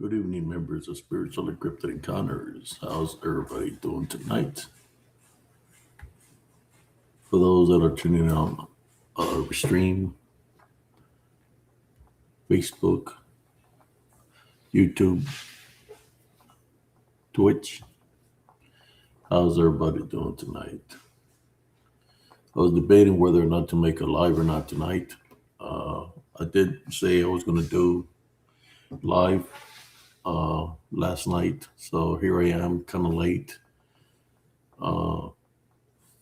Good evening, members of Spiritual and Cryptid Encounters. How's everybody doing tonight? For those that are tuning in on stream, Facebook, YouTube, Twitch, how's everybody doing tonight? I was debating whether or not to make a live or not tonight. I did say I was going to do live last night, so here I am, kind of late.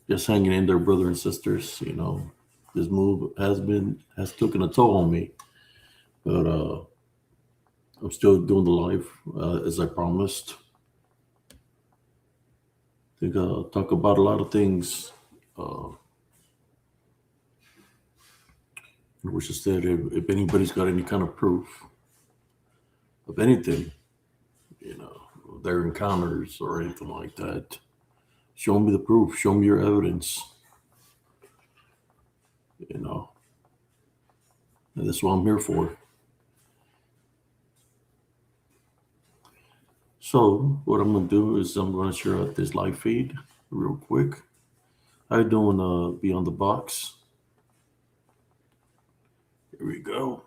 Just hanging in there, brother and sisters. You know, this move has taken a toll on me, but I'm still doing the live as I promised. I think I'll talk about a lot of things. Which is that if anybody's got any kind of proof of anything, you know, their encounters or anything like that, show me the proof. Show me your evidence. You know, and that's what I'm here for. So what I'm gonna do is I'm gonna share out this live feed real quick. How you doing, Beyond the Box? Here we go.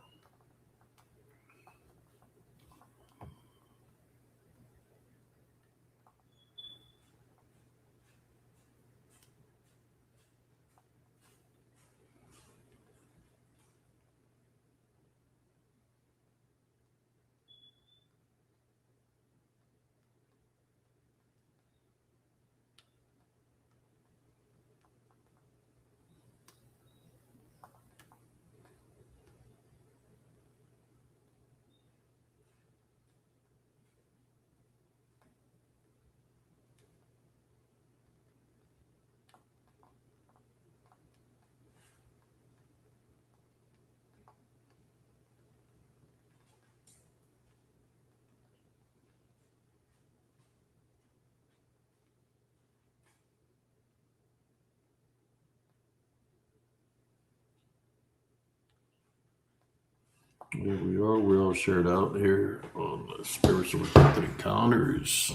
Here we are. We're all shared out here on the Spiritual Cryptid Encounters.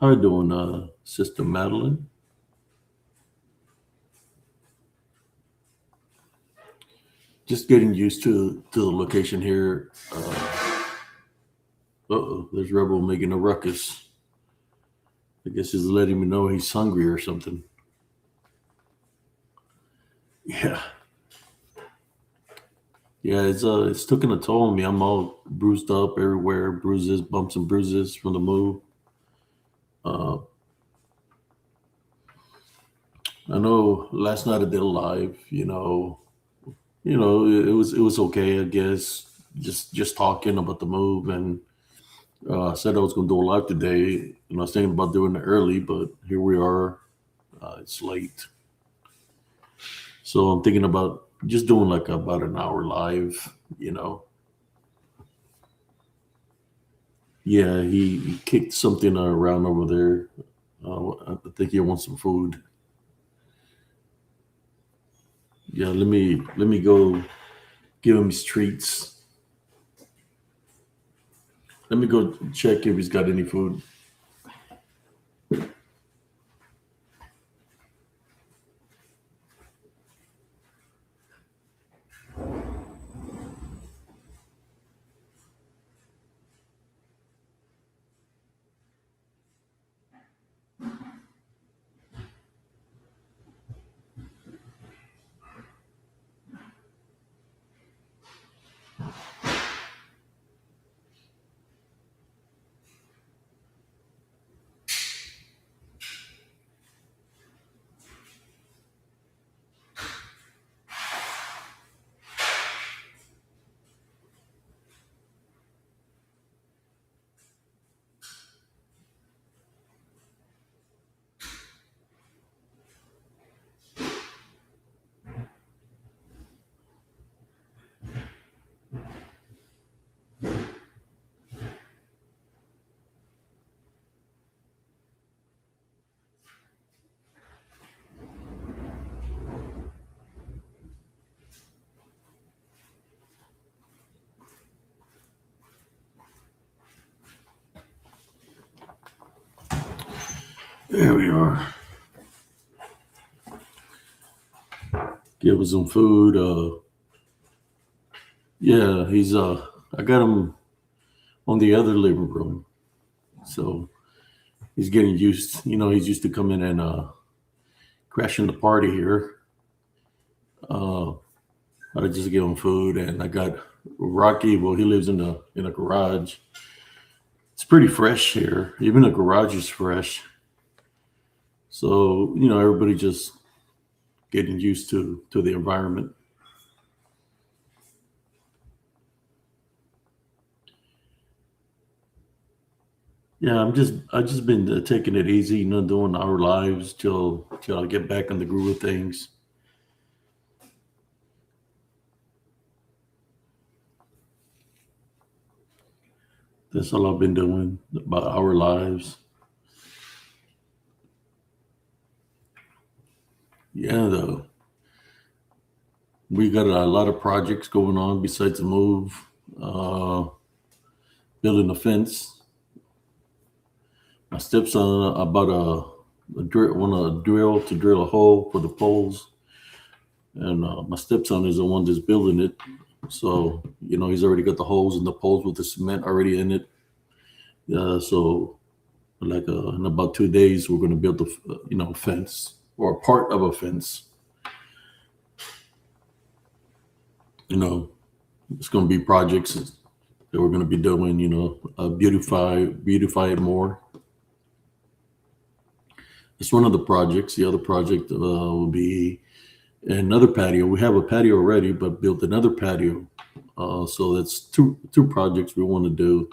How you doing, Sister Madeline? Just getting used to the location here. There's Rebel making a ruckus. I guess he's letting me know he's hungry or something. Yeah. Yeah, it's taking a toll on me. I'm all bruised up everywhere, bruises, bumps and bruises from the move. I know last night I did a live, it was okay, I guess. Just talking about the move, and I said I was going to do a live today, and I was thinking about doing it early, but here we are. It's late, so I'm thinking about just doing like about an hour live. Yeah, he kicked something around over there. I think he wants some food. Yeah, let me go give him his treats. Let me go check if he's got any food. There we are. Give him some food. Yeah, he's I got him on the other living room. So he's getting used, he's used to coming and crashing the party here. Uh I just give him food, and I got Rocky. Well, he lives in a garage. It's pretty fresh here. Even the garage is fresh. So, everybody just getting used to the environment. Yeah, I just been taking it easy, doing our lives till I get back in the groove of things. That's all I've been doing about our lives. Yeah, though we got a lot of projects going on besides the move. Uh, Building a fence. My stepson about a drill, want to drill a hole for the poles, and my stepson is the one that's building it. So he's already got the holes and the poles with the cement already in it. So like in about 2 days, we're going to build a fence or a part of a fence. You know, it's going to be projects that we're going to be doing. Beautify it more. It's one of the projects. The other project will be another patio. We have a patio already, but built another patio. So that's two projects we want to do.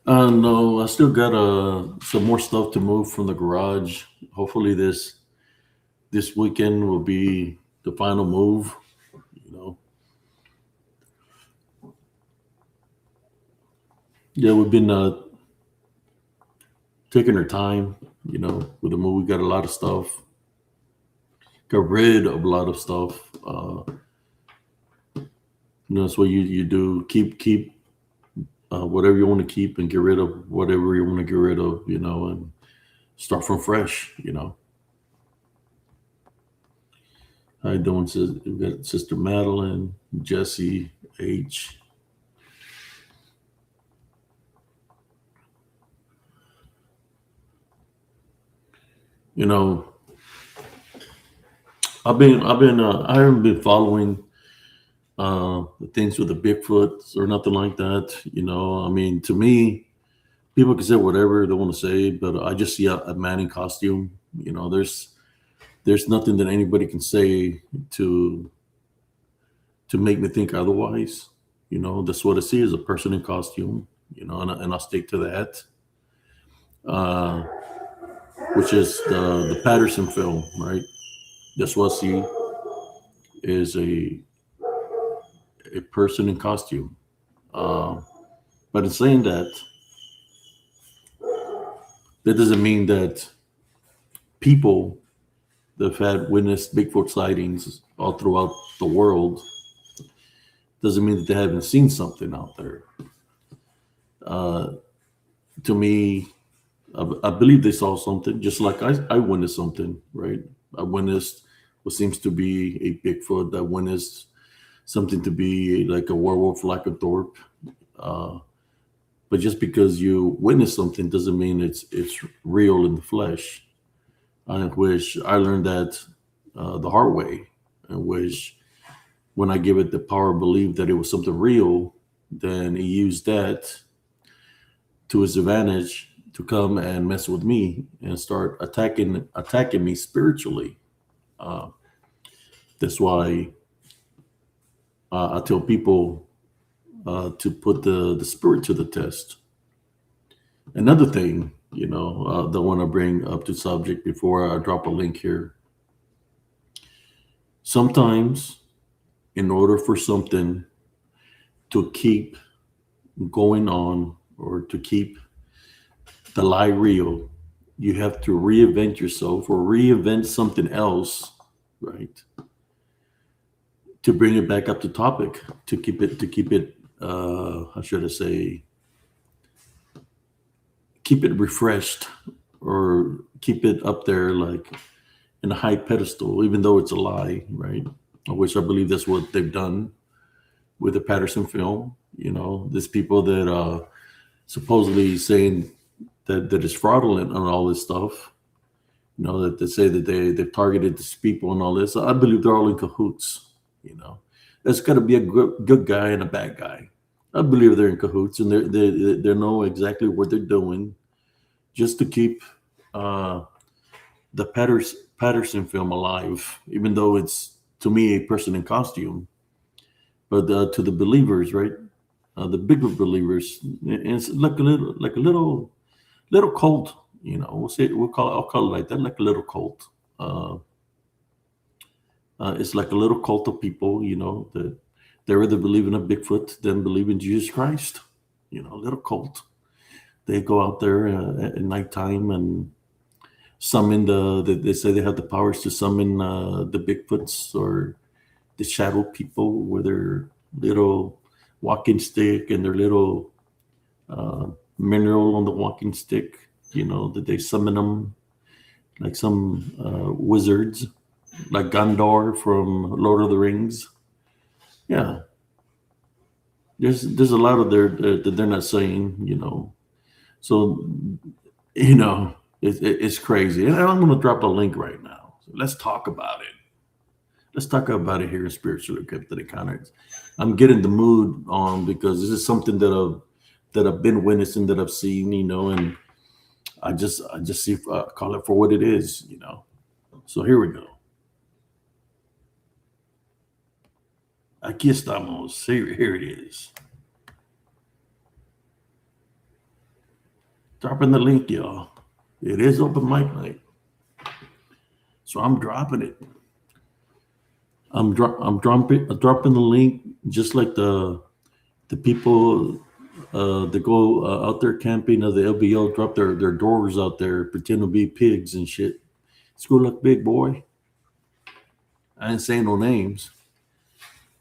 No, I still got some more stuff to move from the garage. Hopefully this weekend will be the final move. You know, yeah, we've been taking our time. With the move, we got a lot of stuff. Got rid of a lot of stuff. That's what you do. Keep whatever you want to keep, and get rid of whatever you want to get rid of. And start from fresh. How you doing, sis? We've got Sister Madeline, Jesse, H. You know, I haven't been following the things with the Bigfoots or nothing like that. I mean, to me, people can say whatever they want to say, but I just see a man in costume. There's nothing that anybody can say to to make me think otherwise. That's what I see as a person in costume. And I'll stick to that. Uh, which is the Patterson film, right? That's what I see is a person in costume. Uh, but in saying that, that doesn't mean that people that have had witnessed Bigfoot sightings all throughout the world doesn't mean that they haven't seen something out there. Uh, to me, I believe they saw something, just like I witnessed something, right? I witnessed what seems to be a Bigfoot. I witnessed something to be like a werewolf, like a Thorpe. Uh, but just because you witness something doesn't mean it's real in the flesh. I wish I learned that the hard way. I wish when I give it the power of belief that it was something real, then he used that to his advantage to come and mess with me and start attacking me spiritually. Uh, that's why I tell people to put the spirit to the test. Another thing, that I want to bring up to subject before I drop a link here. Sometimes, in order for something to keep going on or to keep the lie real, you have to reinvent yourself or reinvent something else, right? to bring it back up to topic, to keep it how should I say, keep it refreshed, or keep it up there like in a high pedestal, even though it's a lie, right? Which I believe that's what they've done with the Patterson film. There's people that supposedly saying that it's fraudulent and all this stuff. That they say that they've targeted these people and all this. I believe they're all in cahoots. There's got to be a good guy and a bad guy. I believe they're in cahoots, and they know exactly what they're doing, just to keep the Patterson film alive, even though it's, to me, a person in costume. But to the believers, right? The bigger believers, it's like a little cult. I'll call it like that, like a little cult. It's like a little cult of people, that they rather believe in a Bigfoot than believe in Jesus Christ. A little cult. They go out there at nighttime and summon they say they have the powers to summon the Bigfoots or the shadow people with their little walking stick and their little mineral on the walking stick. That they summon them like some wizards, like Gondor from Lord of the Rings. Yeah, there's a lot of there that they're not saying. So it's crazy, and I'm going to drop a link right now. So let's talk about it. Let's talk about it here in Spiritual Cryptid Encounters. I'm getting the mood on because this is something that I've been witnessing, that I've seen, and I just see call it for what it is. So here we go. Aquí estamos. Here it is. Dropping the link, y'all. It is open mic night, so I'm dropping it. I'm dropping the link, just like the people that go out there camping of the LBO, drop their doors out there, pretend to be pigs and shit. School luck, big boy. I ain't saying no names.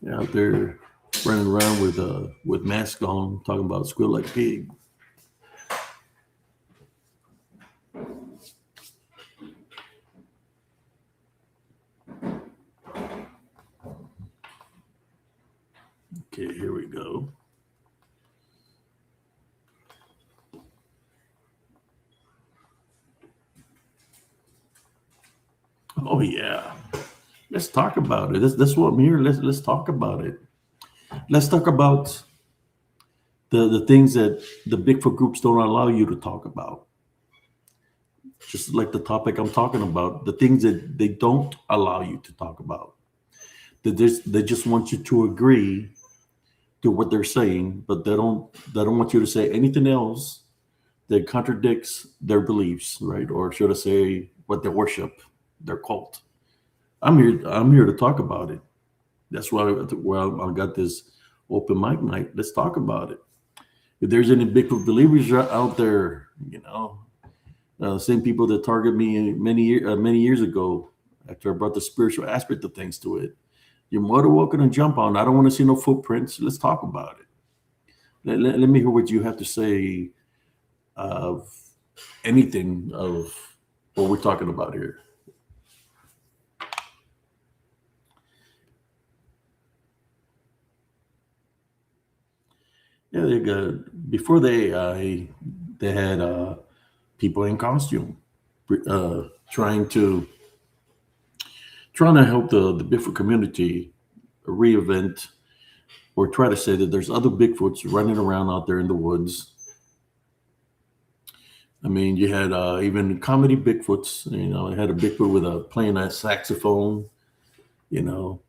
They're out there running around with masks on, talking about squeal like pig. Okay, here we go. Oh yeah, let's talk about it. That's what I'm here. Let's talk about it. Let's talk about the things that the Bigfoot groups don't allow you to talk about. Just like the topic I'm talking about, the things that they don't allow you to talk about. They just want you to agree to what they're saying, but they don't want you to say anything else that contradicts their beliefs, right? Or should I say what they worship, their cult. I'm here to talk about it. That's why I got this open mic night. Let's talk about it. If there's any Bigfoot believers out there, same people that targeted me many years ago, after I brought the spiritual aspect of things to it, you're more than welcome to jump on. I don't want to see no footprints. Let's talk about it. Let me hear what you have to say of anything of what we're talking about here. Yeah, they got before they had people in costume trying to help the Bigfoot community reinvent or try to say that there's other Bigfoots running around out there in the woods. I mean, you had even comedy Bigfoots. You had a Bigfoot with playing a saxophone. You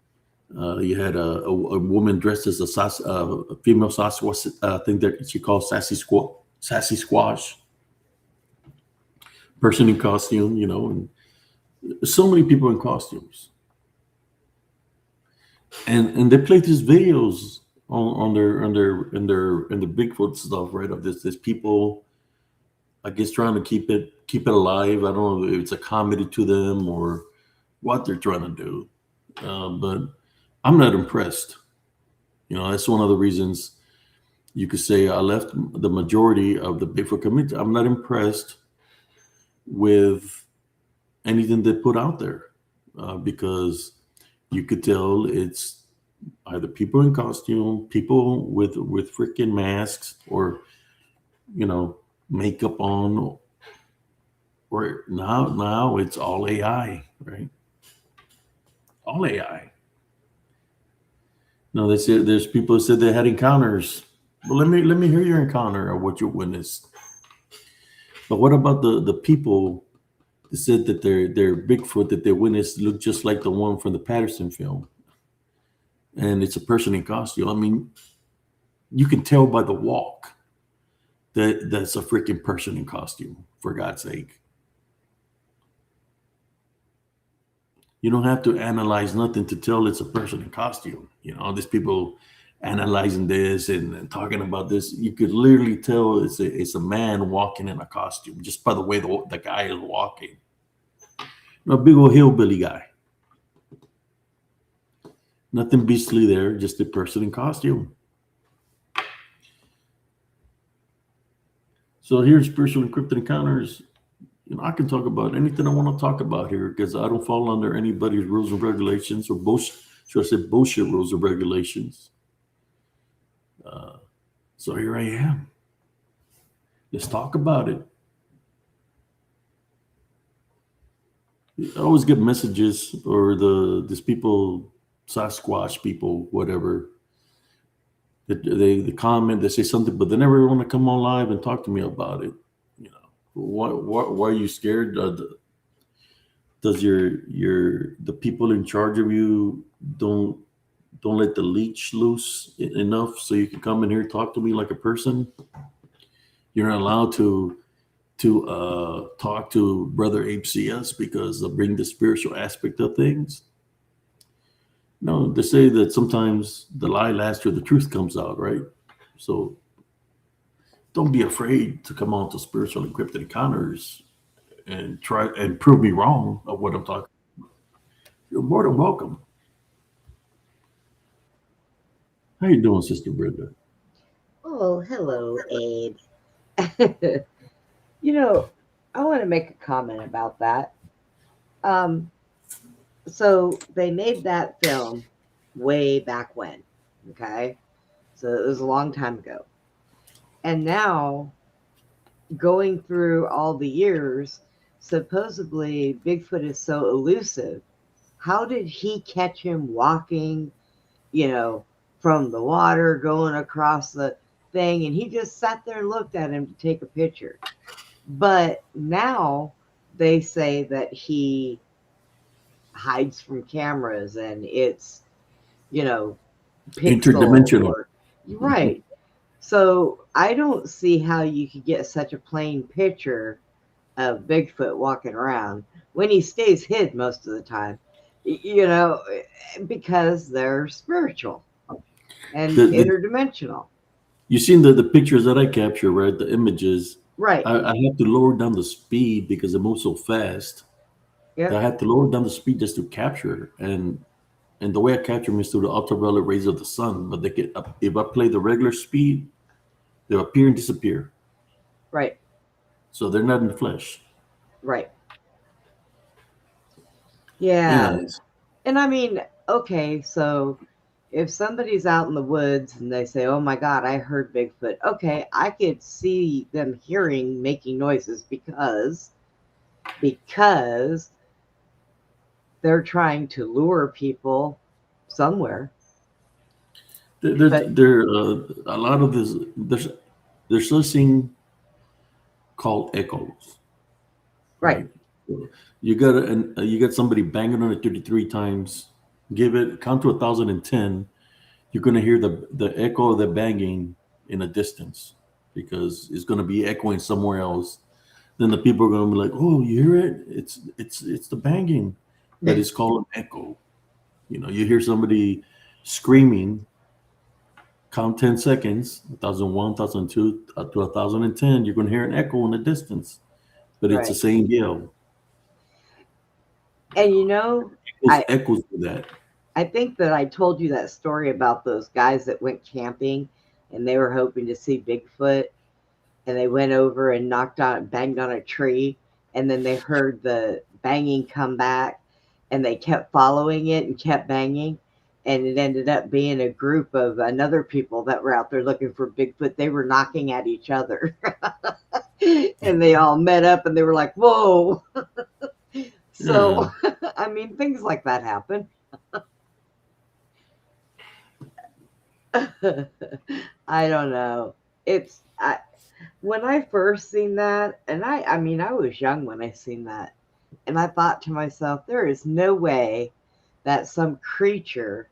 had a woman dressed as a female Sasquatch, thing that she called sassy squash. Person in costume, and so many people in costumes. And they play these videos on their Bigfoot stuff, right? Of this people, I guess, trying to keep it alive. I don't know if it's a comedy to them or what they're trying to do, but I'm not impressed. That's one of the reasons you could say I left the majority of the Bigfoot community. I'm not impressed with anything they put out there because you could tell it's either people in costume, people with freaking masks, or makeup on, or now it's all AI, right? All AI. No, they said there's people who said they had encounters. Well, let me hear your encounter or what you witnessed. But what about the people that said that their Bigfoot that they witnessed looked just like the one from the Patterson film, and it's a person in costume? I mean, you can tell by the walk that that's a freaking person in costume. For God's sake, you don't have to analyze nothing to tell it's a person in costume. These people analyzing this and talking about this, you could literally tell it's a man walking in a costume just by the way the guy is walking. A big old hillbilly guy. Nothing beastly there, just a person in costume. So here's Spiritual and Cryptid Encounters. I can talk about anything I want to talk about here because I don't fall under anybody's rules and regulations or bullshit. Should I say bullshit rules and regulations? So here I am. Let's talk about it. I always get messages or these people, Sasquatch people, whatever. They comment, they say something, but they never want to come on live and talk to me about it. Why are you scared? Does the people in charge of you don't let the leech loose enough so you can come in here and talk to me like a person? You're not allowed to talk to Brother Abe CS because they'll bring the spiritual aspect of things. No, they say that sometimes the lie lasts till the truth comes out, right? So don't be afraid to come on to Spiritual and Cryptid Encounters and try and prove me wrong of what I'm talking about. You're more than welcome. How you doing, Sister Brenda? Oh, hello, Abe. you know, I want to make a comment about that. Um, so they made that film way back when, okay? So it was a long time ago. And now, going through all the years, supposedly Bigfoot is so elusive. How did he catch him walking, you know, from the water going across the thing? And he just sat there and looked at him to take a picture. But now they say that he hides from cameras and it's, you know, pixel Interdimensional. or right. So I don't see how you could get such a plain picture of Bigfoot walking around when he stays hid most of the time, you know, because they're spiritual and The interdimensional. you seen the pictures that I capture, right? The images. Right. I have to lower down the speed because it moves so fast. That I Yep. have to lower down the speed just to capture, and the way I capture them is through the ultraviolet rays of the sun. But they get if I play the regular speed, they'll appear and disappear. Right. So they're not in the flesh. Right. Yeah. Yes. And I mean, okay, so if somebody's out in the woods and they say, "Oh my God, I heard Bigfoot," okay, I could see them hearing making noises because they're trying to lure people somewhere. But A lot of this. There's something called echoes, right, right? You got somebody banging on it 33 times. Give it count to 1,010. You're gonna hear the echo of the banging in a distance because it's gonna be echoing somewhere else. Then the people are gonna be like, "Oh, you hear it? It's the banging." That is called an echo. You hear somebody screaming. Count 10 seconds, 1,001, 1,002, up to 1,010. You're gonna hear an echo in the distance, but it's the right. same yell. And you know, Echoes I echoes to that. I think that I told you that story about those guys that went camping and they were hoping to see Bigfoot, and they went over and banged on a tree, and then they heard the banging come back, and they kept following it and kept banging, and it ended up being a group of another people that were out there looking for Bigfoot. They were knocking at each other, and they all met up, and they were like, "Whoa!" Yeah. So, I mean, things like that happen. I don't know. When I first seen that, and I mean, I was young when I seen that, and I thought to myself, there is no way that some creature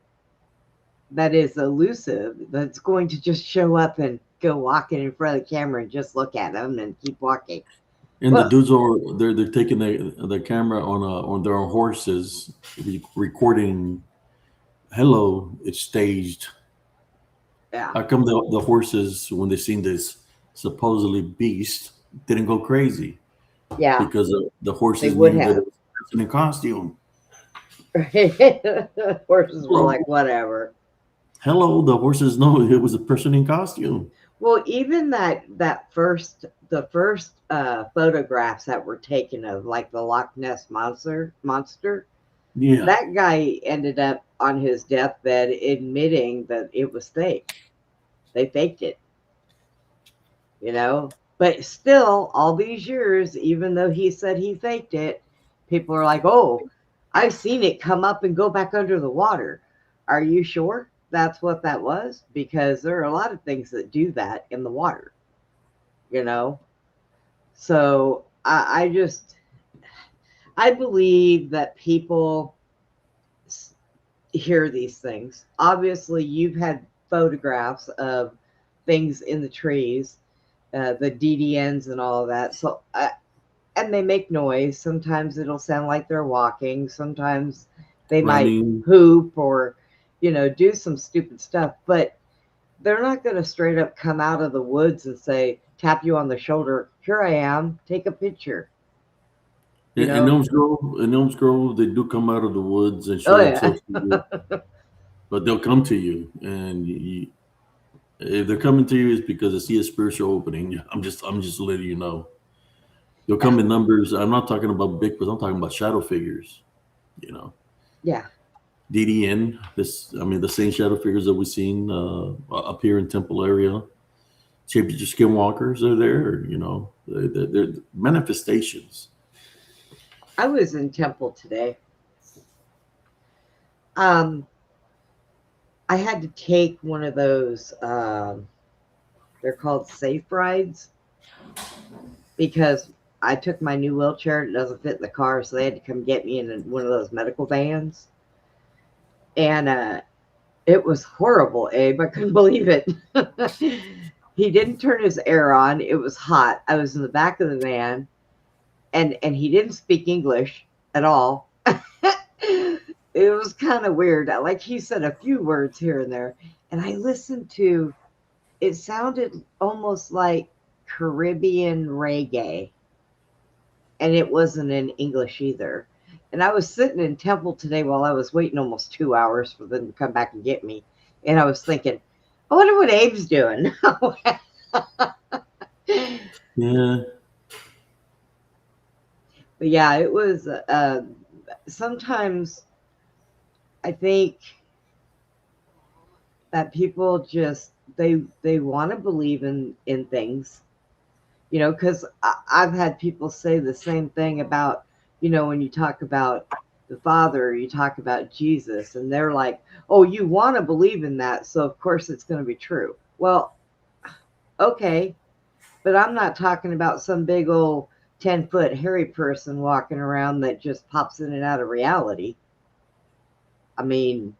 that is elusive that's going to just show up and go walking in front of the camera and just look at them and keep walking. And the Well, dudes are they're taking the camera on their horses, recording. Hello, it's staged. yeah, How come the horses, when they seen this supposedly beast, didn't go crazy? yeah, Because the they horses would knew that have. it was a person in costume. Horses were Hello, like, whatever. hello, the horses know it was a person in costume. Well, even the first photographs that were taken of like the Loch Ness monster, Yeah, that guy ended up on his deathbed admitting that it was fake. They faked it, you know. But still, all these years, even though he said he faked it, people are like, "Oh, I've seen it come up and go back under the water." Are you sure that's what that was? Because there are a lot of things that do that in the water, you know. So I believe that people hear these things. Obviously, you've had photographs of things in the trees, the DDNs and all of that. So, and they make noise. Sometimes it'll sound like they're walking. Sometimes they might running. poop or, do some stupid stuff. But they're not going to straight up come out of the woods and say, tap you on the shoulder, here I am, take a picture. You know, In Elms Grove, they do come out of the woods and oh show yeah, themselves to you, but they'll come to you, and if they're coming to you, it's because they see a spiritual opening. I'm just letting you know. They'll yeah, come in numbers. I'm not talking about Bigfoot. I'm talking about shadow figures. You know, yeah. DDN. I mean, the same shadow figures that we've seen up here in Temple area. Championship skinwalkers are there. They're manifestations. I was in Temple today. Um, I had to take one of those. They're called safe rides because I took my new wheelchair. It doesn't fit in the car, so they had to come get me in one of those medical vans. And it was horrible, Abe. I couldn't believe it. He didn't turn his air on. It was hot. I was in the back of the van, and he didn't speak English at all. It was kind of weird. Like he said a few words here and there, and I listened to. It sounded almost like Caribbean reggae, and it wasn't in English either. And I was sitting in Temple today while I was waiting almost 2 hours for them to come back and get me, and I was thinking, I wonder what Abe's doing. Yeah, But yeah, it was. Sometimes I think that people just they want to believe in things, because I've had people say the same thing about, when you talk about the Father, you talk about Jesus, and they're like, oh, you want to believe in that, so of course it's going to be true. Well, okay, but I'm not talking about some big old 10-foot hairy person walking around that just pops in and out of reality. I mean,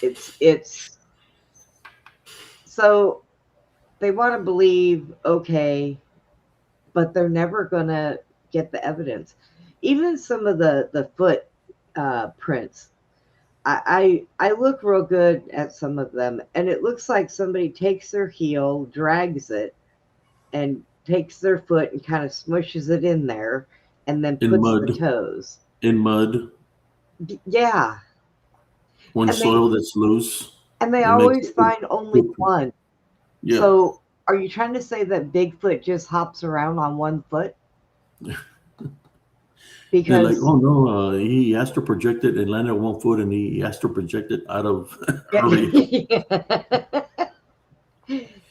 it's so they want to believe, okay, but they're never gonna get the evidence. Even some of the foot prints, I look real good at some of them, and it looks like somebody takes their heel, drags it, and takes their foot and kind of smushes it in there, and then in puts the mud, toes. in mud. Yeah, When And they soil that's loose, and they it makes always a good find only footprint. one. Yeah. So are you trying to say that Bigfoot just hops around on one foot? They're like, Because oh no, he astral projected and landed on 1 foot, and he astral projected out of area.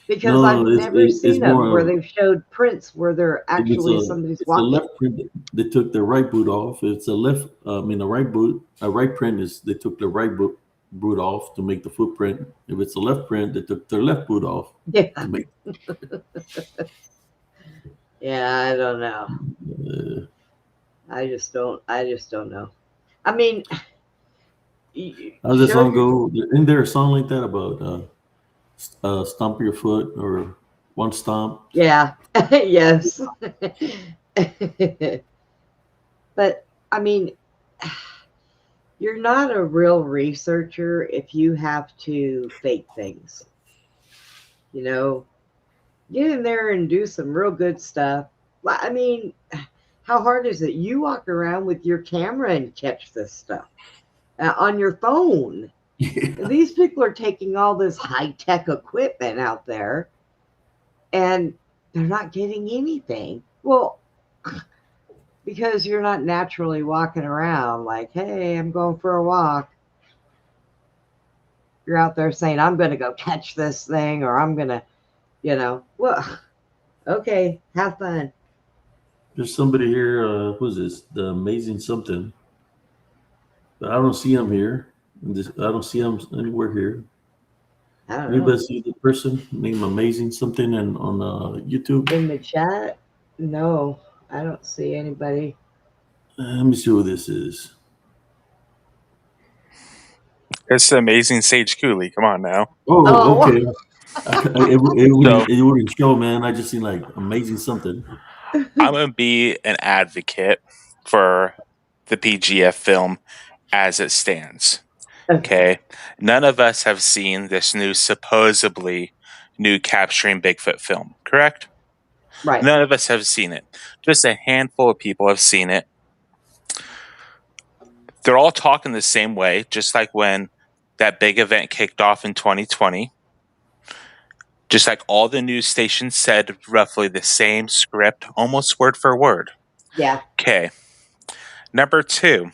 because I've No, never it's seen them more where of they've showed prints where they're if actually somebody's it's a walking. left print, they took the right boot off. If it's a left, I mean, a right boot, a right print is they took the right boot off to make the footprint. If it's a left print, they took their left boot off Yeah. to make. Yeah, I don't know. Uh, I just don't know. I mean, how's that show song your go? Isn't there a song like that about stomp your foot or one stomp? yeah. Yes. But I mean, you're not a real researcher if you have to fake things. You know, get in there and do some real good stuff. I mean, how hard is it? You walk around with your camera and catch this stuff on your phone. And Yeah. these people are taking all this high tech equipment out there and they're not getting anything. Well, because you're not naturally walking around like, hey, I'm going for a walk. You're out there saying, I'm going to go catch this thing or I'm going to, well, okay, have fun. There's somebody here. Who's this? The amazing something. But I don't see him here. I don't see him anywhere here. I don't know. Anybody see the person named Amazing something and on YouTube? In the chat, no, I don't see anybody. Let me see who this is. It's the amazing Sage Cooley. Come on now. Oh, Oh, okay. It wouldn't show, man. I just seen like Amazing something. I'm going to be an advocate for the PGF film as it stands. Okay. None of us have seen this supposedly new capturing Bigfoot film, correct? right. None of us have seen it. Just a handful of people have seen it. They're all talking the same way, just like when that big event kicked off in 2020. Just like all the news stations said roughly the same script, almost word for word. Yeah. Okay. Number 2,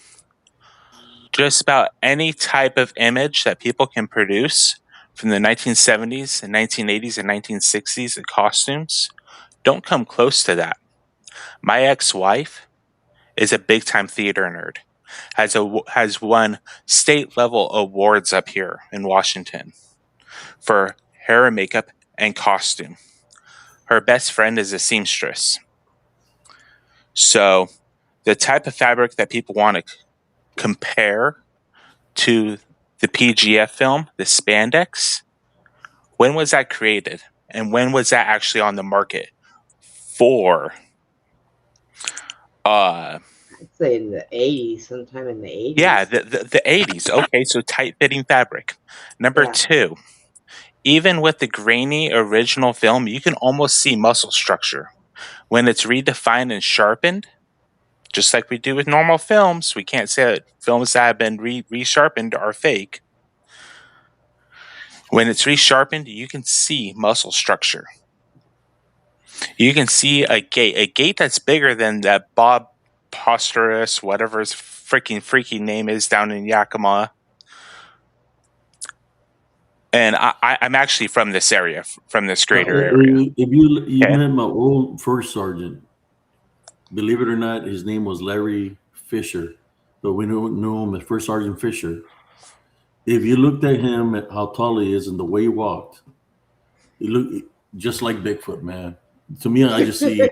just about any type of image that people can produce from the 1970s and 1980s and 1960s, the costumes, don't come close to that. My ex-wife is a big-time theater nerd. Has won state-level awards up here in Washington for hair and makeup and costume. Her best friend is a seamstress. So the type of fabric that people want to compare to the PGF film, the spandex, when was that created? And when was that actually on the market for? I'd say in the 80s, sometime in the 80s. Yeah, the 80s. Okay, so tight-fitting fabric. Number 2, even with the grainy original film, you can almost see muscle structure. When it's redefined and sharpened, just like we do with normal films, we can't say that films that have been resharpened are fake. When it's resharpened, you can see muscle structure. You can see a gait that's bigger than that Bob Posterous, whatever his freaky name is down in Yakima. And I'm actually from this area, from this greater area. If you Okay. met my old first sergeant, believe it or not, his name was Larry Fisher, but we knew him as First Sergeant Fisher. If you looked at him at how tall he is and the way he walked, he looked just like Bigfoot, man. To me, I see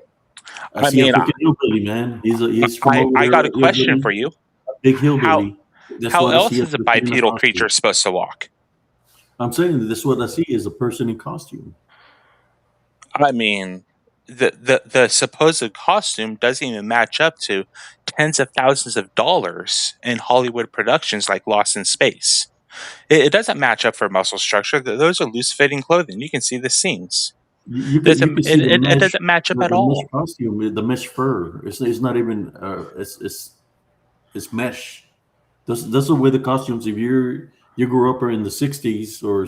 I a mean, freaking hillbilly, man. He's from over I there, got a a question hillbilly, for you. a big How hillbilly. That's how what I see else a is a person in a bipedal creature costume. supposed to walk? I'm saying this is what I see is a person in costume. I mean, the supposed costume doesn't even match up to tens of thousands of dollars in Hollywood productions like Lost in Space. It doesn't match up for muscle structure. Those are loose fitting clothing. You can see the seams. You can see the It mesh, doesn't match up at the mesh all. costume, the mesh fur. It's not even it's mesh. That's the way the costumes. You grew up in the '60s or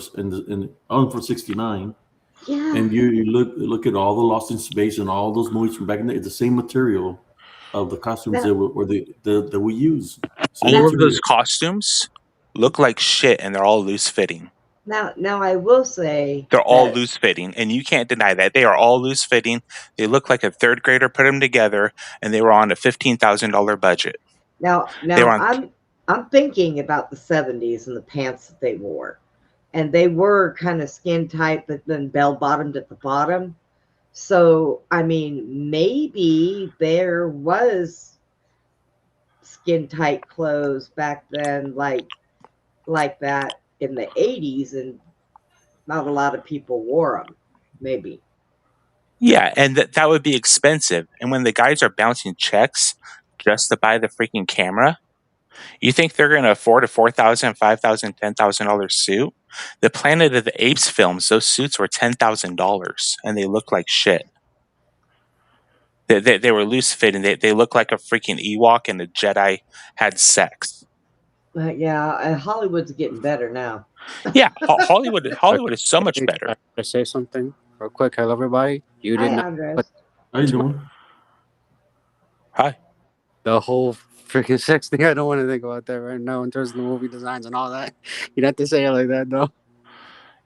I'm for '69, Yeah. and you look at all the Lost in Space and all those movies from back in the day. It's the same material of the costumes Now, that we use. Same All now, of those material. costumes look like shit, and they're all loose fitting. now, I will say They're all that loose fitting, and you can't deny that. They are all loose fitting. They look like a third grader put them together, and they were on a $15,000 budget. now, They were now on. I'm thinking about the '70s and the pants that they wore, and they were kind of skin tight, but then bell bottomed at the bottom. So, I mean, maybe there was skin tight clothes back then, like that in the '80s, and not a lot of people wore them. Maybe. Yeah, and that would be expensive. And when the guys are bouncing checks just to buy the freaking camera, you think they're going to afford a $4,000, $5,000, $10,000 suit? The Planet of the Apes films, those suits were $10,000, and they look like shit. They were loose fitting. They look like a freaking Ewok and a Jedi had sex. Yeah, Hollywood's getting better now. Yeah, Hollywood is so much better. I gotta say something real quick. Hello, everybody. You Hi, did not Andres. put How you doing? Hi. the whole freaking sex thing. I don't want to think about that right now in terms of the movie designs and all that. You don't have to say it like that, though.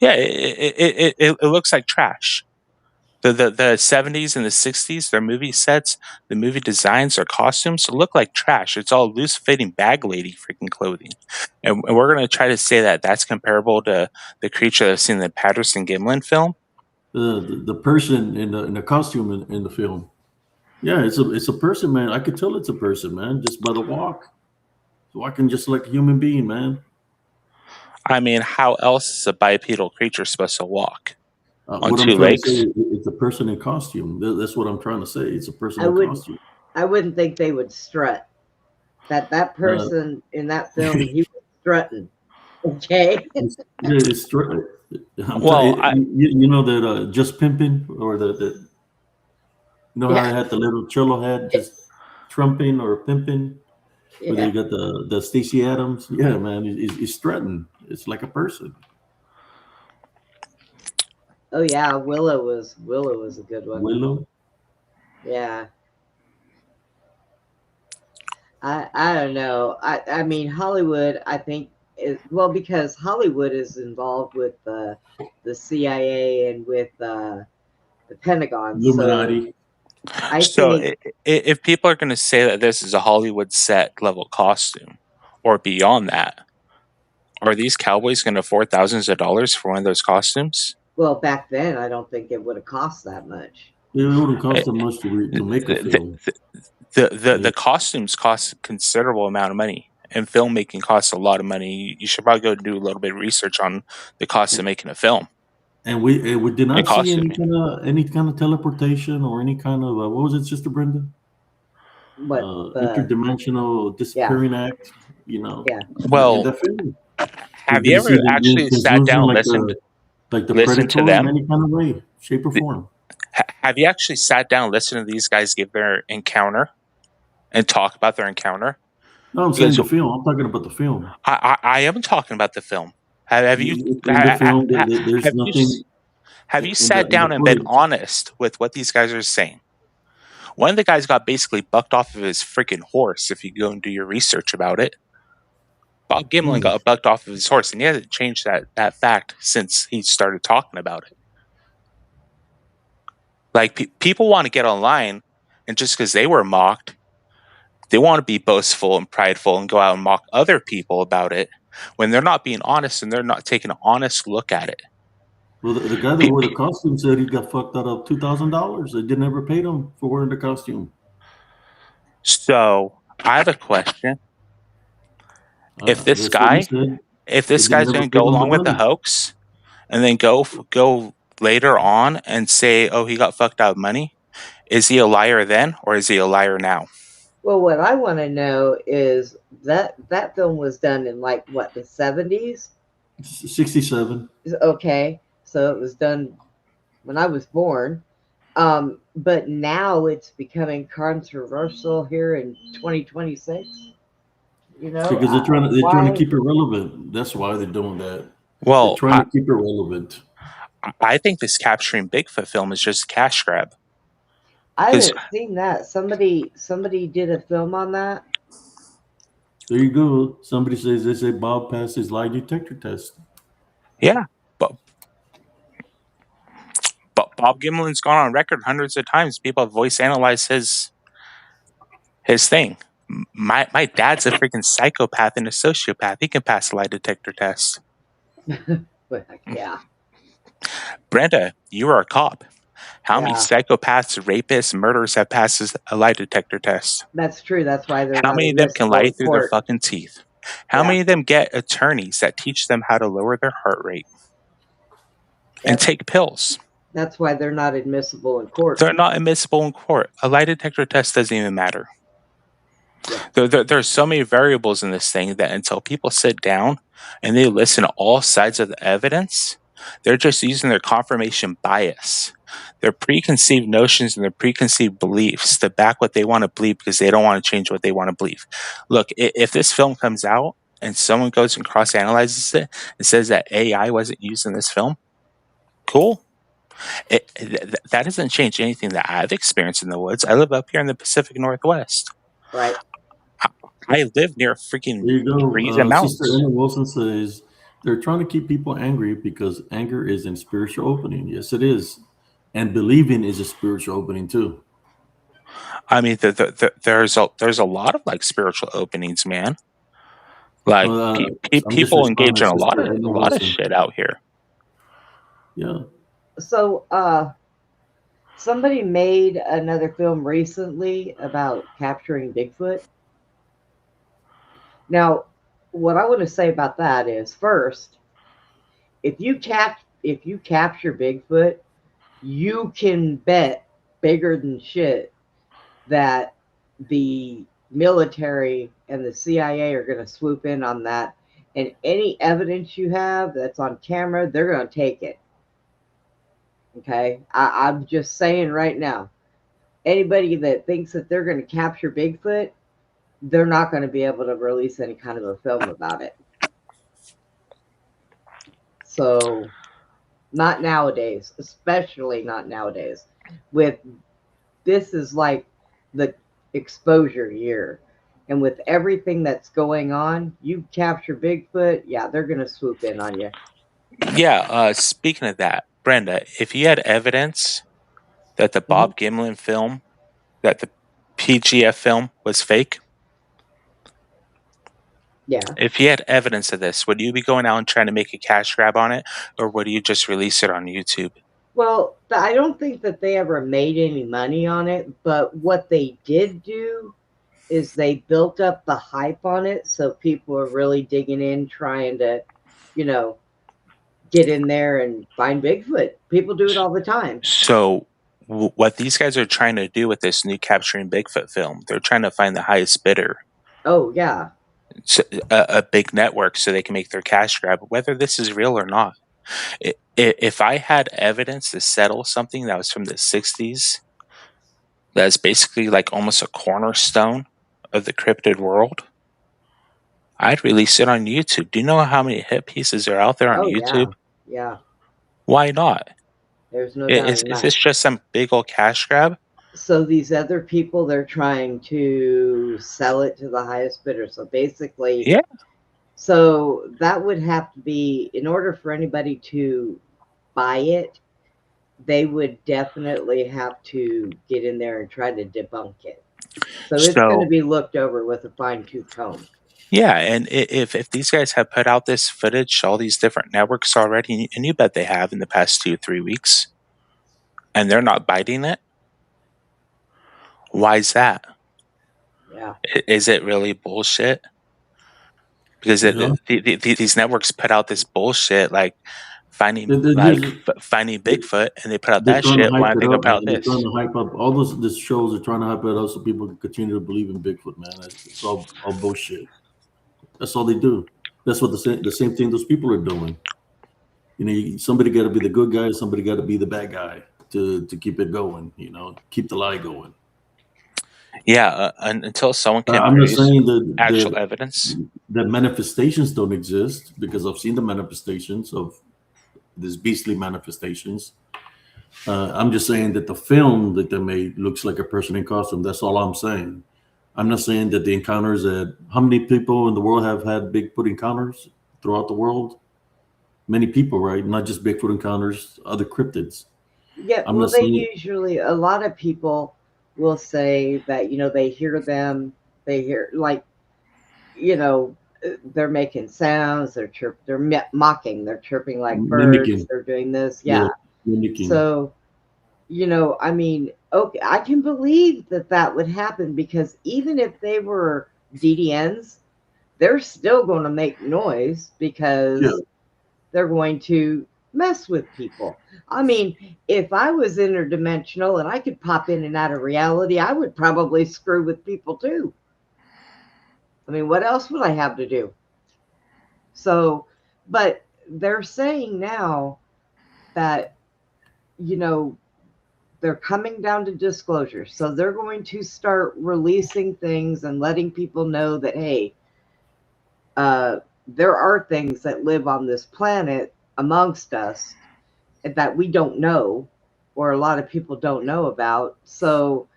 Yeah, it looks like trash. The 70s and the 60s, their movie sets, the movie designs, their costumes look like trash. It's all loose fitting bag lady freaking clothing. And we're going to try to say that that's comparable to the creature that's seen in the Patterson Gimlin film. The person in the costume in the film. Yeah, it's a person, man. I could tell it's a person, man, just by the walk. It's walking just like a human being, man. I mean, how else is a bipedal creature supposed to walk? On What I'm two trying to say, legs? it's a person in costume. That's what I'm trying to say. It's a person I in wouldn't costume. I wouldn't think they would strut. That Uh, person in that film, he was strutting. Okay. it's straight. Well, You know that just pimping or the you know how I Yeah. had the little cello head just trumping or pimping where Yeah. they got the Stacey Adams. Yeah, man, he's strutting. It's like a person. Oh yeah, Willow was a good one. Willow. Yeah. I don't know. I mean Hollywood I think is well because Hollywood is involved with the CIA and with the Pentagon. So Illuminati. I so think if people are going to say that this is a Hollywood set level costume or beyond that, are these cowboys going to afford thousands of dollars for one of those costumes? well back then I don't think it would have cost that much. It wouldn't Uh, cost them much to make a The, film. the costumes cost a considerable amount of money, and filmmaking costs a lot of money. You should probably go do a little bit of research on the cost of making a film And we did and not see costuming. any kind of teleportation or any kind of what was it, Sister Brenda? What Interdimensional disappearing act. You know, yeah. in Well, that film. have Did you you see ever the actually sat translusion down and listened like the listen to Predator in them? any kind of way, shape, or form? Have you actually sat down and listened to these guys give their encounter and talk about their encounter? No, I'm saying Because the film. I'm talking about the film. I am talking about the film. Have you In the film, there's have you nothing have you in the sat down and been footage. honest with what these guys are saying? One of the guys got basically bucked off of his freaking horse. If you go and do your research about it, Bob Gimlin got bucked off of his horse, and he hasn't changed that fact since he started talking about it. Like people want to get online, and just because they were mocked, they want to be boastful and prideful and go out and mock other people about it when they're not being honest and they're not taking an honest look at it. Well, the guy that Pe- wore the pe- costume said he got fucked out of $2,000. They didn't ever pay him for wearing the costume. So I have a question: if this That's what he guy, said. if They this didn't guy's ever going to pay go him the along with the money. hoax and then go later on and say, "Oh, he got fucked out of money," is he a liar then, or is he a liar now? Well, what I want to know is that film was done in like what the '70s. 67. Okay, so it was done when I was born. But now it's becoming controversial here in 2026. You know, Because they're trying to why? keep it relevant. That's why they're doing that. They're Well, trying to keep it relevant. I think this capturing Bigfoot film is just a cash grab. I Because haven't seen that. Somebody did a film on that. There you go. Somebody says they say Bob passed his lie detector test. yeah, but Bob Gimlin's gone on record hundreds of times. People have voice analyzed his thing. My dad's a freaking psychopath and a sociopath. He can pass a lie detector test. But yeah, Brenda, you are a cop. How many yeah, psychopaths, rapists, murderers have passed a lie detector test? that's true. That's why they're How not many of them can admissible lie in through their court. fucking teeth? How Yeah, many of them get attorneys that teach them how to lower their heart rate and yep. take pills? That's why they're not admissible in court. They're not admissible in court. A lie detector test doesn't even matter. Yep. There's so many variables in this thing that until people sit down and they listen to all sides of the evidence, they're just using their confirmation bias, their preconceived notions and their preconceived beliefs to back what they want to believe because they don't want to change what they want to believe. Look, if this film comes out and someone goes and cross analyzes it and says that AI wasn't used in this film, cool. That doesn't change anything that I've experienced in the woods. I live up here in the Pacific Northwest. Right. I live near freaking There you go. trees and Sister mountains. Anna Wilson says they're trying to keep people angry because anger is a spiritual opening. Yes, it is. And believing is a spiritual opening too. I mean, there's a lot of like spiritual openings, man. Like I'm just people engage responding in to a lot Sister of Anna Wilson. shit out here. Yeah. So, somebody made another film recently about capturing Bigfoot. Now, what I want to say about that is first, if you capture Bigfoot, you can bet bigger than shit that the military and the CIA are going to swoop in on that. And any evidence you have that's on camera, they're going to take it. Okay. I'm just saying right now, anybody that thinks that they're going to capture Bigfoot, they're not going to be able to release any kind of a film about it. So, not nowadays, especially not nowadays. With this is like the exposure year. And with everything that's going on, you capture Bigfoot, yeah, they're going to swoop in on you. Yeah. Speaking of that, Brenda, if you had evidence that the Bob Gimlin film, that the PGF film was fake, Yeah. if you had evidence of this, would you be going out and trying to make a cash grab on it, or would you just release it on YouTube? Well, I don't think that they ever made any money on it, but what they did do is they built up the hype on it, so people are really digging in, trying to, you know, get in there and find Bigfoot. People do it all the time. So, what these guys are trying to do with this new capturing Bigfoot film, they're trying to find the highest bidder, Oh, yeah. a big network, so they can make their cash grab, whether this is real or not. If I had evidence to settle something that was from the 60s, that's basically like almost a cornerstone of the cryptid world, I'd release it on YouTube. Do you know how many hit pieces are out there on Oh, yeah. YouTube? Yeah. Why not? There's no doubt in Is that. this just some big old cash grab? So these other people, they're trying to sell it to the highest bidder. So basically, Yeah. so that would have to be, in order for anybody to buy it, they would definitely have to get in there and try to debunk it. So it's going to So be looked over with a fine-tooth comb. yeah, and if these guys have put out this footage, all these different networks already, and you bet they have in the past 2-3 weeks, and they're not biting it, why is that? Yeah. Is it really bullshit? Because Yeah. these networks put out this bullshit like finding finding Bigfoot, and they put out They're that trying to shit. Why hype don't it they go up, put man. out They're trying this? to hype up all these shows are trying to hype it up so people can continue to believe in Bigfoot, man. It's all bullshit. That's all they do. That's what the same thing those people are doing. Somebody got to be the good guy, somebody got to be the bad guy to keep it going. Keep the lie going. Yeah, until someone can I'm not produce saying that actual evidence. that manifestations don't exist, because I've seen the manifestations of these beastly manifestations. I'm just saying that the film that they made looks like a person in costume. That's all I'm saying. I'm not saying that the encounters that how many people in the world have had Bigfoot encounters throughout the world? Many people, right? Not just Bigfoot encounters, other cryptids. Yeah, I'm well, not they saying usually, a lot of people will say that, they hear them, they hear, like, they're making sounds, they're mocking, they're chirping like birds, mimicking. they're doing this. Yeah, Yeah. mimicking. So, I mean, okay, I can believe that that would happen because even if they were DDNs, they're still going to make noise Yeah, because they're going to mess with people. I mean, if I was interdimensional and I could pop in and out of reality, I would probably screw with people too. I mean, what else would I have to do? So, but they're saying now that, you know, they're coming down to disclosure. So they're going to start releasing things and letting people know that, hey, uh, there are things that live on this planet amongst us that we don't know, or a lot of people don't know about. So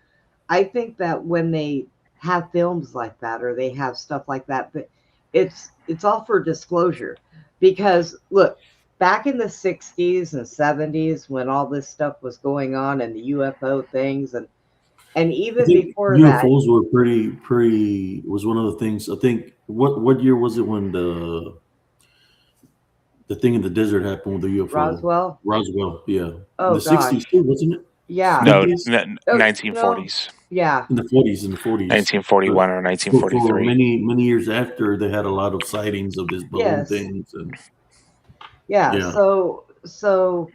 I think that when they have films like that or they have stuff like that, but it's all for disclosure. Because look, back in the 60s and 70s when all this stuff was going on and the UFO things and I even think before that, UFOs were pretty was one of the things. I think what year was it when the thing in the desert happened with the UFO? Roswell. Roswell, yeah, in Oh the '60s gosh. too, wasn't it? Yeah. No, '50s, Oh no. 1940s, Yeah. in the '40s. But 1941 or for 1943. many years after, they had a lot of sightings of these balloon Yes. things, and Yeah. yeah, So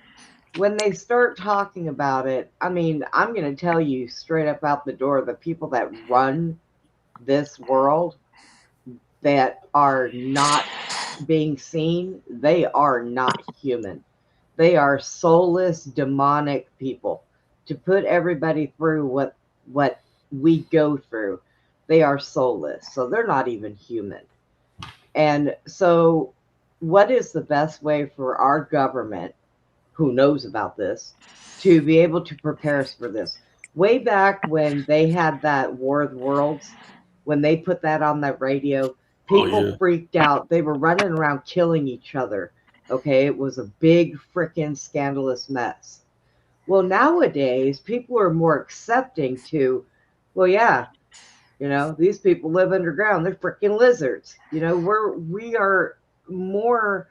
when they start talking about it, I mean, I'm going to tell you straight up out the door, the people that run this world that are not being seen, they are not human. They are soulless, demonic people. To put everybody through what we go through, they are soulless. So they're not even human. And so, what is the best way for our government, who knows about this, to be able to prepare us for this? Way back when they had that War of the Worlds, when they put that on that radio, oh people yeah, freaked out. They were running around killing each other. Okay, it was a big freaking scandalous mess. Well, nowadays people are more accepting to, well, yeah, these people live underground. They're freaking lizards. We are more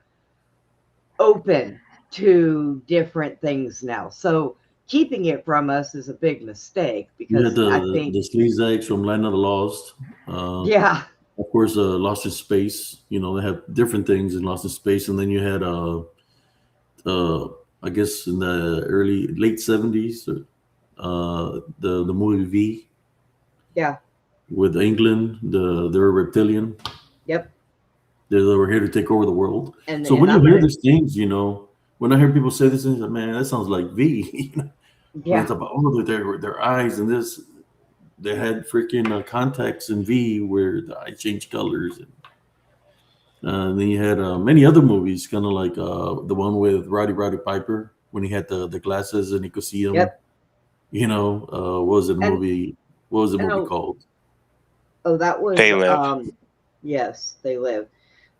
open to different things now. So keeping it from us is a big mistake you had because I think, the Sleazags from Land of the Lost. Uh, yeah, of course, Lost in Space. They have different things in Lost in Space, and then you had uh, I guess in the early late '70s, the movie V yeah, with England. They're a reptilian. yep. They were here to take over the world. And So and when you I'm hear gonna, these things, when I hear people say this, things, man, that sounds like V. When they yeah, talk about their eyes and this, they had freaking contacts in V where the eye changed colors. And then you had many other movies, kind of like the one with Roddy Piper when he had the glasses and he could see them. yep. What was it And movie? What was the and movie called? that was They live. yes, they live.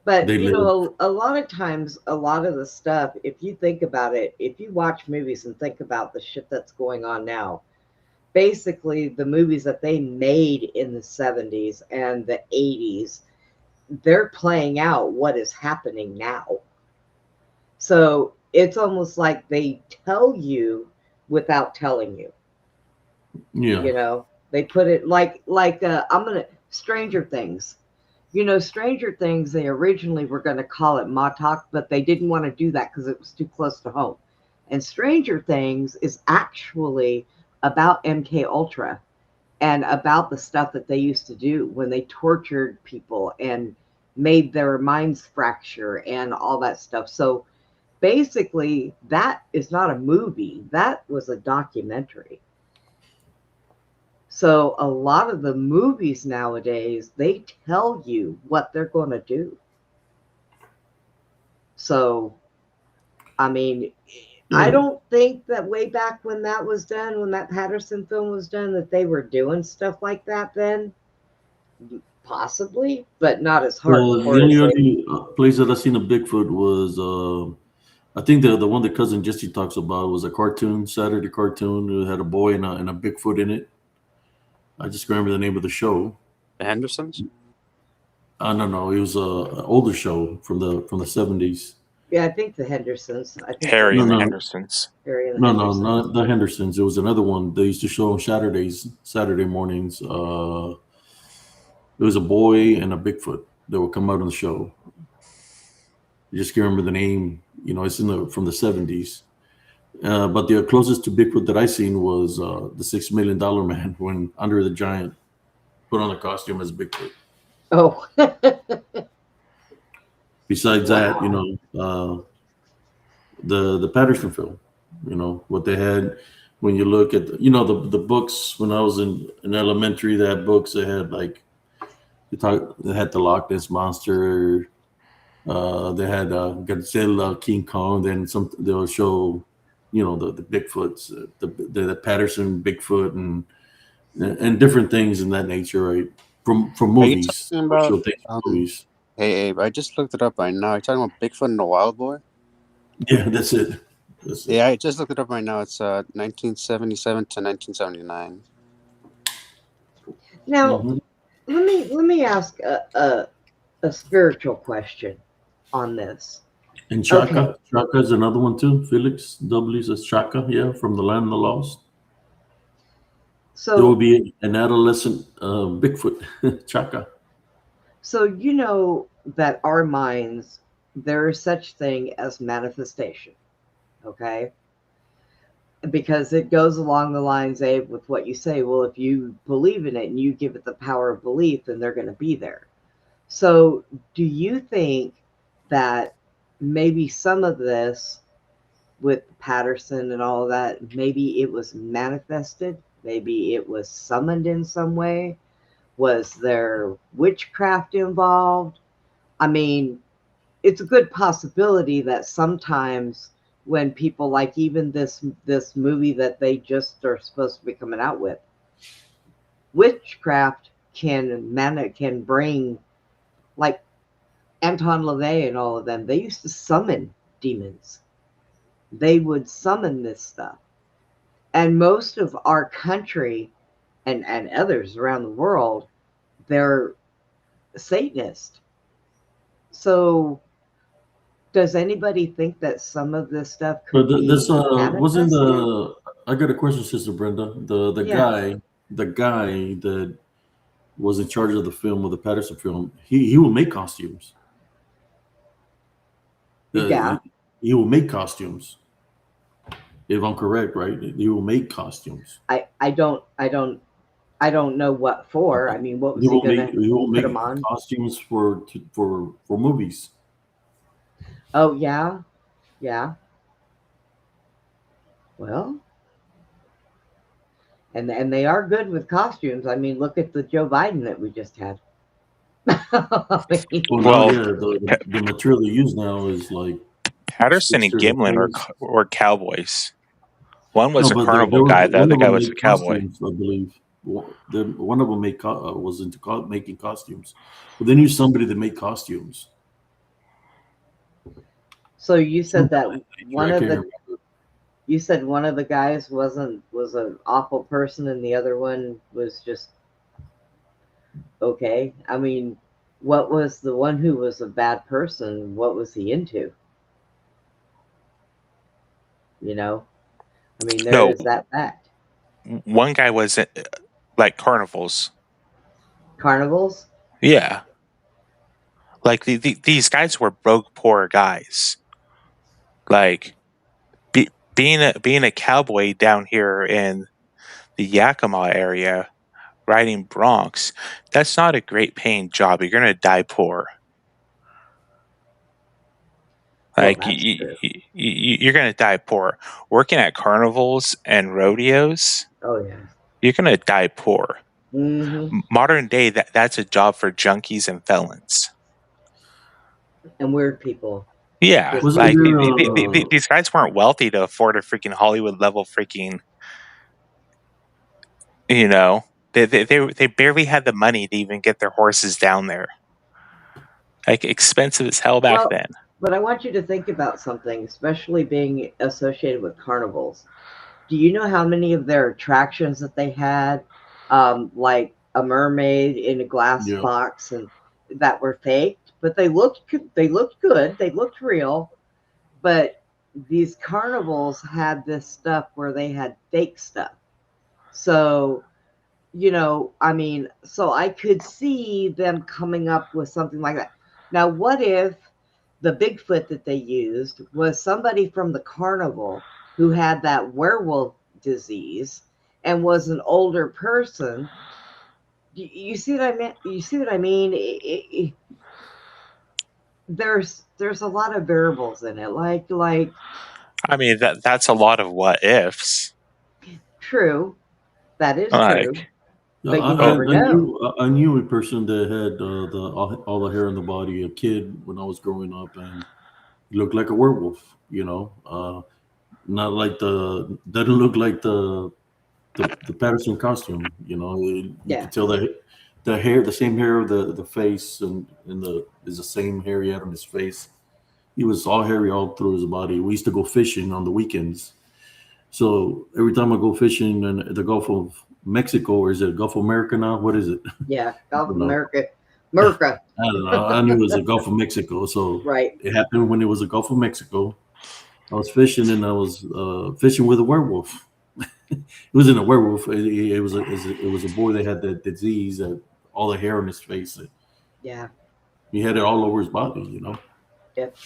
But They Live. a lot of times, a lot of the stuff, if you think about it, if you watch movies and think about the shit that's going on now, basically the movies that they made in the 70s and the 80s, they're playing out what is happening now. So it's almost like they tell you without telling you. Yeah. They put it like I'm gonna Stranger Things. Stranger Things, they originally were going to call it Matok, but they didn't want to do that because it was too close to home. And Stranger Things is actually about MK Ultra and about the stuff that they used to do when they tortured people and made their minds fracture and all that stuff. So basically, that is not a movie. That was a documentary. So a lot of the movies nowadays, they tell you what they're going to do. So, I mean, I Yeah. don't think that way back when that was done, when that Patterson film was done, that they were doing stuff like that then. Possibly, but not as The hardcore as they. only place that I seen a Bigfoot was I think the one that cousin Jesse talks about was a cartoon, Saturday cartoon. It had a boy and a Bigfoot in it. I just remember the name of the show. The Hendersons. I don't know. It was an older show from the 70s. Yeah, I think the Hendersons. I think Harry No, and that's the no, Hendersons. Harry and the no, no, Hendersons. not the Hendersons. It was another one. They used to show on Saturday mornings. It was a boy and a Bigfoot that would come out on the show. I just can't remember the name. It's from the 70s. But the closest to Bigfoot that I seen was the $6 million man when Under the Giant put on a costume as Bigfoot. Oh, Besides that, wow. the Patterson film, what they had. When you look at the books, when I was in elementary, they had books. They had like they had the Loch Ness monster. They had Godzilla, King Kong. Then they'll show, the Bigfoots, the Patterson Bigfoot, and different things in that nature, right? From Are you movies, talking they'll about? show things from movies. Hey, Abe, I just looked it up right now. Are you talking about Bigfoot and the Wild Boy? Yeah, that's it. That's it. Yeah, I just looked it up right now. It's 1977 to 1979. Now, Hmm. let me ask a spiritual question on this. And Okay, Chaka is another one too. Felix W says Chaka, yeah, from the Land of the Lost. There will so be an adolescent Bigfoot, Chaka. so you know that our minds, there is such thing as manifestation. Okay, because it goes along the lines, Abe, with what you say. Well, if you believe in it and you give it the power of belief, then they're going to be there. So, do you think that maybe some of this with Patterson and all of that, maybe it was manifested? Maybe it was summoned in some way? Was there witchcraft involved? I mean, it's a good possibility that sometimes when people like even this movie that they just are supposed to be coming out with, witchcraft can bring, like Anton LaVey and all of them, they used to summon demons. They would summon this stuff. And most of our country and others around the world, they're Satanist. So does anybody think that some of this stuff But could this be wasn't manifested? the. I got a question, Sister Brenda. Yeah. The guy that was in charge of the film, of the Patterson film, he will make costumes. Yeah. He will make costumes. If I'm correct, right? He will make costumes. I don't know what for. I mean, what was he gonna He will put them make on? costumes for movies. Oh yeah. Yeah. Well, and they are good with costumes. I mean, look at the Joe Biden that we just had. I mean, Well, now, Well, yeah, the material they use now is like Patterson and six-year Gimlin clothes. were cowboys. One was No, a but carnival guy. The one other of guy them was a made cowboy. costumes, I believe. One of them was into making costumes, but they knew somebody that made costumes. so you said Something that like one that. I of can't the remember. you said one of the guys was an awful person and the other one was just okay. I mean, what was the one who was a bad person? What was he into? You know, I mean, there No, is that fact. one guy was like carnivals. Carnivals. Yeah, like these guys were broke, poor guys. Like being a cowboy down here in the Yakima area, riding broncs. That's not a great paying job. You're gonna die poor. Well, Like that's true. you're gonna die poor. Working at carnivals and rodeos, Oh yeah. you're gonna die poor. Hmm. Modern day, that's a job for junkies and felons. And weird people. Yeah, Just Wasn't like there? these guys weren't wealthy to afford a freaking Hollywood level freaking. You know, they barely had the money to even get their horses down there. Like expensive as hell back well, then. but I want you to think about something, especially being associated with carnivals. Do you know how many of their attractions that they had, like a mermaid in a glass Yeah. box, and that were faked, but they looked good, they looked real, but these carnivals had this stuff where they had fake stuff. So, I mean, so I could see them coming up with something like that. Now, what if the Bigfoot that they used was somebody from the carnival who had that werewolf disease and was an older person? You see what I mean? You see what I mean? There's a lot of variables in it. Like I mean that's a lot of what ifs. true, that is true, Like Yeah, but you oh, never know. I knew a person that had the all the hair on the body. A kid when I was growing up, and he looked like a werewolf. Not like doesn't look like the Patterson costume. You Yeah, could tell that the hair, the same hair of the face, and the is the same hair he had on his face. He was all hairy all through his body. We used to go fishing on the weekends. So every time I go fishing in the Gulf of Mexico, or is it Gulf of America now? What is it? yeah, I Gulf don't of know. America, I don't know. I knew it was the Gulf of Mexico. So right? it happened when it was the Gulf of Mexico. I was fishing and I was fishing with a werewolf. It wasn't a werewolf. It was a boy that had that disease, all the hair on his face. Yeah, He had it all over his body. yep.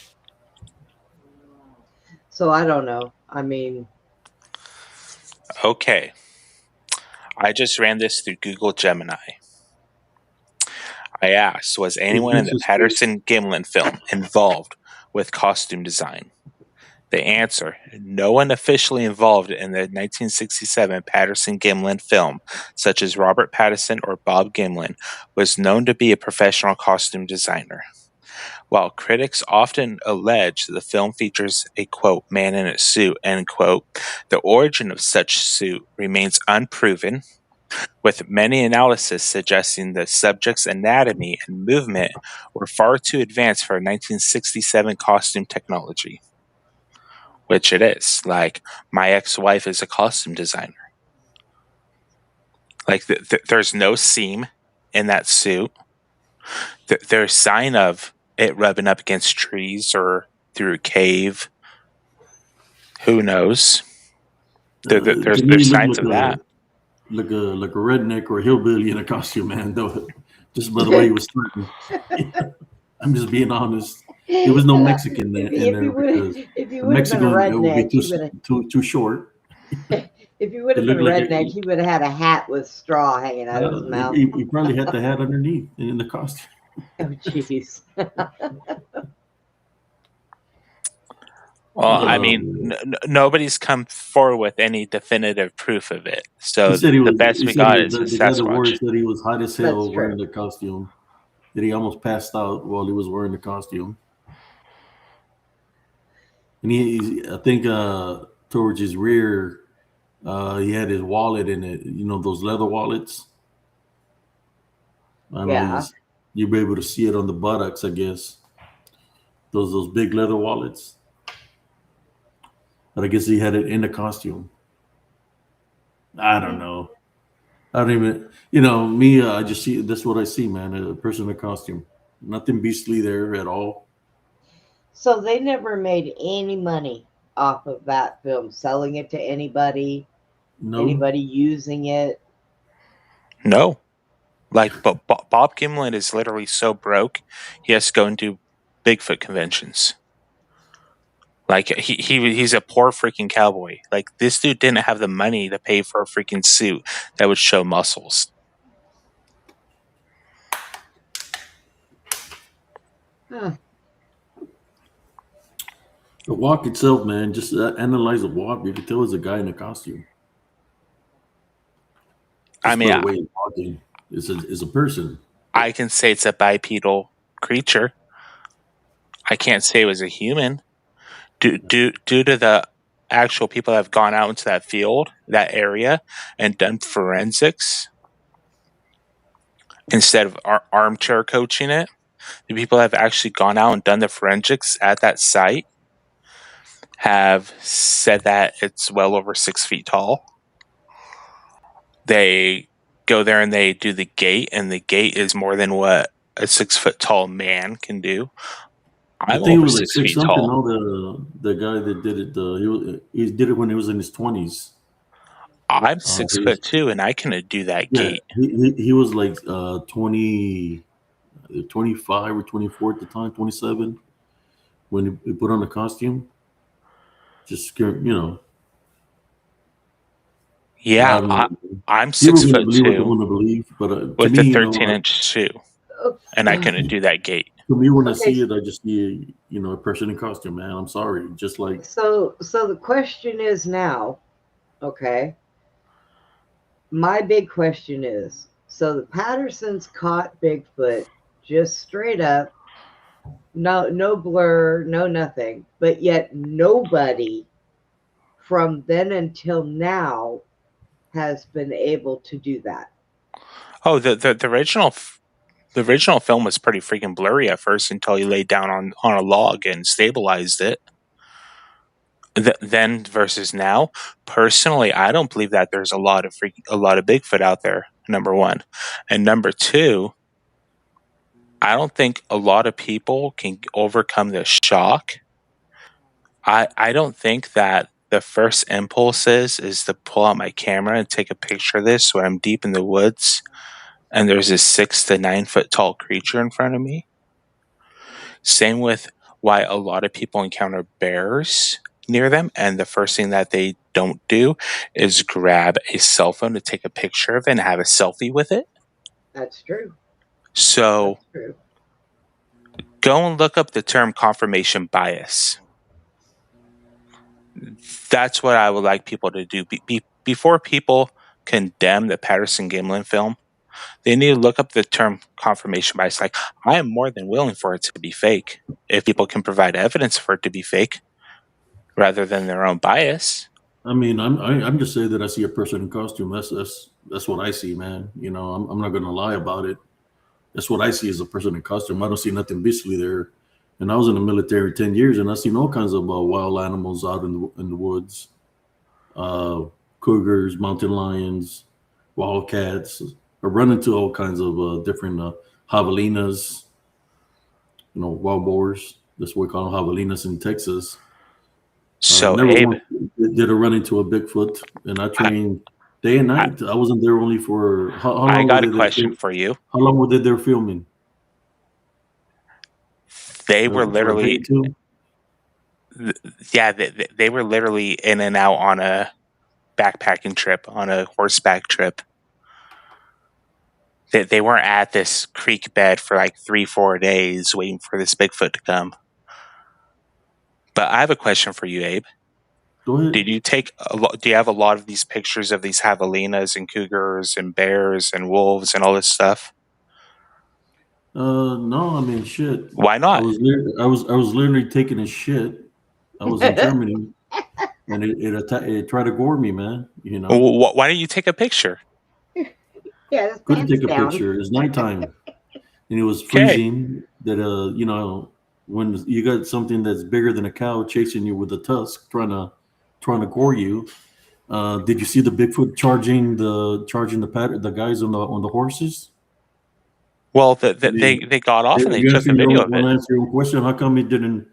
So I don't know. I mean, okay. I just ran this through Google Gemini. I asked, was anyone in This the is Patterson Gimlin film involved with costume design? The answer, no one officially involved in the 1967 Patterson Gimlin film, such as Robert Pattinson or Bob Gimlin, was known to be a professional costume designer. While critics often allege the film features a, quote, man in a suit, end quote, the origin of such suit remains unproven, with many analyses suggesting the subject's anatomy and movement were far too advanced for 1967 costume technology. Which it is. Like, my ex-wife is a costume designer. Like, there's no seam in that suit. There's sign of it rubbing up against trees or through a cave. Who knows? to me, There's he looked signs of that. like a redneck or a hillbilly in a costume, man. Though, just by the way he was starting. I'm just being honest. There was no Mexican in there because if you a would have been a Mexican it would be redneck, he would have. too short. If you would It have been a looked like redneck, he would have had a hat with straw hanging out of his mouth. he probably had the hat underneath in the costume. Oh, jeez. Well, I Uh, mean, nobody's come forward with any definitive proof of it. he So said he the was. best He we said got is a the guy that wore Sasquatch. it said he was hot as That's hell wearing true. the costume. That he almost passed out while he was wearing the costume. And I think towards his rear, he had his wallet in it. Those leather wallets. I don't know. Yeah. You'll be able to see it on the buttocks, I guess. Those big leather wallets. But I guess he had it in the costume. I don't know. I don't even. Me. I just see. That's what I see, man. A person in a costume. Nothing beastly there at all. So they never made any money off of that film, selling it to anybody, No. anybody using it. No. Like, but Bob Gimlin is literally so broke, he has to go and do Bigfoot conventions. Like, he's a poor freaking cowboy. Like, this dude didn't have the money to pay for a freaking suit that would show muscles. Huh. The walk itself, man. Just analyze the walk. You can tell it's a guy in a costume. I Just mean, by the way he's talking, is a person. I can say it's a bipedal creature. I can't say it was a human. Due to the actual people that have gone out into that field, that area, and done forensics instead of armchair coaching it, the people that have actually gone out and done the forensics at that site have said that it's well over 6 feet tall. They go there and they do the gate, and the gate is more than what a 6 foot tall man can do. I I'm think it over was like 6 six feet something. tall. No, the guy that did it, he did it when he was in his 20s. I'm Uh, 6'2", and I can do that yeah, gate. he was like 20, 25 or 24 at the time, 27 when he put on the costume. Just scared, I Yeah, don't know. I'm People 6 gonna foot believe what they 2 want to believe, but to with a me, 13-inch shoe, and I can do that gate. to me, when I Okay, see it, I just see a person in costume. Man, I'm sorry, just like so the question is now, okay. My big question is, so the Pattersons caught Bigfoot just straight up, no blur, no nothing, but yet nobody from then until now has been able to do that. Oh, the original film was pretty freaking blurry at first until you laid down on a log and stabilized it. Then versus now, personally, I don't believe that there's a lot of Bigfoot out there. Number one, and number two, I don't think a lot of people can overcome the shock. I don't think that the first impulse is to pull out my camera and take a picture of this when I'm deep in the woods and there's a 6 to 9 foot tall creature in front of me. Same with why a lot of people encounter bears near them, and the first thing that they don't do is grab a cell phone to take a picture of it and have a selfie with it. That's true. So That's true. go and look up the term confirmation bias. That's what I would like people to do. Before people condemn the Patterson-Gimlin film, they need to look up the term confirmation bias. Like, I am more than willing for it to be fake if people can provide evidence for it to be fake rather than their own bias. I mean, I'm just saying that I see a person in costume. That's what I see, man. I'm not gonna lie about it. That's what I see as a person in costume. I don't see nothing beastly there. And I was in the military 10 years, and I seen all kinds of wild animals out in the woods. Uh, Cougars, mountain lions, wildcats. I run into all kinds of different javelinas. Wild boars. That's what we call them, javelinas in Texas. So, Never Abe, once did I run into a Bigfoot, and I trained day and I, night. I wasn't there only for how I long were got a they there? question for you. How long were they there filming? They were For a day literally, too? yeah, they were literally in and out on a backpacking trip, on a horseback trip. They weren't at this creek bed for like 3-4 days waiting for this Bigfoot to come. But I have a question for you, Abe. Go ahead. Did you take do you have a lot of these pictures of these javelinas and cougars and bears and wolves and all this stuff? No, I mean shit. Why not? I was literally taking a shit. I was in Germany, and it tried to gore me, man. Why don't you take a picture? Yeah, his Couldn't pants take a down. picture. It's nighttime, and it was Okay. freezing. That when you got something that's bigger than a cow chasing you with a tusk, trying to gore you. Did you see the Bigfoot charging the guys on the horses? Well, I mean, they got off and they you took a video of want it. to answer your own question. How come it didn't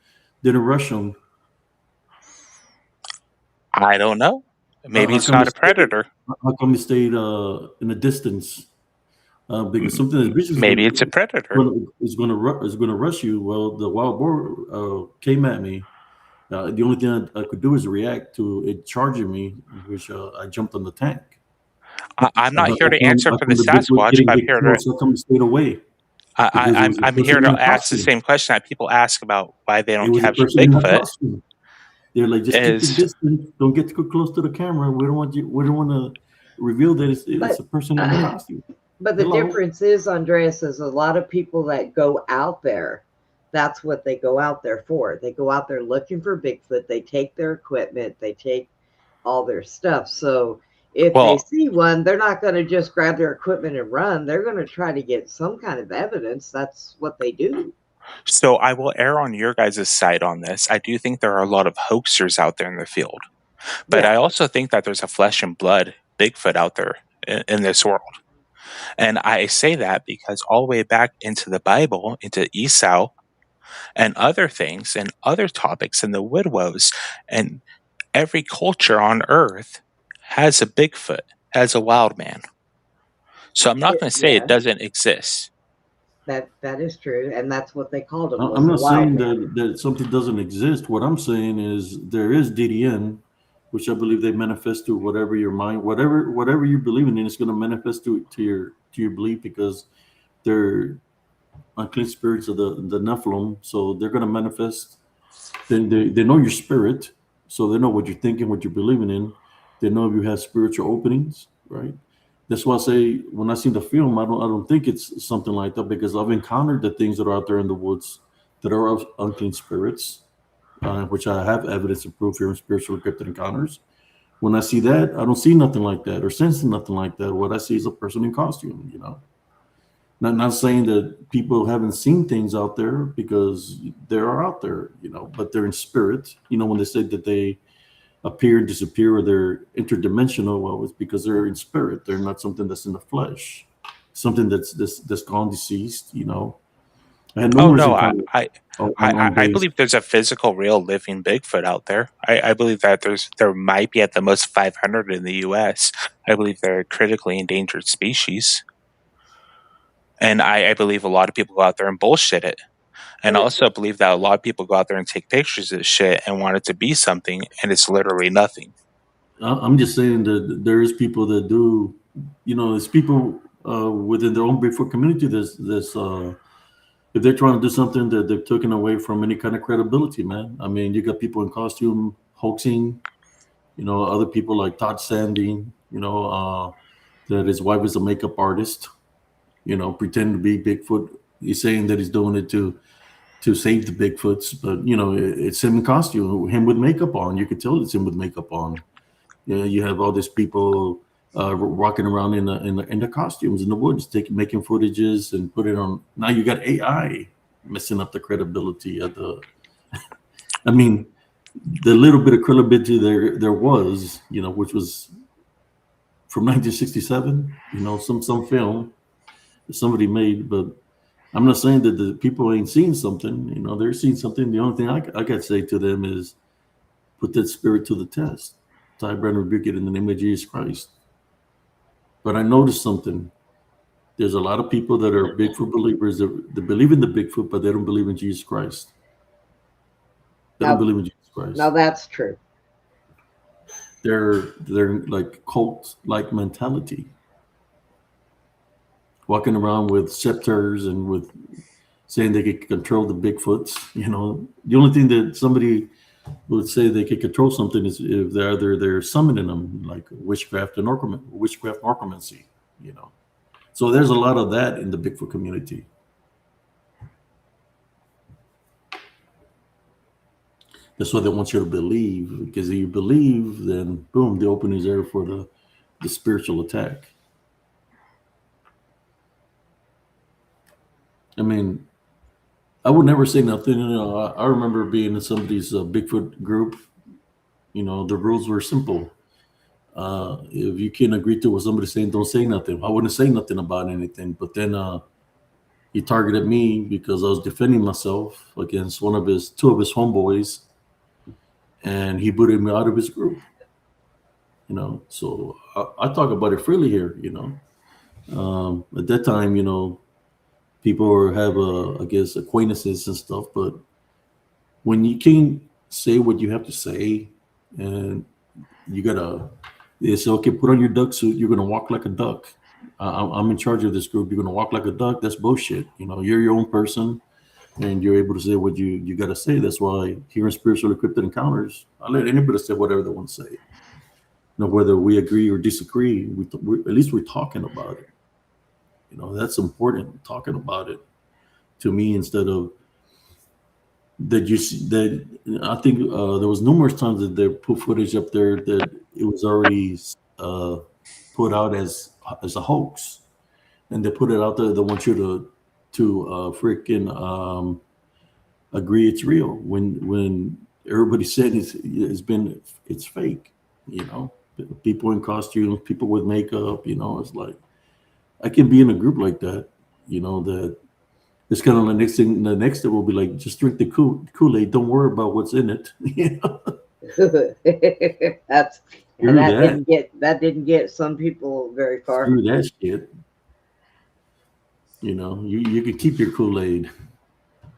rush them? I don't know. Maybe How it's come not a predator. How come it stayed in a distance? Because something that's vicious Maybe it's a predator. is going to rush you. Well, the wild boar came at me. The only thing I could do is react to it charging me, which I jumped on the tank. I'm not here to How answer come for the the Bigfoot Sasquatch. didn't I'm get here to close? How come it stayed away? Because it was a I'm here person to in a ask the costume. same question that people ask about why they It don't was a capture person in a Bigfoot. costume. They're like, just keep the distance. Don't get too close to the camera. We don't want you. We don't want to reveal that it's But a person in a costume. but the Hello. difference is, Andreas, is a lot of people that go out there, that's what they go out there for. They go out there looking for Bigfoot. They take their equipment, they take all their stuff. So if they Well, see one, they're not going to just grab their equipment and run. They're going to try to get some kind of evidence. That's what they do. so I will err on your guys' side on this. I do think there are a lot of hoaxers out there in the field, but Yeah. I also think that there's a flesh and blood Bigfoot out there in this world. And I say that because all the way back into the Bible, into Esau and other things and other topics and the Woodwows and every culture on earth has a Bigfoot, has a wild man. So I'm not going to say it Yeah, doesn't exist. that is true. And that's what they called him, was I'm the not wild saying man. that something doesn't exist. What I'm saying is there is DDN, which I believe they manifest to whatever your mind, whatever you're believing in, is going to manifest to your belief, because they're unclean spirits of the Nephilim, so they're going to manifest. Then they know your spirit, so they know what you're thinking, what you're believing in. They know if you have spiritual openings, right? That's why I say when I see the film, I don't think it's something like that, because I've encountered the things that are out there in the woods that are of unclean spirits, which I have evidence and proof here in spiritual cryptid encounters. When I see that, I don't see nothing like that or sense nothing like that. What I see is a person in costume, Not saying that people haven't seen things out there, because they are out there, but they're in spirit. When they say that they appear and disappear, or they're interdimensional, well, it's because they're in spirit. They're not something that's in the flesh, something that's gone deceased. I had Oh numerous no, encounters on I base. believe there's a physical, real, living Bigfoot out there. I believe that there might be at the most 500 in the U.S. I believe they're a critically endangered species, and I believe a lot of people go out there and bullshit it. And I also believe that a lot of people go out there and take pictures of shit and want it to be something, and it's literally nothing. I'm just saying that there is people that do, it's people within their own Bigfoot community. If they're trying to do something, that they've taken away from any kind of credibility, man. I mean, you got people in costume hoaxing, other people like Todd Sanding, that his wife is a makeup artist, pretend to be Bigfoot. He's saying that he's doing it to save the Bigfoots, but it's him in costume, him with makeup on. You could tell it's him with makeup on. You have all these people walking around in the costumes in the woods, making footages and put it on. Now you got AI messing up the credibility of the. I mean, the little bit of credibility there was, which was from 1967. Some film that somebody made, but I'm not saying that the people ain't seen something. They're seeing something. The only thing I got to say to them is put that spirit to the test. Ty Brand rebuke it in the name of Jesus Christ. But I noticed something. There's a lot of people that are Bigfoot believers that believe in the Bigfoot, but they don't believe in Jesus Christ. They don't believe in Jesus Christ. Now that's true. They're like cult-like mentality, walking around with scepters and with saying they could control the Bigfoots. The only thing that somebody would say they could control something is if they're summoning them, like witchcraft and necromancy. So there's a lot of that in the Bigfoot community. That's why they want you to believe, because if you believe, then boom, the opening is there for the spiritual attack. I mean, I would never say nothing. I remember being in somebody's Bigfoot group. The rules were simple. If you can't agree to what somebody's saying, don't say nothing. I wouldn't say nothing about anything. But then he targeted me because I was defending myself against two of his homeboys, and he booted me out of his group. So I talk about it freely here. At that time, people have I guess acquaintances and stuff, but when you can't say what you have to say, and they say, okay, put on your duck suit, you're gonna walk like a duck. I'm in charge of this group. You're gonna walk like a duck. That's bullshit. You're your own person, and you're able to say what you got to say. That's why here in Spiritual Cryptid Encounters, I let anybody say whatever they want to say. whether we agree or disagree, at least we're talking about it. That's important. Talking about it to me, instead of that you see that. I think there was numerous times that they put footage up there that it was already uh, put out as a hoax, and they put it out there. They want you to freaking agree it's real when everybody said it's fake. You know, people in costumes, people with makeup. It's like I can be in a group like that. That it's kind of the next thing. The next step will be like, just drink the Kool-Aid. Don't worry about what's in it. That's and Screw that. that didn't get some people very far. Screw that shit. You can keep your Kool-Aid.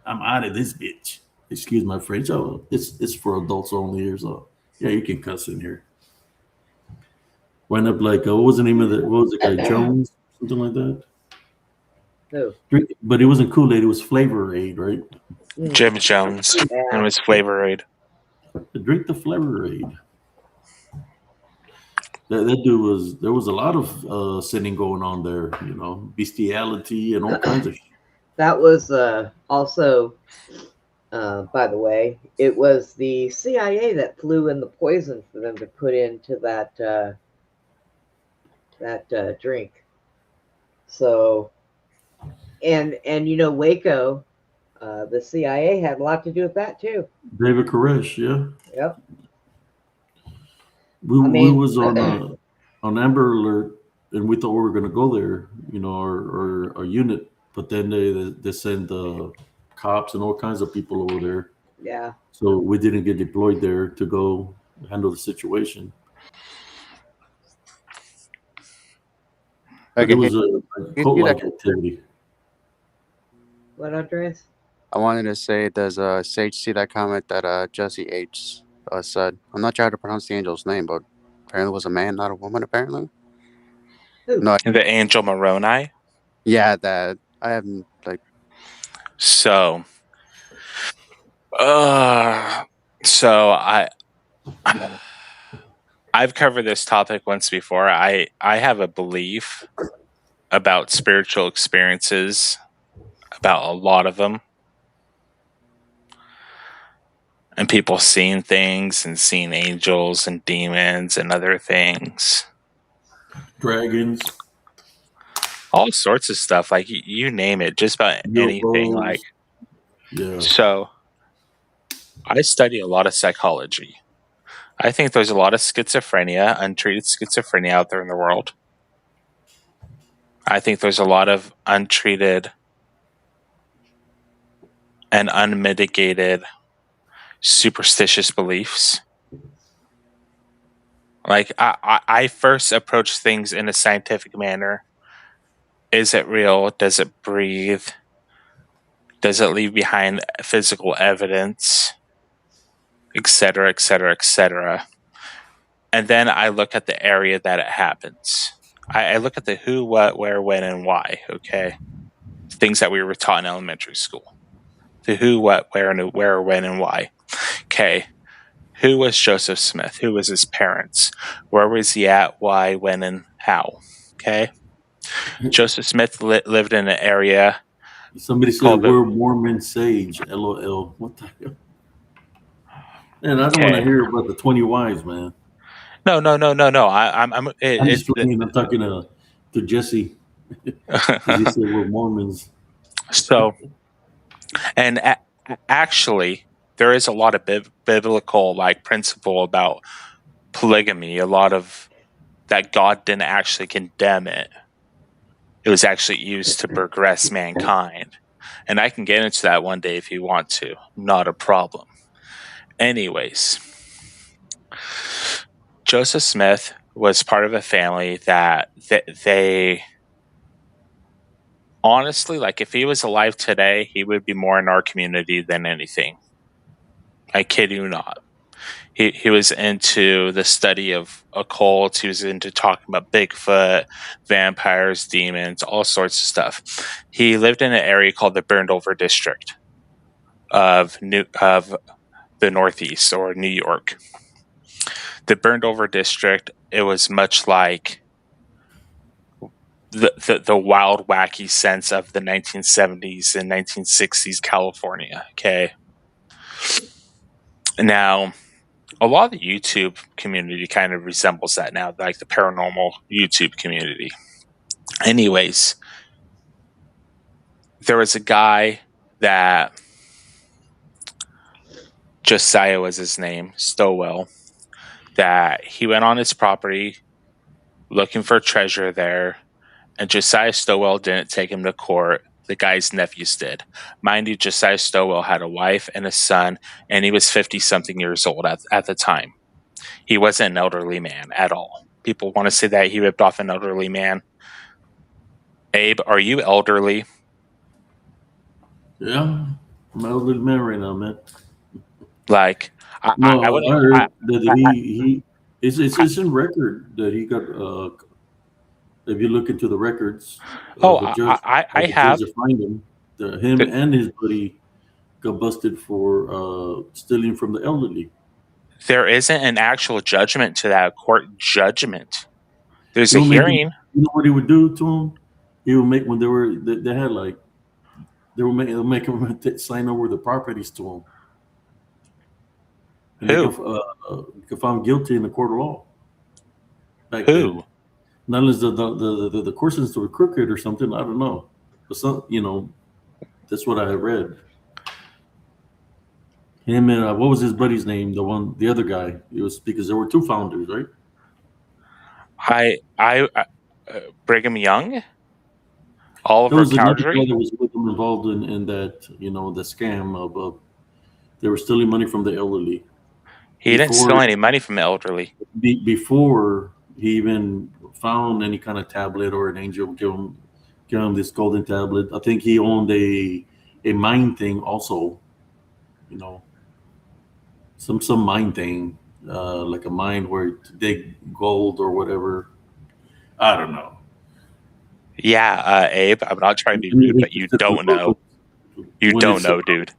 I'm out of this bitch. Excuse my French. Oh, it's for adults only here. So yeah, you can cuss in here. Wind up like what was the name of what was the guy, Jones, something like that. No. But it wasn't Kool-Aid. It was Flavor Aid, right? Jim Jones and his Flavor Aid. Drink the Flavor Aid. That dude was. There was a lot of sinning going on there. Bestiality and all kinds of. That was also, by the way, it was the CIA that flew in the poison for them to put into that drink. So, and Waco, the CIA had a lot to do with that too. David Koresh, yeah. Yep. We was on Amber Alert, and we thought we were going to go there, our unit, but then they sent cops and all kinds of people over there. Yeah. So we didn't get deployed there to go handle the situation. But it was a cult-like activity. What, Andres? I wanted to say, does Sage see that comment that Jesse H said? I'm not sure how to pronounce the angel's name, but apparently it was a man, not a woman, apparently. Who? No, The angel Moroni? yeah, that I haven't like. So I've covered this topic once before. I have a belief about spiritual experiences, about a lot of them, and people seeing things and seeing angels and demons and other things, Dragons, all sorts of stuff. Like you name it, just about anything. Like, yeah. So I study a lot of psychology. I think there's a lot of schizophrenia, untreated schizophrenia out there in the world. I think there's a lot of untreated and unmitigated superstitious beliefs. Like I first approach things in a scientific manner. Is it real? Does it breathe? Does it leave behind physical evidence? Etc., etc., etc. And then I look at the area that it happens. I look at the who, what, where, when, and why. Okay, things that we were taught in elementary school. The who, what, where, when, and why. Okay, who was Joseph Smith? Who was his parents? Where was he at? Why, when, and how? Okay, Joseph Smith lived in an area. Somebody said we're Mormon sage. LOL. What the hell? Man, I don't want to hear about the 20 wives, man. No. I'm just playing. I'm talking to Jesse. He said we're Mormons. So, and actually, there is a lot of biblical principle about polygamy. A lot of that God didn't actually condemn it. It was actually used to progress mankind. And I can get into that one day if you want to. Not a problem. Anyways, Joseph Smith was part of a family that they honestly, if he was alive today, he would be more in our community than anything. I kid you not. He was into the study of occults. He was into talking about Bigfoot, vampires, demons, all sorts of stuff. He lived in an area called the Burned Over District of the Northeast or New York. The Burned Over District it was much like the wild, wacky sense of the 1970s and 1960s California. Okay. Now, a lot of the YouTube community kind of resembles that now, like the paranormal YouTube community. Anyways, there was a guy that Josiah was his name, Stowell, that he went on his property looking for treasure there, and Josiah Stowell didn't take him to court. The guy's nephews did. Mind you, Josiah Stowell had a wife and a son, and he was 50-something years old at the time. He wasn't an elderly man at all. People want to say that he ripped off an elderly man. Abe, are you elderly? Yeah, I'm an elderly man right now, man. Like, No, I would. I heard that it's in record that he got. If you look into the records of a judge, I have. that find him, him th- and his buddy got busted for stealing from the elderly. There isn't an actual judgment to that court judgment. There's a You know, hearing. you know what he would do to him? He would make when they had like they were make him sign over the properties to him, and Who? they could find him guilty in the court of law. Back Who? then. Not unless the courses were crooked or something. I don't know, but some that's what I had read. Him and what was his buddy's name? The other guy. It was because there were two founders, right? Brigham Young, There Oliver was another guy Cowdery. that was with them involved in that, the scam of they were stealing money from the elderly. He didn't steal any money from the elderly. Before he even found any kind of tablet or an angel give him this golden tablet. I think he owned a mine thing also, some mine thing, like a mine where to dig gold or whatever. I don't know. Yeah, Abe, I'm not trying to be rude, but you don't know. You don't know, dude.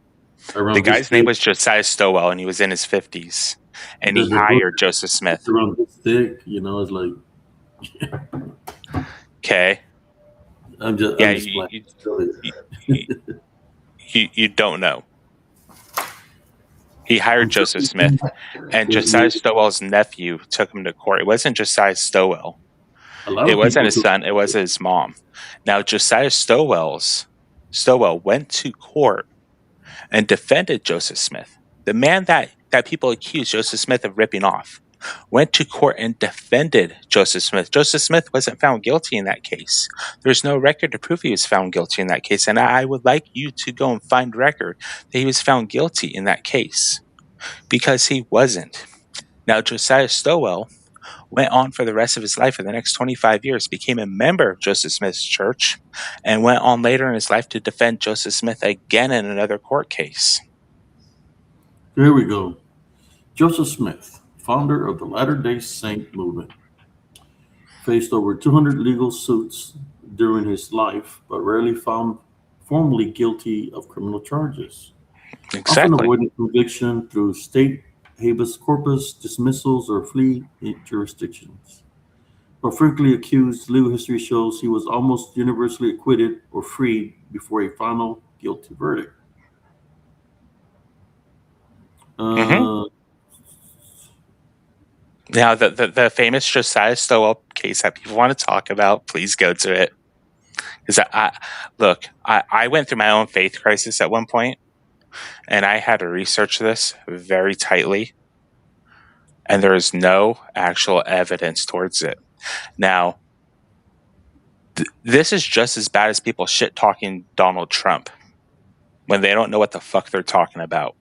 The guy's name was Josiah Stowell, and he was in his 50s, and he hired Joseph Smith. Around this thick, it's like. Okay. I'm just you don't know. He hired Joseph Smith, and Josiah Stowell's nephew took him to court. It wasn't Josiah Stowell. It wasn't his son. It was his mom. Now, Josiah Stowell went to court and defended Joseph Smith. The man that people accused Joseph Smith of ripping off went to court and defended Joseph Smith. Joseph Smith wasn't found guilty in that case. There's no record to prove he was found guilty in that case. And I would like you to go and find record that he was found guilty in that case, because he wasn't. Now, Josiah Stowell went on for the rest of his life for the next 25 years, became a member of Joseph Smith's church, and went on later in his life to defend Joseph Smith again in another court case. Here we go. Joseph Smith, founder of the Latter-day Saint movement, faced over 200 legal suits during his life, but rarely found formally guilty of criminal charges. Exactly. Often avoiding conviction through state habeas corpus dismissals or flee jurisdictions. But frequently accused, legal history shows he was almost universally acquitted or freed before a final guilty verdict. Now, the famous Josiah Stowell case that people want to talk about, please go to it. Because I went through my own faith crisis at one point, and I had to research this very tightly, and there is no actual evidence towards it. Now, this is just as bad as people shit talking Donald Trump when they don't know what the fuck they're talking about.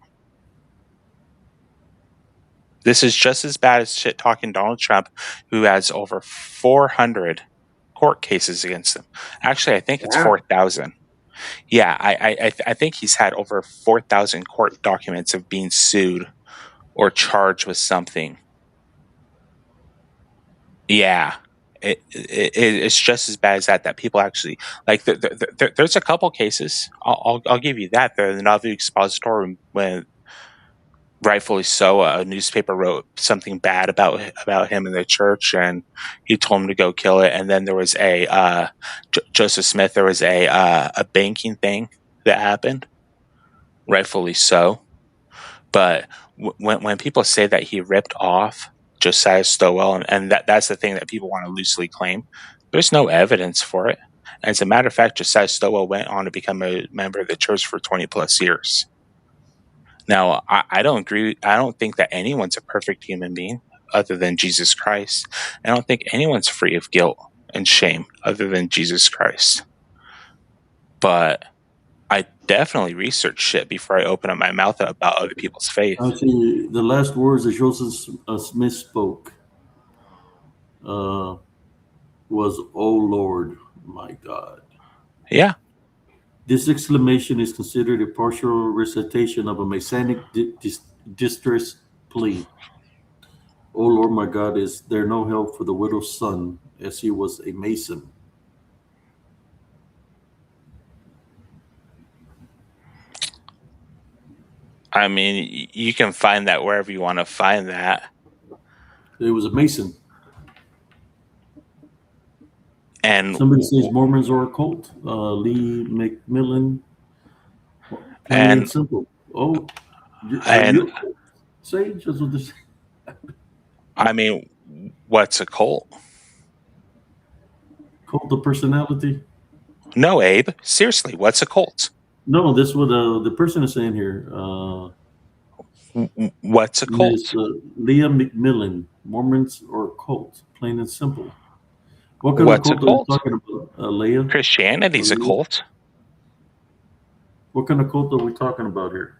This is just as bad as shit talking Donald Trump, who has over 400 court cases against him. Actually, I think it's 4,000. Yeah, I think he's had over 4,000 court documents of being sued or charged with something. Yeah, it's just as bad as that people actually like. There's a couple cases. I'll give you that. The Nauvoo Expository, when rightfully so. A newspaper wrote something bad about him in the church, and he told him to go kill it. And then there was a Joseph Smith. There was a banking thing that happened, rightfully so. But when people say that he ripped off Josiah Stowell, and that's the thing that people want to loosely claim, there's no evidence for it. As a matter of fact, Josiah Stowell went on to become a member of the church for 20 plus years. Now, I don't agree. I don't think that anyone's a perfect human being other than Jesus Christ. I don't think anyone's free of guilt and shame other than Jesus Christ. But I definitely research shit before I open up my mouth about other people's faith. Actually, the last words that Joseph Smith spoke was, "Oh Lord, my God." Yeah. This exclamation is considered a partial recitation of a Masonic distress plea. "Oh Lord, my God, is there no help for the widow's son, as he was a Mason?" I mean, you can find that wherever you want to find that. It was a Mason. And Somebody says Mormons are a cult. Lee McMillan, plain and and simple. Oh, are and you a cult, Sage? That's what this. I mean, what's a cult? Cult of personality? No, Abe. Seriously, what's a cult? No, that's what the person is saying here. What's a cult? Miss Leah McMillan, Mormons or a cult, plain and simple. What kind What's of a cult are we cult? talking about, Leah? Christianity's a Leah? cult. What kind of cult are we talking about here?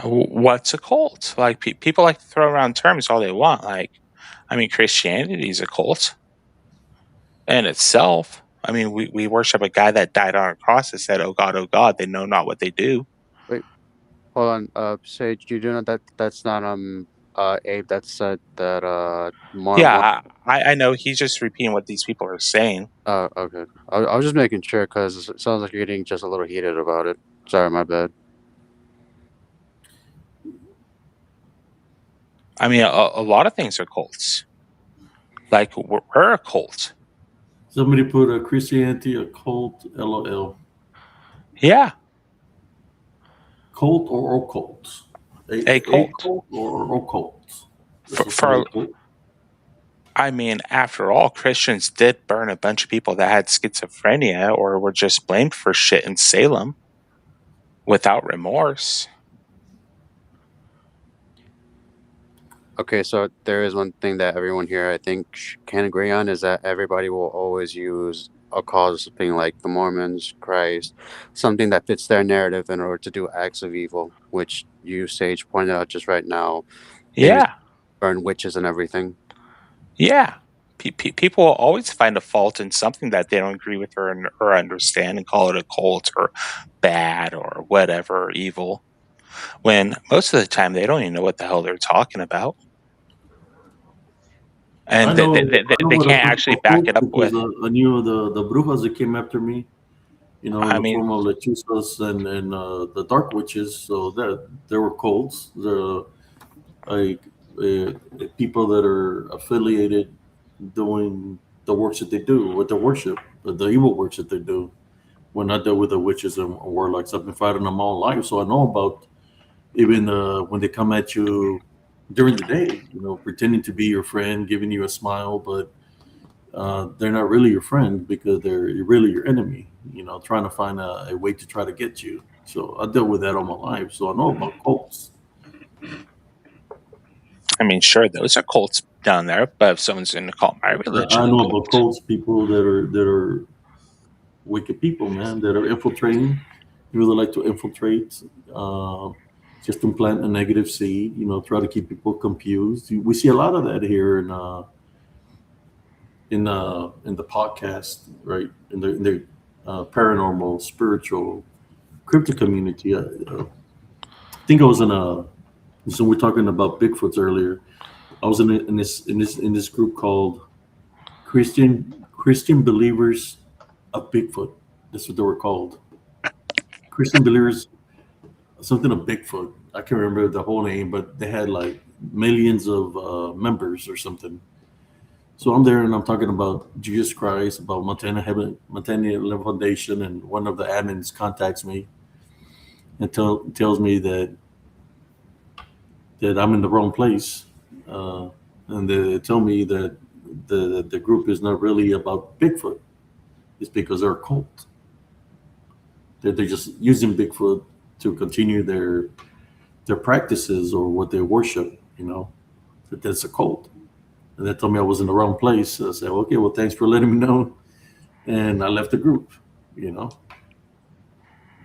What's a cult? Like people like to throw around terms all they want. Like, I mean, Christianity's a cult in itself. I mean, we worship a guy that died on a cross that said, oh, God, they know not what they do." Wait, hold on. Sage, you do know that that's not Abe that said that Yeah, I know. He's just repeating what these people are saying. Okay. I was just making sure because it sounds like you're getting just a little heated about it. Sorry, my bad. I mean, a lot of things are cults. Like, we're a cult. Somebody put a Christianity, a cult, LOL. Yeah, Cult or occult? a A cult. cult or occult? For I mean, after all, Christians did burn a bunch of people that had schizophrenia or were just blamed for shit in Salem without remorse. Okay, so there is one thing that everyone here, I think, can agree on is that everybody will always use a cause being like the Mormons, Christ, something that fits their narrative in order to do acts of evil, which you, Sage, pointed out just right now. Things Yeah, burn witches and everything. yeah. People will always find a fault in something that they don't agree with or understand and call it a cult or bad or whatever, or evil, when most of the time they don't even know what the hell they're talking about. And I know they what can't actually a back cult it up because with, I knew the brujas that came after me, in I the mean, form of lechuzas and the dark witches. So that there were cults. The like people that are affiliated doing the works that they do with the worship, the evil works that they do. When I dealt with the witches and warlocks, I've been fighting them all life, so I know about even when they come at you during the day, pretending to be your friend, giving you a smile, but they're not really your friend because they're really your enemy. Trying to find a way to try to get you. So I dealt with that all my life, so I know about cults. sure, those are cults down there, but if someone's going to call my religion I a know cult, about cults, people that are wicked people, man, that are infiltrating. People that like to infiltrate, just to plant a negative seed. Try to keep people confused. We see a lot of that here in the podcast, right? In the paranormal, spiritual, crypto community. I think I was in a. So we're talking about Bigfoots earlier. I was in this group called Christian Believers of Bigfoot. That's what they were called. Christian Believers something of Bigfoot. I can't remember the whole name, but they had like millions of members or something. So I'm there and I'm talking about Jesus Christ, about Montana Level Foundation, and one of the admins contacts me and tells me that I'm in the wrong place, uh, and they tell me that the group is not really about Bigfoot. It's because they're a cult. That they're just using Bigfoot to continue their practices or what they worship. That that's a cult. And they told me I was in the wrong place. So I said, okay, well, thanks for letting me know. And I left the group. You know,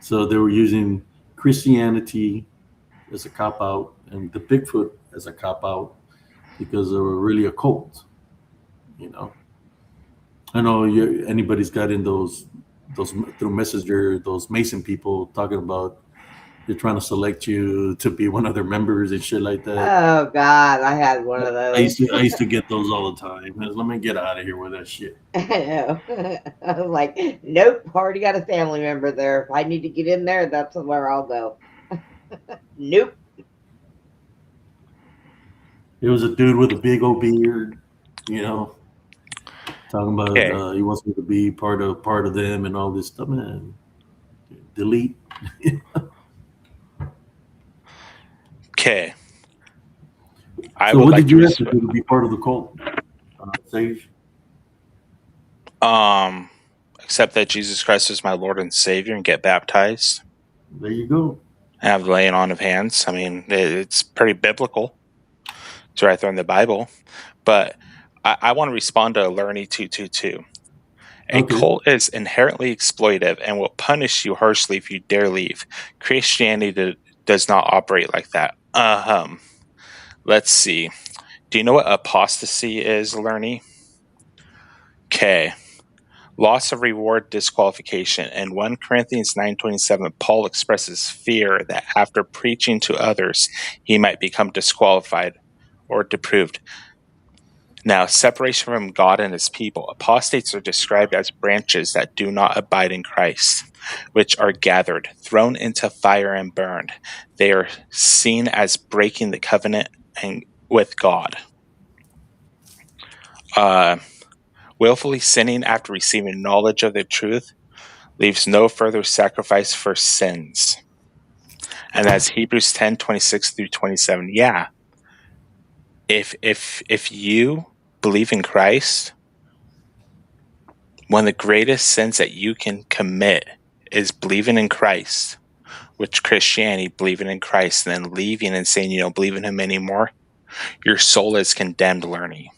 so they were using Christianity as a cop out and the Bigfoot as a cop out because they were really a cult. You know, I know anybody's got in those through Messenger, those Mason people talking about they're trying to select you to be one of their members and shit like that. Oh God, I had one of I used those. to I used to get those all the time. Let me get out of here with that shit. I know. I was like, nope, already got a family member there. If I need to get in there, that's where I'll go. Nope. It was a dude with a big old beard, you know, talking about Okay. he wants me to be part of them and all this stuff. Man, delete. Okay. I So would what like did to you have to do to be part of the cult? Sage? accept that Jesus Christ is my Lord and Savior and get baptized There you go. and have the laying on of hands. I mean, it's pretty biblical. It's right there in the Bible. But I want to respond to Lerny 222. A Okay. cult is inherently exploitive and will punish you harshly if you dare leave. Christianity does not operate like that. Let's see. Do you know what apostasy is, Lerny? Okay. Loss of reward disqualification. In 1 Corinthians 9:27, Paul expresses fear that after preaching to others, he might become disqualified or depraved. Now, separation from God and his people. Apostates are described as branches that do not abide in Christ, which are gathered, thrown into fire and burned. They are seen as breaking the covenant with God. Willfully sinning after receiving knowledge of the truth leaves no further sacrifice for sins. And that's Hebrews 10:26-27. Yeah. If you believe in Christ, one of the greatest sins that you can commit is believing in Christ, which Christianity, believing in Christ, and then leaving and saying you don't believe in him anymore. Your soul is condemned, Lerny.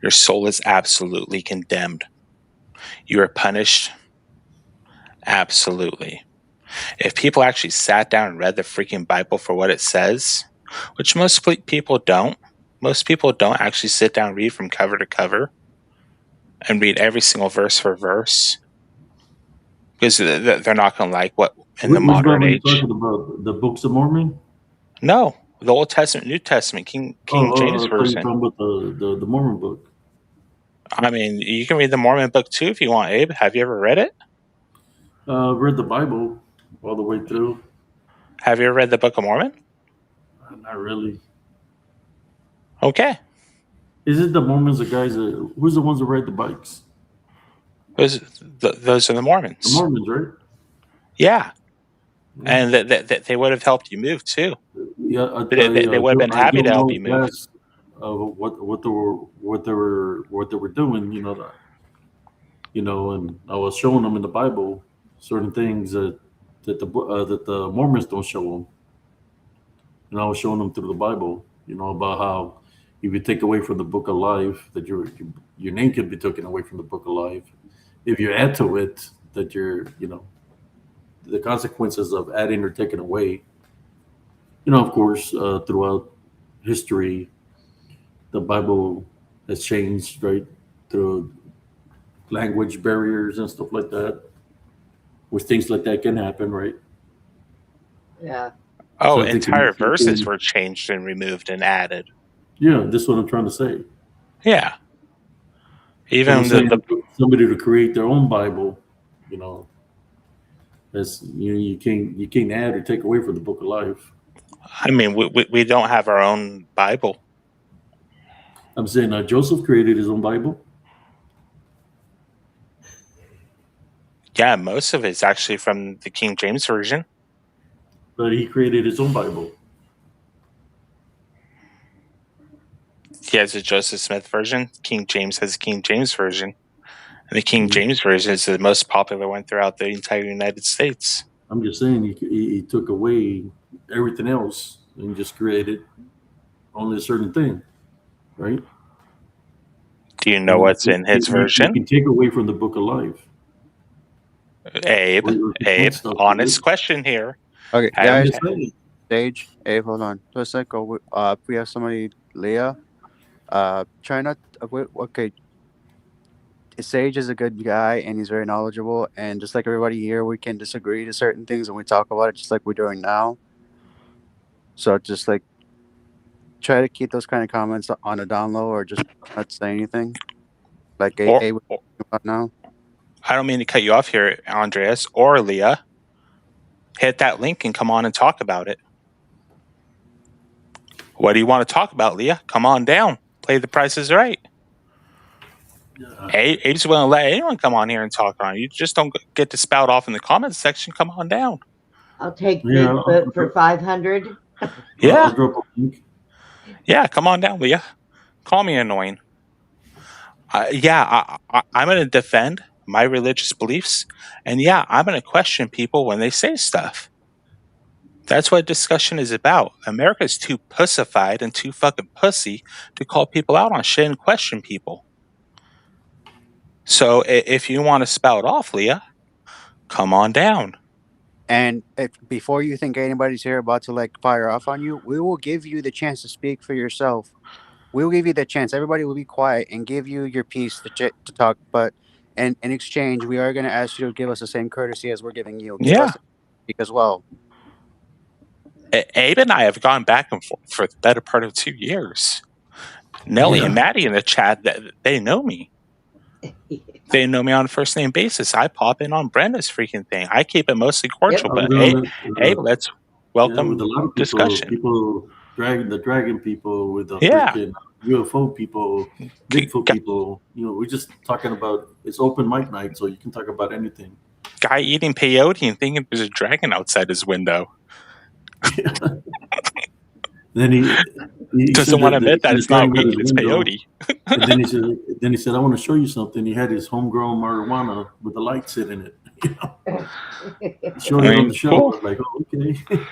Your soul is absolutely condemned. You are punished. Absolutely. If people actually sat down and read the freaking Bible for what it says, which most people don't actually sit down and read from cover to cover and read every single verse for verse, because they're not going to like what in the Which modern Bible are you age. talking about? The Books of Mormon? No, the Old Testament, New Testament, King James I thought you were Version. talking about the Mormon book. I mean, you can read the Mormon book too if you want, Abe. Have you ever read it? Read the Bible all the way through. Have you ever read the Book of Mormon? Not really. Okay. Is it the Mormons, the guys who's the ones that ride the bikes? Those are the Mormons. The Mormons, right? Yeah. And they would have helped you move too. Yeah, They would have been happy to help you move. What they were doing, and I was showing them in the Bible certain things that the Mormons don't show them, and I was showing them through the Bible, about how if you take away from the book of life, that your name could be taken away from the book of life. If you add to it, that the consequences of adding or taking away. Of course, throughout history, the Bible has changed, right, through language barriers and stuff like that, which things like that can happen, right? Yeah. Oh, So I think entire verses were changed and removed and added. Yeah, that's what I'm trying to say. Yeah. So Even somebody to create their own Bible, That's you can't add or take away from the book of life. I mean, we don't have our own Bible. I'm saying Joseph created his own Bible. Yeah, most of it's actually from the King James Version. But he created his own Bible. He has a Joseph Smith version. King James has a King James version. And the King James version is the most popular one throughout the entire United States. I'm just saying he took away everything else and just created only a certain thing, right? Do you know what's in his You version? can take away from the book of life. Abe, honest question here. Okay, Have- guys, stage. Abe, hold on. Just like we have somebody, Leah. Try not. Okay, Sage is a good guy and he's very knowledgeable. And just like everybody here, we can disagree to certain things and we talk about it just like we're doing now. So just like try to keep those kind of comments on a down low or just not say anything. Like A about now. I don't mean to cut you off here, Andreas or Leah. Hit that link and come on and talk about it. What do you want to talk about, Leah? Come on down. Play the Price is Right. Abe's willing to let anyone come on here and talk on it. You just don't get to spout off in the comments section. Come on down. I'll take Bigfoot for 500. Yeah. I'll drop a link. Yeah, come on down, Leah. Call me annoying. I'm going to defend my religious beliefs. And yeah, I'm going to question people when they say stuff. That's what discussion is about. America's too pussified and too fucking pussy to call people out on shit and question people. So if you want to spout off, Leah, come on down. And before you think anybody's here about to like fire off on you, we will give you the chance to speak for yourself. We will give you the chance. Everybody will be quiet and give you your piece to talk. But in exchange, we are going to ask you to give us the same courtesy as we're giving you. Give us speak as well. Abe and I have gone back and forth for the better part of 2 years. Nelly and Maddie in the chat, they know me. They know me on a first name basis. I pop in on Brenda's freaking thing. I keep it mostly cordial, but hey, let's welcome with a lot of people, discussion. People the dragon people, with the freaking UFO people, Bigfoot people. We're just talking about, it's open mic night, so you can talk about anything. Guy eating peyote and thinking there's a dragon outside his window. Then he doesn't want to admit that it's not weed, it's peyote. And then he said, I want to show you something. He had his homegrown marijuana with the light sit in it. Showed it on the show. Cool. I was like, oh, okay.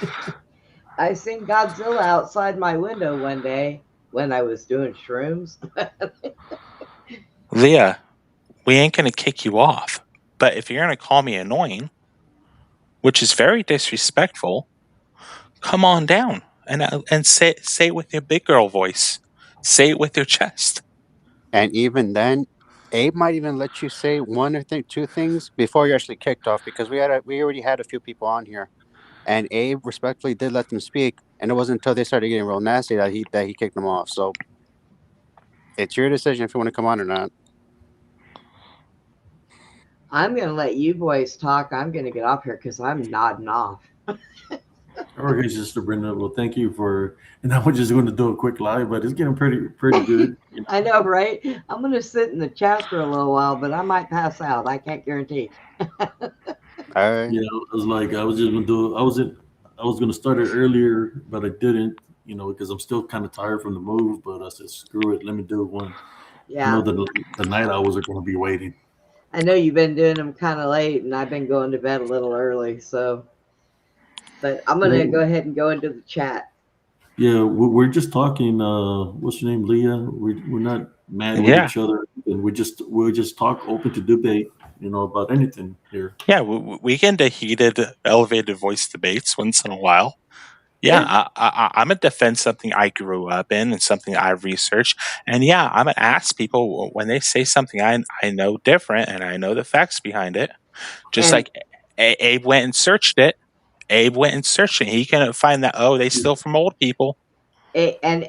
I seen Godzilla outside my window one day when I was doing shrooms. Leah, we ain't going to kick you off. But if you're going to call me annoying, which is very disrespectful, come on down and say it with your big girl voice. Say it with your chest. And even then, Abe might even let you say one or two things before you're actually kicked off, because we already had a few people on here, and Abe respectfully did let them speak, and it wasn't until they started getting real nasty that he kicked them off. So it's your decision if you want to come on or not. I'm going to let you boys talk. I'm going to get off here because I'm nodding off. Okay, Sister Brenda. Well, thank you and I was just going to do a quick live, but it's getting pretty good. I know, right? I'm going to sit in the chat for a little while, but I might pass out. I can't guarantee. All right. Yeah, I was just going to do. I was going to start it earlier, but I didn't. Because I'm still kind of tired from the move. But I said, screw it, let me do one. Yeah. I know the night owls are going to be waiting. I know you've been doing them kind of late, and I've been going to bed a little early, so. But I'm going to go ahead and go into the chat. Yeah, we're just talking. What's your name, Leah? We're not mad with each other, and we'll just talk, open to debate, about anything here. Yeah, we get into heated, elevated voice debates once in a while. Yeah. I'm going to defend something I grew up in and something I researched. And yeah, I'm going to ask people when they say something I know different and I know the facts behind it. Just like Abe went and searched it. He couldn't find that. Oh, they steal from old people. And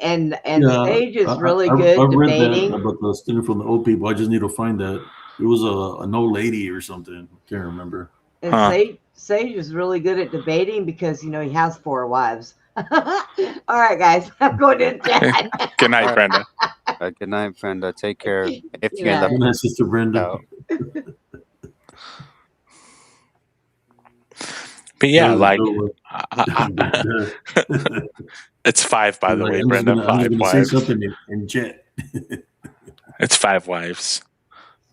Sage is really good I read debating. that about the stealing from the old people. I just need to find that. It was an old lady or something. I can't remember. And Sage is really good at debating because he has 4 wives. All right, guys, I'm going to chat. Good night, All right. Brenda. Good night, friend. Take care. If Good you end up night. Good night, Sister Brenda. out. But yeah, That was a like, good one. it's 5, by the Like, way, Brenda. I'm just 5 gonna say wives. something in jet. It's 5 wives,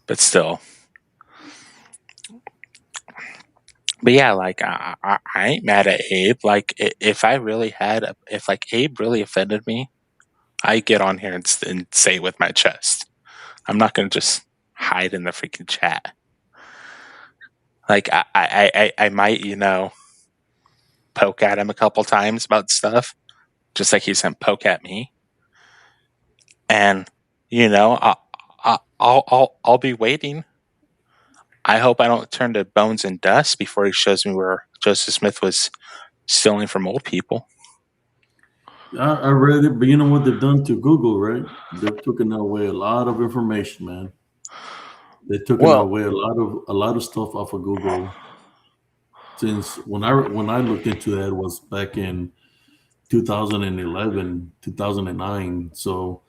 but still. But yeah, like, I ain't mad at Abe. Like, if like Abe really offended me, I get on here and say it with my chest. I'm not gonna just hide in the freaking chat. Like, I might, poke at him a couple times about stuff, just like he's gonna poke at me. And I'll be waiting. I hope I don't turn to bones and dust before he shows me where Joseph Smith was stealing from old people. I read it, but you know what they've done to Google, right? They've taken away a lot of information, man. They've taken Well, away a lot of stuff off of Google. Since when I looked into that was back in 2011, 2009. So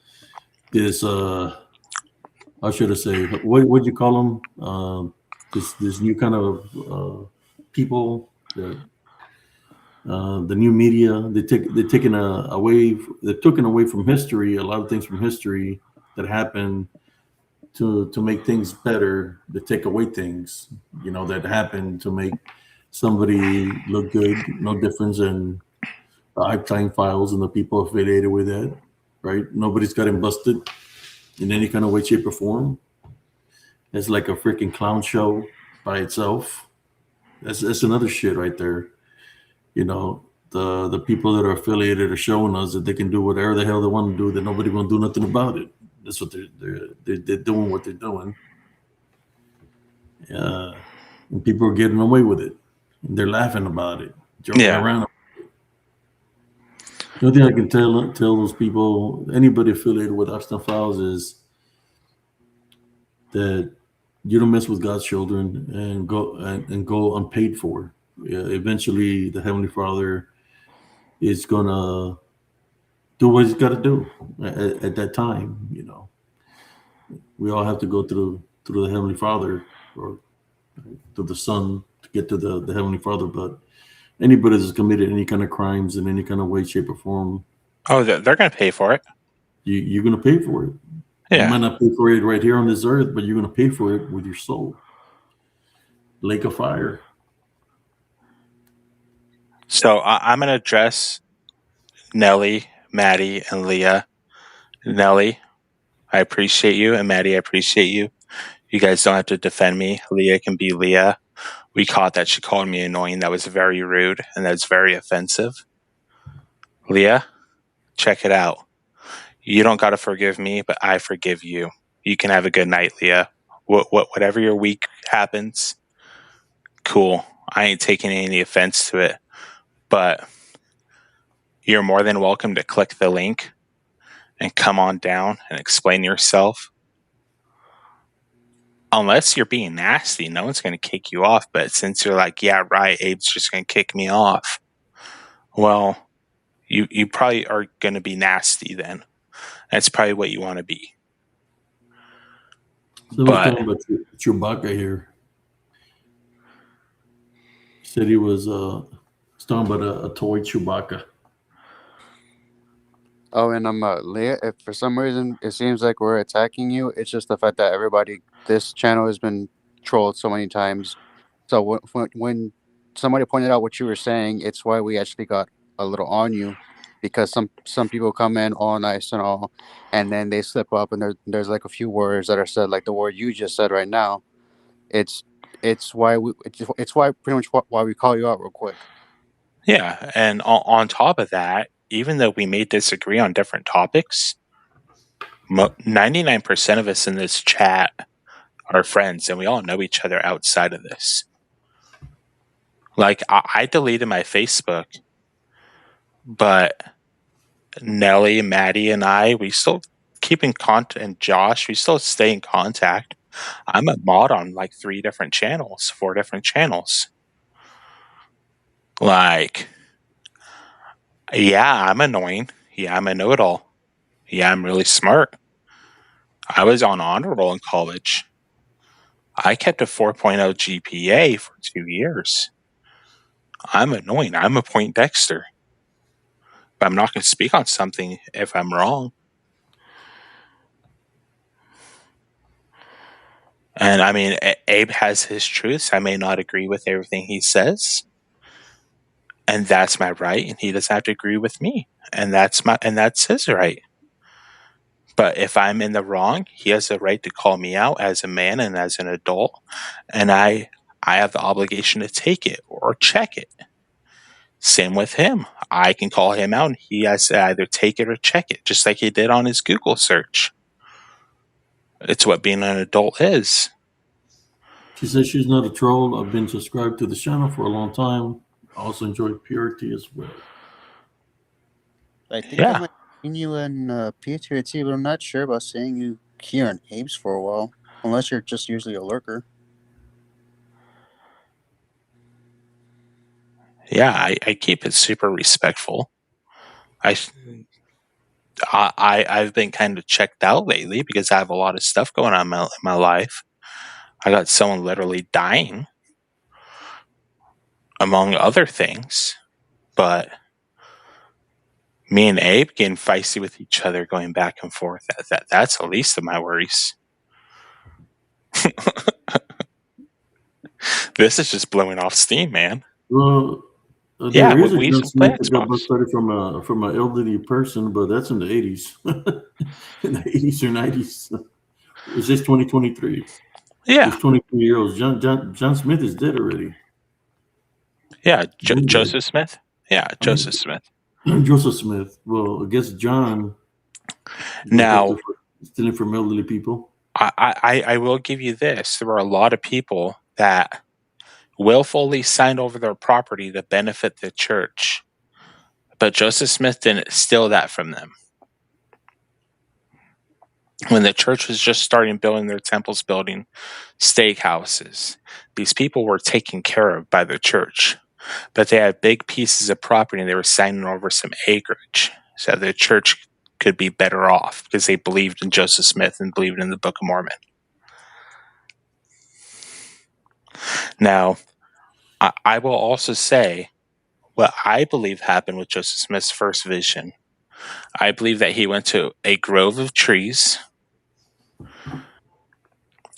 this how should I say, what do you call them? This new kind of people that the new media they're taking away, they're taking away from history a lot of things from history that happened to make things better. They take away things that happen to make somebody look good. No difference in the Epstein files and the people affiliated with that, right? Nobody's gotten busted in any kind of way, shape, or form. It's like a freaking clown show by itself. That's another shit right there. The people that are affiliated are showing us that they can do whatever the hell they want to do. That nobody gonna do nothing about it. That's what they're doing. What they're doing. And people are getting away with it. And they're laughing about it, joking yeah. around. The only thing I can tell those people, anybody affiliated with Epstein Files, is that you don't mess with God's children and go unpaid for. Yeah, eventually, the Heavenly Father is gonna do what He's got to do at that time. We all have to go through the Heavenly Father or through the Son to get to the Heavenly Father. But anybody that's committed any kind of crimes in any kind of way, shape, or form, Oh, they're gonna pay for it. you're gonna pay for it. You Yeah. might not pay for it right here on this earth, but you're gonna pay for it with your soul. Lake of fire. So I'm gonna address Nellie, Maddie, and Leah. Nellie, I appreciate you, and Maddie, I appreciate you. You guys don't have to defend me. Leah can be Leah. We caught that she called me annoying. That was very rude, and that's very offensive. Leah, check it out. You don't gotta forgive me, but I forgive you. You can have a good night, Leah. Whatever your week happens, cool. I ain't taking any offense to it, but you're more than welcome to click the link and come on down and explain yourself. Unless you're being nasty, no one's going to kick you off. But since you're like, yeah, right, Abe's just going to kick me off, well, you probably are going to be nasty then. That's probably what you want to be. Someone's But talking about Chewbacca here. He said he was talking about a toy Chewbacca. Oh, and Leah, if for some reason it seems like we're attacking you, it's just the fact that this channel has been trolled so many times. So when somebody pointed out what you were saying, it's why we actually got a little on you, because some people come in all nice and all, and then they slip up, and there's like a few words that are said, like the word you just said right now. It's it's why pretty much why we call you out real quick. yeah, and on top of that, even though we may disagree on different topics, 99% of us in this chat are friends, and we all know each other outside of this. Like, I deleted my Facebook, but Nellie, Maddie, and I, we still keep in contact, and Josh, we still stay in contact. I'm a mod on like 4 different channels. Like, yeah, I'm annoying. Yeah, I'm a know-it-all. Yeah, I'm really smart. I was on honor roll in college. I kept a 4.0 GPA for 2 years. I'm annoying. I'm a Poindexter. But I'm not going to speak on something if I'm wrong. And I mean, Abe has his truths. I may not agree with everything he says, and that's my right. And he doesn't have to agree with me, and that's his right. But if I'm in the wrong, he has the right to call me out as a man and as an adult, and I have the obligation to take it or check it. Same with him. I can call him out, and he has to either take it or check it, just like he did on his Google search. It's what being an adult is. She says she's not a troll. I've been subscribed to the channel for a long time. I also enjoy purity as well. I think I Yeah. might have seen you in PTRT, but I'm not sure about seeing you here in Apes for a while. Unless you're just usually a lurker. Yeah, I keep it super respectful. I've been kind of checked out lately because I have a lot of stuff going on in my life. I got someone literally dying, among other things. But me and Abe getting feisty with each other, going back and forth. That's the least of my worries. This is just blowing off steam, man. Well, Yeah, there is a we John used to play Smith that got Xbox. busted from an elderly person, but that's in the 80s. In the 80s or 90s. It's just 2023. Yeah, This 23-year-old John Smith is dead already. yeah. Been dead. Joseph Smith. Yeah, Joseph Smith. Joseph Smith. Well, I guess John got Now, busted for stealing from elderly people. I will give you this. There were a lot of people that willfully signed over their property to benefit the church, but Joseph Smith didn't steal that from them. When the church was just starting building their temples, building steakhouses, these people were taken care of by the church, but they had big pieces of property and they were signing over some acreage so the church could be better off because they believed in Joseph Smith and believed in the Book of Mormon. Now, I will also say what I believe happened with Joseph Smith's first vision. I believe that he went to a grove of trees,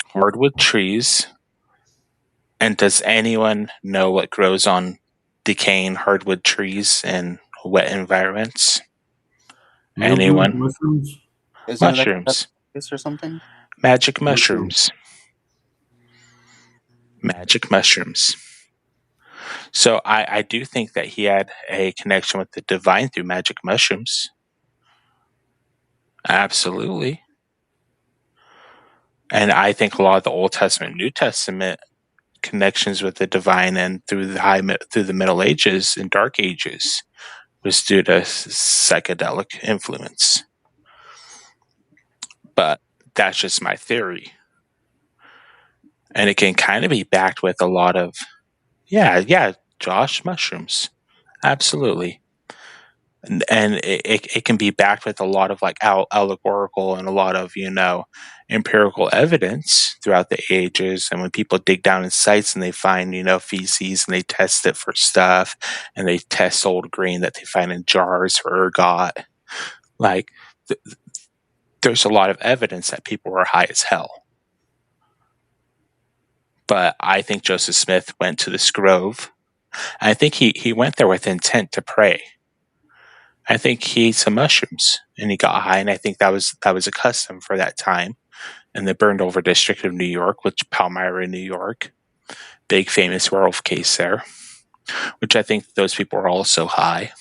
hardwood trees. And does anyone know what grows on decaying hardwood trees in wet environments? Mildew, Anyone? mushrooms. Isn't it like Mushrooms. this or something? Magic Mushrooms. mushrooms. Magic mushrooms. So I do think that he had a connection with the divine through magic mushrooms. Absolutely. And I think a lot of the Old Testament, New Testament connections with the divine and through the Middle Ages and Dark Ages was due to psychedelic influence. But that's just my theory. And it can kind of be backed with a lot of, Josh, mushrooms. Absolutely. And it can be backed with a lot of like allegorical and a lot of, empirical evidence throughout the ages. And when people dig down in sites and they find, feces and they test it for stuff and they test old grain that they find in jars for ergot, like there's a lot of evidence that people were high as hell. But I think Joseph Smith went to this grove. I think he went there with intent to pray. I think he ate some mushrooms and he got high, and I think that was a custom for that time in the burned over district of New York, which Palmyra, New York, big famous werewolf case there, which I think those people were also high.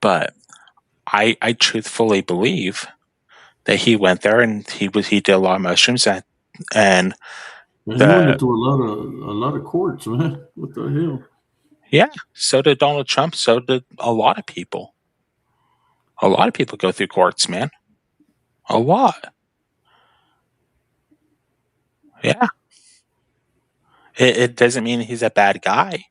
But I truthfully believe that he went there and he did a lot of mushrooms and Man, he went into a lot of courts, man. What the hell? yeah, so did Donald Trump. So did a lot of people. A lot of people go through courts, man. A lot. Yeah. It doesn't mean he's a bad guy.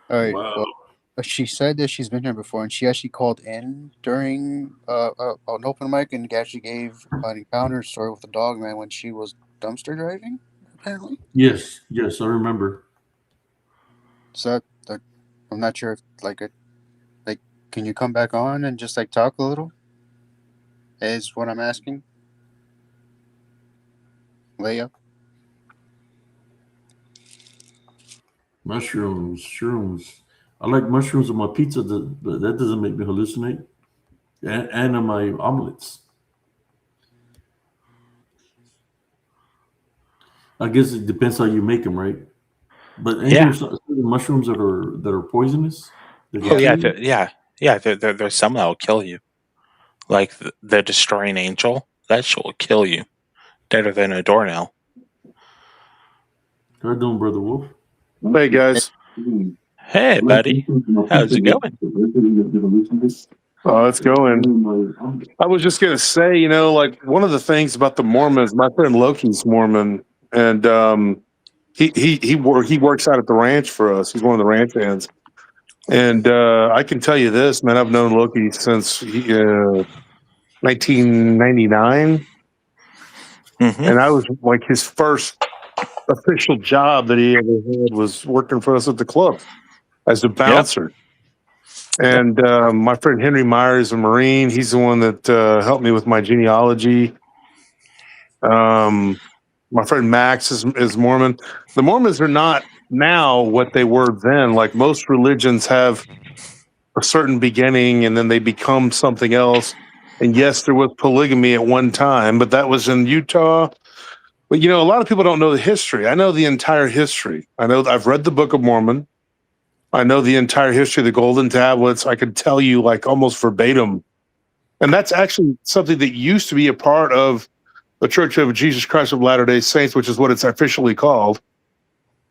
All right. Wow. Well, she said that she's been here before, and she actually called in during an open mic and actually gave an encounter story with the dog man when she was dumpster driving. Apparently, Yes, yes, I remember. so I'm not sure if like can you come back on and just like talk a little? Is what I'm asking. Leia. Mushrooms, shrooms. I like mushrooms on my pizza. That doesn't make me hallucinate. And on my omelets. I guess it depends how you make them, right? But ain't Yeah. there certain mushrooms that are poisonous? That can Oh yeah. kill you? Yeah. There's some that will kill you, like the destroying angel. That shit will kill you, deader than a doornail. How you doing, Brother Wolf? Hey guys. Hey, buddy, how's it going? Oh, it's going. I was just gonna say, like one of the things about the Mormons, my friend Loki's Mormon, and he works out at the ranch for us. He's one of the ranch hands, and I can tell you this, man. I've known Loki since 1999, Mm-hmm. and I was like his first official job that he ever had was working for us at the club as a bouncer. And my friend Henry Meyer is a Marine. He's the one that helped me with my genealogy. My friend Max is Mormon. The Mormons are not now what they were then. Like most religions have a certain beginning and then they become something else. And yes, there was polygamy at one time, but that was in Utah. But a lot of people don't know the history. I know the entire history. I've read the Book of Mormon. I know the entire history of the Golden Tablets. I could tell you like almost verbatim. And that's actually something that used to be a part of the Church of Jesus Christ of Latter-day Saints, which is what it's officially called.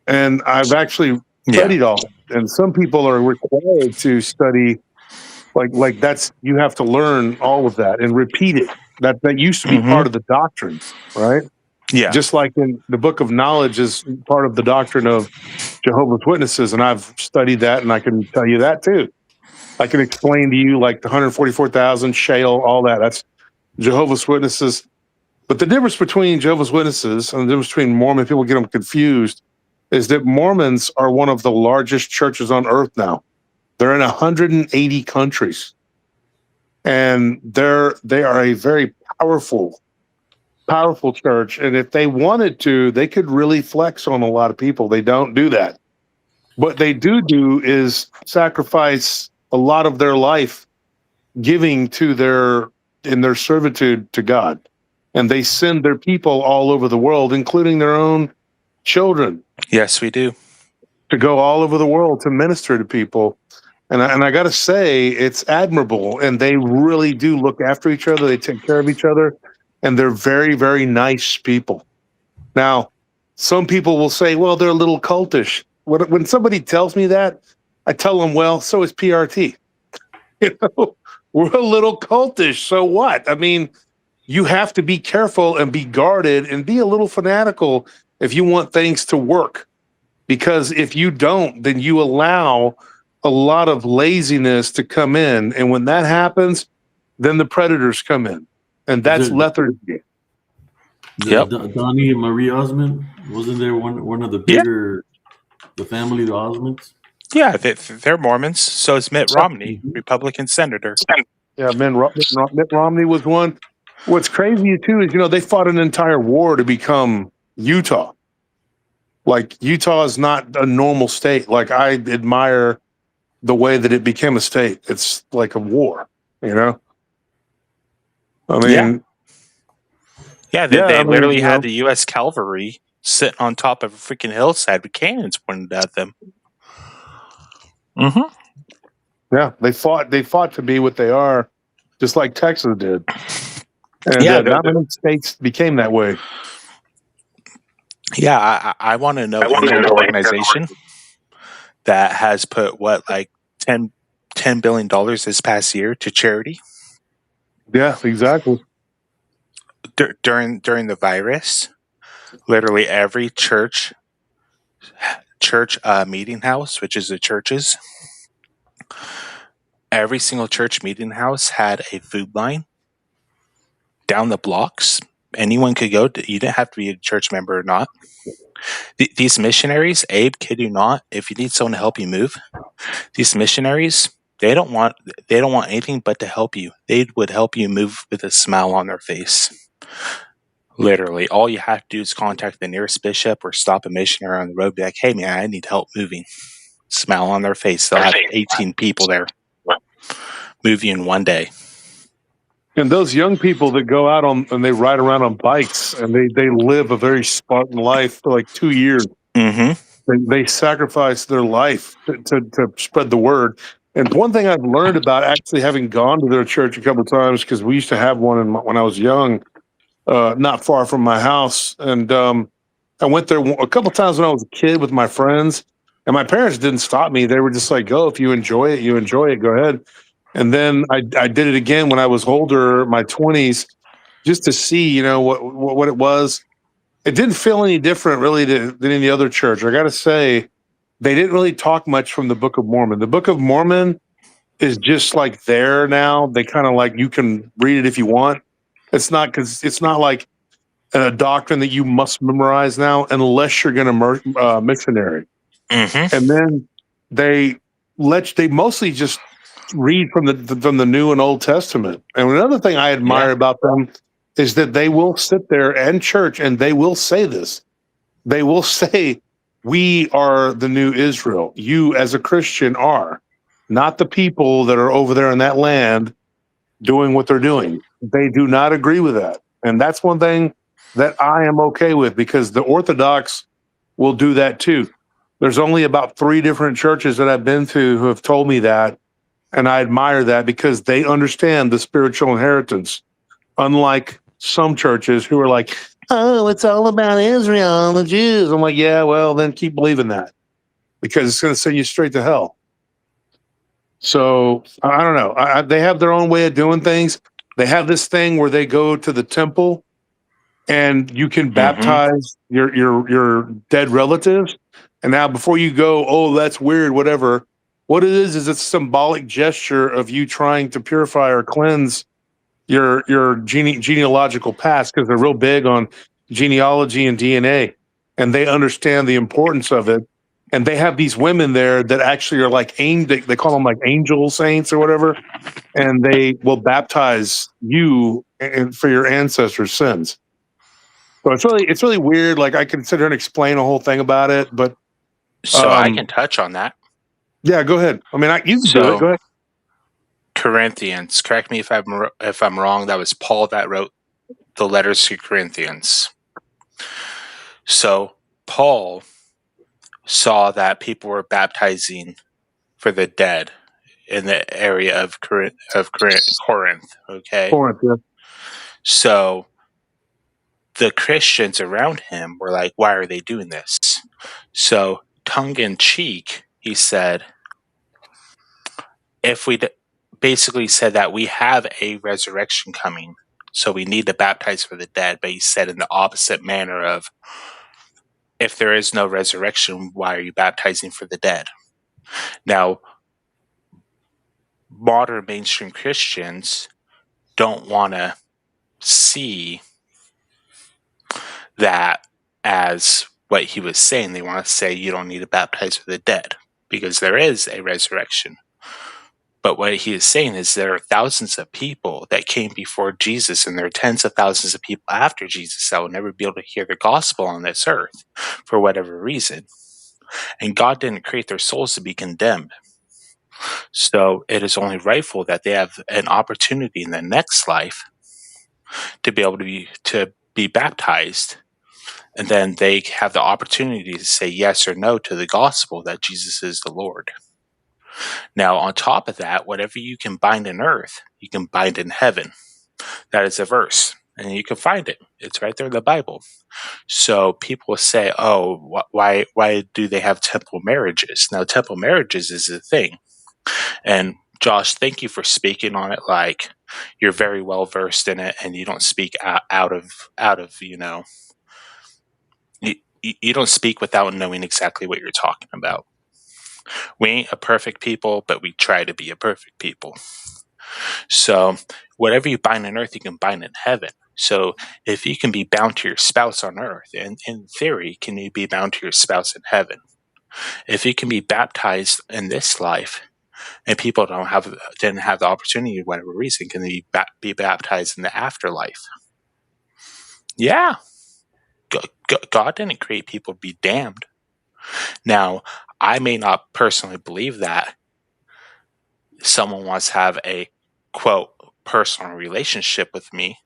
And I've actually studied all that. And some people are required to study like that's you have to learn all of that and repeat it. That used to be part of the doctrine, right? Yeah. Just like in the Book of Knowledge is part of the doctrine of Jehovah's Witnesses, and I've studied that, and I can tell you that too. I can explain to you like the 144,000 shale, all that. That's Jehovah's Witnesses. But the difference between Jehovah's Witnesses and the difference between Mormon, people get them confused, is that Mormons are one of the largest churches on earth now. They're in 180 countries, and they are a very powerful church. And if they wanted to, they could really flex on a lot of people. They don't do that. What they do is sacrifice a lot of their life giving in their servitude to God. And they send their people all over the world, including their own children. Yes, we do. To go all over the world to minister to people. And I got to say, it's admirable. And they really do look after each other. They take care of each other. And they're very, very nice people. Now, some people will say, well, they're a little cultish. When somebody tells me that, I tell them, well, so is PRT. We're a little cultish. So what? I mean, you have to be careful and be guarded and be a little fanatical if you want things to work. Because if you don't, then you allow a lot of laziness to come in. And when that happens, then the predators come in. And that's lethargy. Donnie and Marie Osmond, wasn't there one of the bigger the family, the Osmonds? Yeah, they're Mormons. So is Mitt Romney, Republican senator. Yeah, Mitt Romney was one. What's crazy too is they fought an entire war to become Utah. Like Utah is not a normal state. Like I admire the way that it became a state. It's like a war, I mean, they literally had the U.S. cavalry sit on top of a freaking hillside with cannons pointed at them. Mm-hmm. Yeah, they fought to be what they are, just like Texas did. And not many states became that way. Yeah, I want to know any organization that has put $10 billion this past year to charity. Yeah, exactly. During the virus, literally every church meeting house, which is the churches, every single church meeting house had a food line down the blocks. Anyone could go. You didn't have to be a church member or not. These missionaries, Abe, kid you not, if you need someone to help you move, these missionaries, they don't want anything but to help you. They would help you move with a smile on their face. Literally, all you have to do is contact the nearest bishop or stop a missionary on the road. Be like, "Hey, man, I need help moving." Smile on their face. They'll have 18 people there move you in one day. And those young people that go out on and they ride around on bikes and they live a very Spartan life for like 2 years. They sacrifice their life to spread the word. And one thing I've learned about actually having gone to their church a couple of times, because we used to have one when I was young, not far from my house. And I went there a couple of times when I was a kid with my friends. And my parents didn't stop me. They were just like, "Go, if you enjoy it, you enjoy it. Go ahead." And then I did it again when I was older, my 20s, just to see, what it was. It didn't feel any different really than any other church. I got to say, they didn't really talk much from the Book of Mormon. The Book of Mormon is just like there now. They kind of like, you can read it if you want. It's not like a doctrine that you must memorize now unless you're going to missionary. And then they mostly just read from the New and Old Testament. And another thing I admire about them is that they will sit there and church and they will say this. They will say, "We are the new Israel. You as a Christian are, not the people that are over there in that land doing what they're doing." They do not agree with that. And that's one thing that I am okay with, because the Orthodox will do that too. There's only about 3 different churches that I've been to who have told me that. And I admire that because they understand the spiritual inheritance, unlike some churches who are like, "Oh, it's all about Israel and the Jews." I'm like, yeah, well, then keep believing that, because it's going to send you straight to hell. So I don't know. They have their own way of doing things. They have this thing where they go to the temple and you can baptize your dead relatives. And now before you go, "Oh, that's weird," whatever. What it is it's a symbolic gesture of you trying to purify or cleanse your genealogical past, because they're real big on genealogy and DNA, and they understand the importance of it. And they have these women there that actually are like they call them like angel saints or whatever, and they will baptize you for your ancestors' sins. So it's really weird. Like, I can sit here and explain a whole thing about it, but So I can touch on that. yeah, go ahead. I mean, you can do it. Go ahead. Corinthians. Correct me if I'm wrong. That was Paul that wrote the letters to Corinthians. So Paul saw that people were baptizing for the dead in the area of Corinth. Okay, Corinth, yeah. so the Christians around him were like, "Why are they doing this?" So, tongue in cheek, he said, basically said that we have a resurrection coming, so we need to baptize for the dead. But he said in the opposite manner of, if there is no resurrection, why are you baptizing for the dead? Now, modern mainstream Christians don't want to see that as what he was saying. They want to say you don't need to baptize for the dead because there is a resurrection. But what he is saying is there are thousands of people that came before Jesus, and there are tens of thousands of people after Jesus that will never be able to hear the gospel on this earth for whatever reason. And God didn't create their souls to be condemned. So it is only rightful that they have an opportunity in the next life to be able to be baptized. And then they have the opportunity to say yes or no to the gospel that Jesus is the Lord. Now, on top of that, whatever you can bind in earth, you can bind in heaven. That is a verse, and you can find it. It's right there in the Bible. So people say, "Oh, why do they have temple marriages?" Now, temple marriages is a thing. And Josh, thank you for speaking on it like you're very well versed in it, and you don't speak out of you don't speak without knowing exactly what you're talking about. We ain't a perfect people, but we try to be a perfect people. So whatever you bind on earth, you can bind in heaven. So if you can be bound to your spouse on earth, and in theory, can you be bound to your spouse in heaven? If you can be baptized in this life, and people didn't have the opportunity, for whatever reason, can they be baptized in the afterlife? Yeah, God didn't create people to be damned. Now, I may not personally believe that someone wants to have a quote personal relationship with me,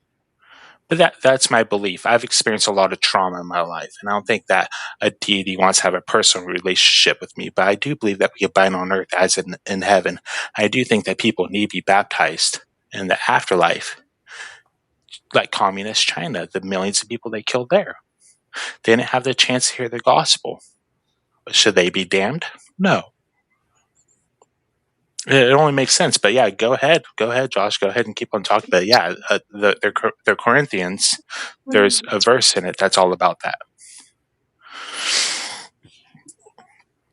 but that's my belief. I've experienced a lot of trauma in my life, and I don't think that a deity wants to have a personal relationship with me. But I do believe that we abide on earth as in heaven. I do think that people need to be baptized in the afterlife, like communist China, the millions of people they killed there. They didn't have the chance to hear the gospel. Should they be damned? No. It only makes sense. But yeah, go ahead, Josh. Go ahead and keep on talking. But yeah, they're Corinthians. There's a verse in it that's all about that.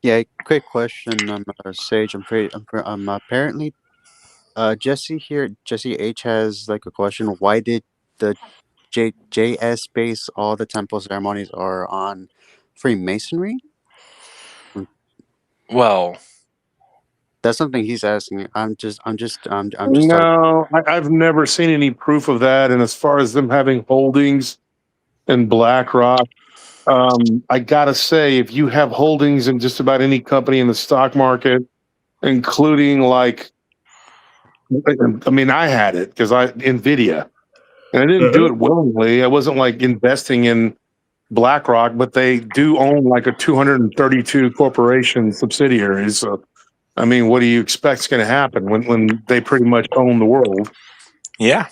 Yeah, quick question, Sage. Apparently, Jesse H has like a question. Why did the JS base all the temple ceremonies are on Freemasonry? Well, That's something he's asking. I'm just talking. No, I've never seen any proof of that. And as far as them having holdings in BlackRock, I gotta say, if you have holdings in just about any company in the stock market, including like, I mean, I had it because Nvidia, and I didn't do it willingly. I wasn't like investing in BlackRock, but they do own like a 232 corporation subsidiaries. So, I mean, what do you expect's going to happen when they pretty much own the world? yeah.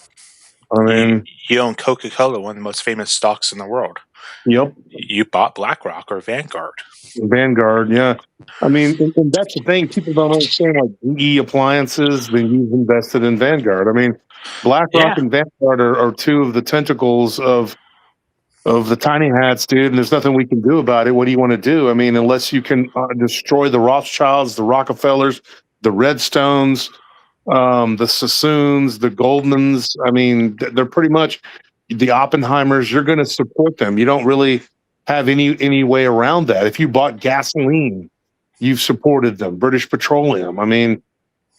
I mean, You own Coca-Cola, one of the most famous stocks in the world. yep. You bought BlackRock or Vanguard. Vanguard, yeah. I mean, and that's the thing. People don't understand like GE appliances, then you've invested in Vanguard. I mean, BlackRock Yeah. and Vanguard are two of the tentacles of the tiny hats, dude, and there's nothing we can do about it. What do you want to do? I mean, unless you can destroy the Rothschilds, the Rockefellers, the Redstones, the Sassoons, the Goldmans. I mean, they're pretty much the Oppenheimers. You're going to support them. You don't really have any way around that. If you bought gasoline, you've supported them. British Petroleum. I mean,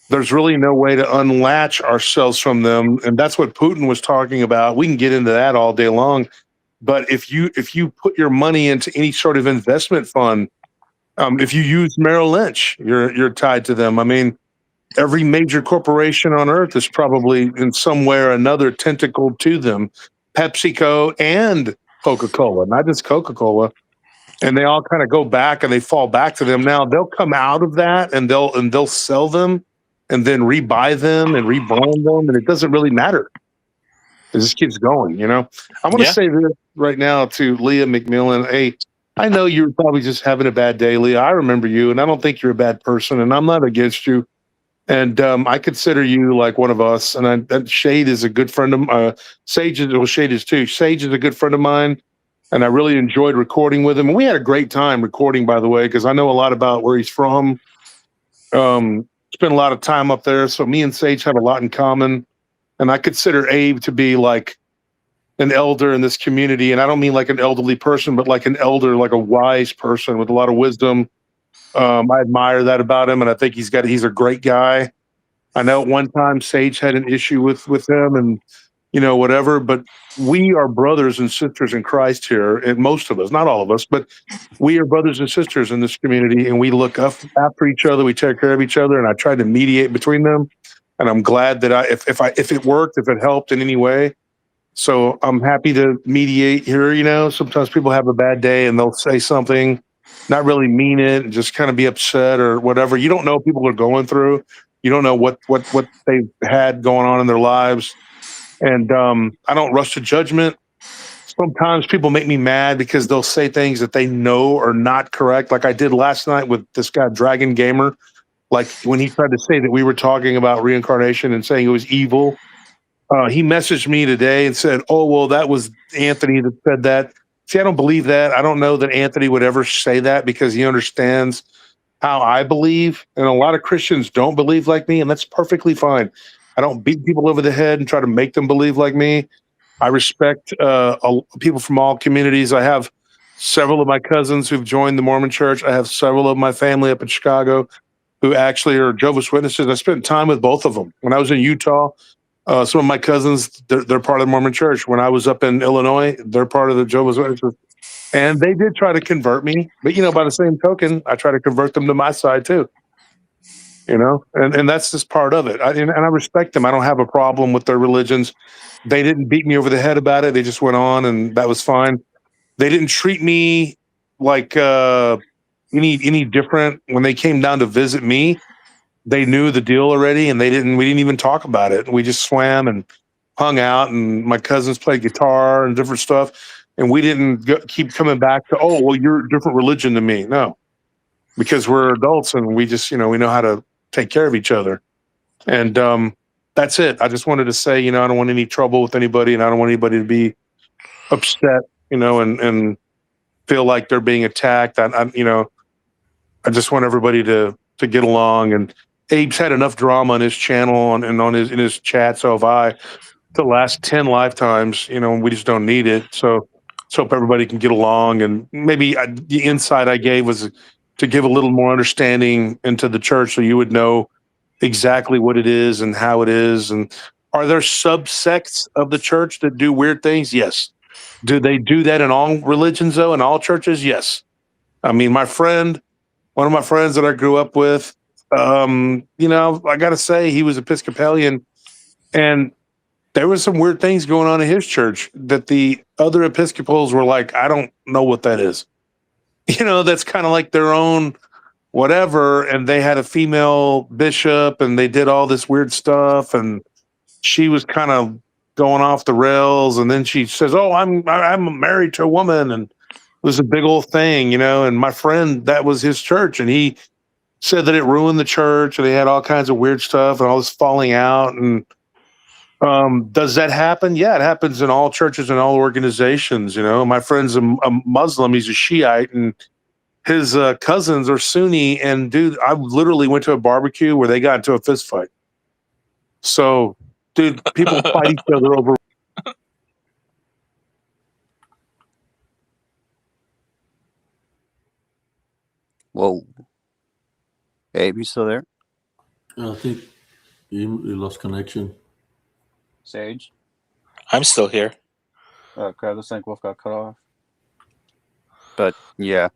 there's really no way to unlatch ourselves from them, and that's what Putin was talking about. We can get into that all day long. But if you put your money into any sort of investment fund, if you use Merrill Lynch, you're tied to them. I mean, every major corporation on earth is probably in some way or another tentacled to them. PepsiCo and Coca-Cola, not just Coca-Cola, and they all kind of go back and they fall back to them. Now they'll come out of that and they'll sell them and then rebuy them and rebrand them, and it doesn't really matter. It just keeps going, you know. I want to say this right now to Leah McMillan. Hey, I know you're probably just having a bad day, Leah. I remember you, and I don't think you're a bad person, and I'm not against you. And I consider you like one of us. And Shade is a good friend of Sage is, well, Shade is too. Sage is a good friend of mine, and I really enjoyed recording with him. And we had a great time recording, by the way, because I know a lot about where he's from. Spent a lot of time up there, so me and Sage have a lot in common. And I consider Abe to be like an elder in this community. And I don't mean like an elderly person, but like an elder, like a wise person with a lot of wisdom. I admire that about him. And I think he's a great guy. I know at one time Sage had an issue with him and, you know, whatever, but we are brothers and sisters in Christ here. And most of us, not all of us, but we are brothers and sisters in this community. And we look up after each other. We take care of each other. And I try to mediate between them. And I'm glad that if it worked, if it helped in any way. So I'm happy to mediate here. You know, sometimes people have a bad day and they'll say something, not really mean it, and just kind of be upset or whatever. You don't know what people are going through. You don't know what they've had going on in their lives. And I don't rush to judgment. Sometimes people make me mad because they'll say things that they know are not correct. Like I did last night with this guy, Dragon Gamer. Like when he tried to say that we were talking about reincarnation and saying it was evil, He messaged me today and said, "Oh, well, that was Anthony that said that." See, I don't believe that. I don't know that Anthony would ever say that because he understands how I believe, and a lot of Christians don't believe like me, and that's perfectly fine. I don't beat people over the head and try to make them believe like me. I respect people from all communities. I have several of my cousins who've joined the Mormon Church. I have several of my family up in Chicago who actually are Jehovah's Witnesses. I spent time with both of them when I was in Utah. Some of my cousins, they're part of the Mormon Church. When I was up in Illinois, they're part of the Jehovah's Witnesses. And they did try to convert me. But, by the same token, I try to convert them to my side too. And that's just part of it. And I respect them. I don't have a problem with their religions. They didn't beat me over the head about it. They just went on, and that was fine. They didn't treat me like any different when they came down to visit me. They knew the deal already, and we didn't even talk about it. We just swam and hung out, and my cousins played guitar and different stuff. And we didn't keep coming back to, oh, well, you're a different religion than me. No, because we're adults and we just, we know how to take care of each other. And that's it. I just wanted to say, I don't want any trouble with anybody, and I don't want anybody to be upset, and feel like they're being attacked. I just want everybody to get along. And Abe's had enough drama on his channel and in his chat. So have I. The last 10 lifetimes, we just don't need it. So let's hope everybody can get along. And maybe the insight I gave was to give a little more understanding into the church, so you would know exactly what it is and how it is. And are there subsects of the church that do weird things? Yes. Do they do that in all religions, though, in all churches? Yes. I mean, one of my friends that I grew up with, I got to say, he was Episcopalian, and there was some weird things going on in his church that the other Episcopals were like, I don't know what that is. That's kind of like their own whatever. And they had a female bishop, and they did all this weird stuff, and she was kind of going off the rails. And then she says, "Oh, I'm married to a woman," and it was a big old thing, And my friend, that was his church, and he said that it ruined the church, and they had all kinds of weird stuff and all this falling out. And does that happen? Yeah, it happens in all churches and all organizations. My friend's a Muslim. He's a Shiite, and his cousins are Sunni. And dude, I literally went to a barbecue where they got into a fist fight. So, dude, people fight each other over. Whoa. Abe, you still there? I think he lost connection. Sage? I'm still here. Okay, looks like Wolf got cut off. But yeah,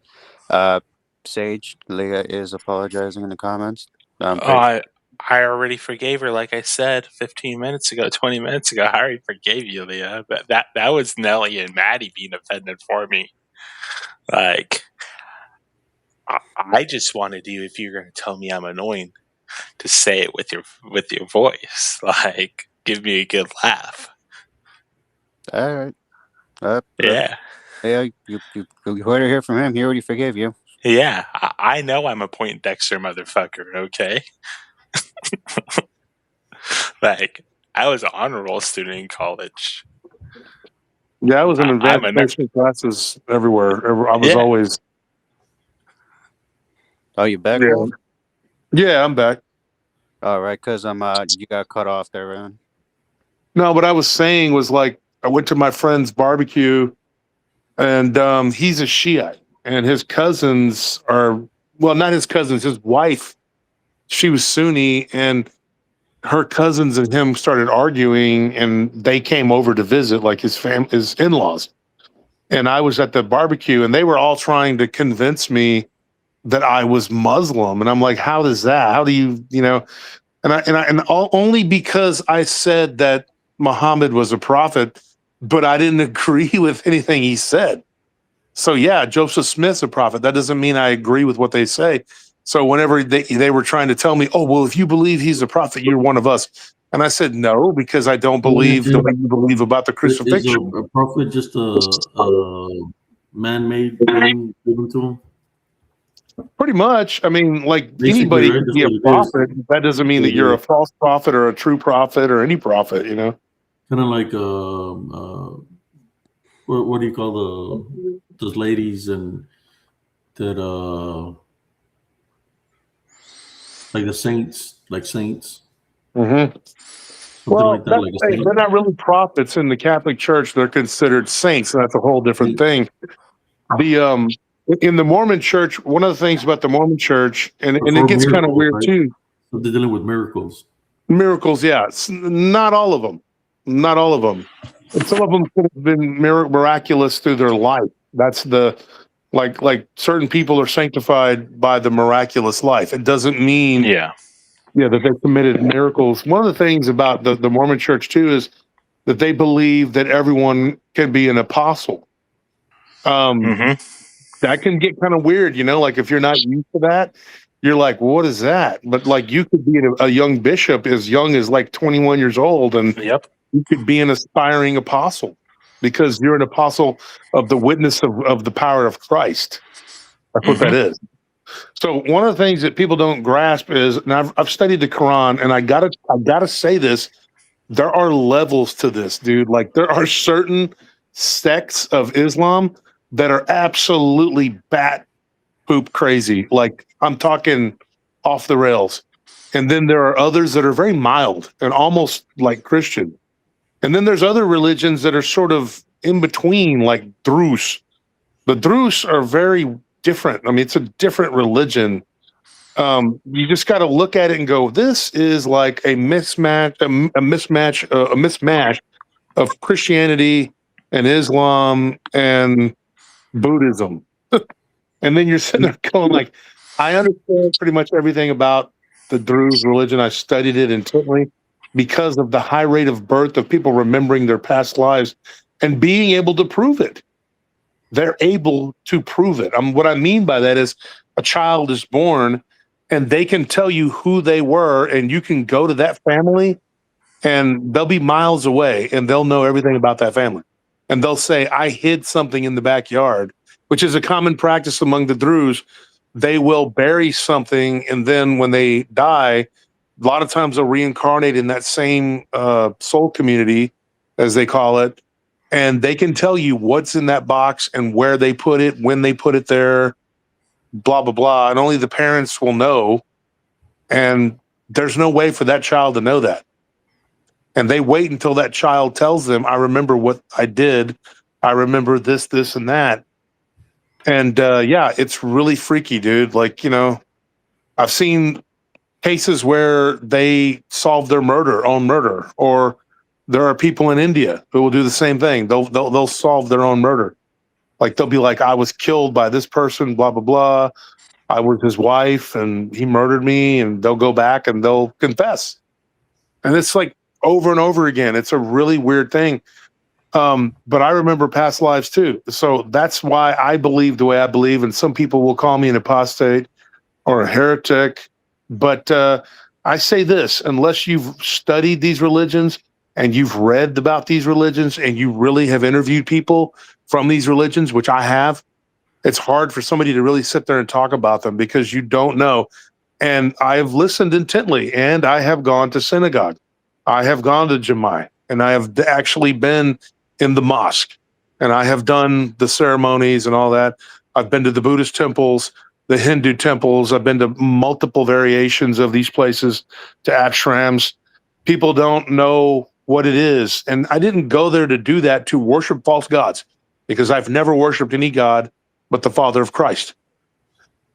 Sage, Leah is apologizing in the comments. I already forgave her, like I said 15 minutes ago, 20 minutes ago. I already forgave you, Leah. But that was Nelly and Maddie being offended for me. Like, I just wanted you, if you're going to tell me I'm annoying, to say it with your voice. Like, give me a good laugh. All right. Yeah. Yeah, you heard it here from him. He already forgave you. Yeah, I know I'm a Poindexter motherfucker, okay? Like, I was an honor roll student in college. Yeah, I was in advanced placement classes everywhere. I was always. Oh, you back? Yeah. Yeah, I'm back. All right, because you got cut off there, man. No, what I was saying was, like, I went to my friend's barbecue, and he's a Shiite, and his cousins are, well, not his cousins, his wife, she was Sunni, and her cousins and him started arguing, and they came over to visit, like his in-laws. And I was at the barbecue, and they were all trying to convince me that I was Muslim, and I'm like, how does that? How do you, only because I said that Muhammad was a prophet, but I didn't agree with anything he said. So yeah, Joseph Smith's a prophet. That doesn't mean I agree with what they say. So whenever they were trying to tell me, oh, well, if you believe he's a prophet, you're one of us. And I said, no, because I don't believe the way you believe about the crucifixion. Is a prophet just a man-made thing given to him? Pretty much. I mean, like, Basically, anybody right? can be a prophet. That doesn't mean that you're a false prophet or a true prophet or any prophet, Kind of like what do you call those ladies and that like the saints, like saints, Mm-hmm. something Well, like that, like a saint. they're not really prophets in the Catholic Church. They're considered saints. And that's a whole different Saint. thing. The in the Mormon Church, one of the things about the Mormon Church, and it Or gets kind of miracles, weird right? too. So they're dealing with miracles. Miracles, yeah, not all of them, not all of them. And some of them could have been miraculous through their life. That's the like certain people are sanctified by the miraculous life. It doesn't mean Yeah. that they committed miracles. One of the things about the Mormon Church too is that they believe that everyone can be an apostle. Hmm. That can get kind of weird, like if you're not used to that, you're like, what is that? But like you could be a young bishop as young as like 21 years old, and Yep. you could be an aspiring apostle because you're an apostle of the witness of the power of Christ. That's what that is. So one of the things that people don't grasp is, and I've studied the Quran, and I gotta say this, there are levels to this, dude. Like there are certain sects of Islam that are absolutely bat poop crazy. Like I'm talking off the rails. And then there are others that are very mild and almost like Christian. And then there's other religions that are sort of in between, like Druze. The Druze are very different. I mean, it's a different religion. You just got to look at it and go, this is like a mismatch, a mismatch of Christianity and Islam and Buddhism. And then you're sitting there going like, I understand pretty much everything about the Druze religion. I studied it intently because of the high rate of birth of people remembering their past lives and being able to prove it. They're able to prove it. What I mean by that is a child is born and they can tell you who they were, and you can go to that family and they'll be miles away and they'll know everything about that family. And they'll say, I hid something in the backyard, which is a common practice among the Druze. They will bury something, and then when they die, a lot of times they'll reincarnate in that same soul community, as they call it, and they can tell you what's in that box and where they put it, when they put it there, blah, blah, blah. And only the parents will know. And there's no way for that child to know that. And they wait until that child tells them, I remember what I did. I remember this, this, and that. And yeah, it's really freaky, dude. Like, I've seen cases where they solve their own murder, or there are people in India who will do the same thing. They'll solve their own murder. Like they'll be like, I was killed by this person, blah, blah, blah. I was his wife and he murdered me, and they'll go back and they'll confess. And it's like over and over again. It's a really weird thing. But I remember past lives too. So that's why I believe the way I believe. And some people will call me an apostate or a heretic. But I say this, unless you've studied these religions and you've read about these religions and you really have interviewed people from these religions, which I have, it's hard for somebody to really sit there and talk about them because you don't know. And I have listened intently, and I have gone to synagogue. I have gone to Jamai, and I have actually been in the mosque, and I have done the ceremonies and all that. I've been to the Buddhist temples, the Hindu temples. I've been to multiple variations of these places, to ashrams. People don't know what it is. And I didn't go there to do that to worship false gods, because I've never worshiped any god but the Father of Christ.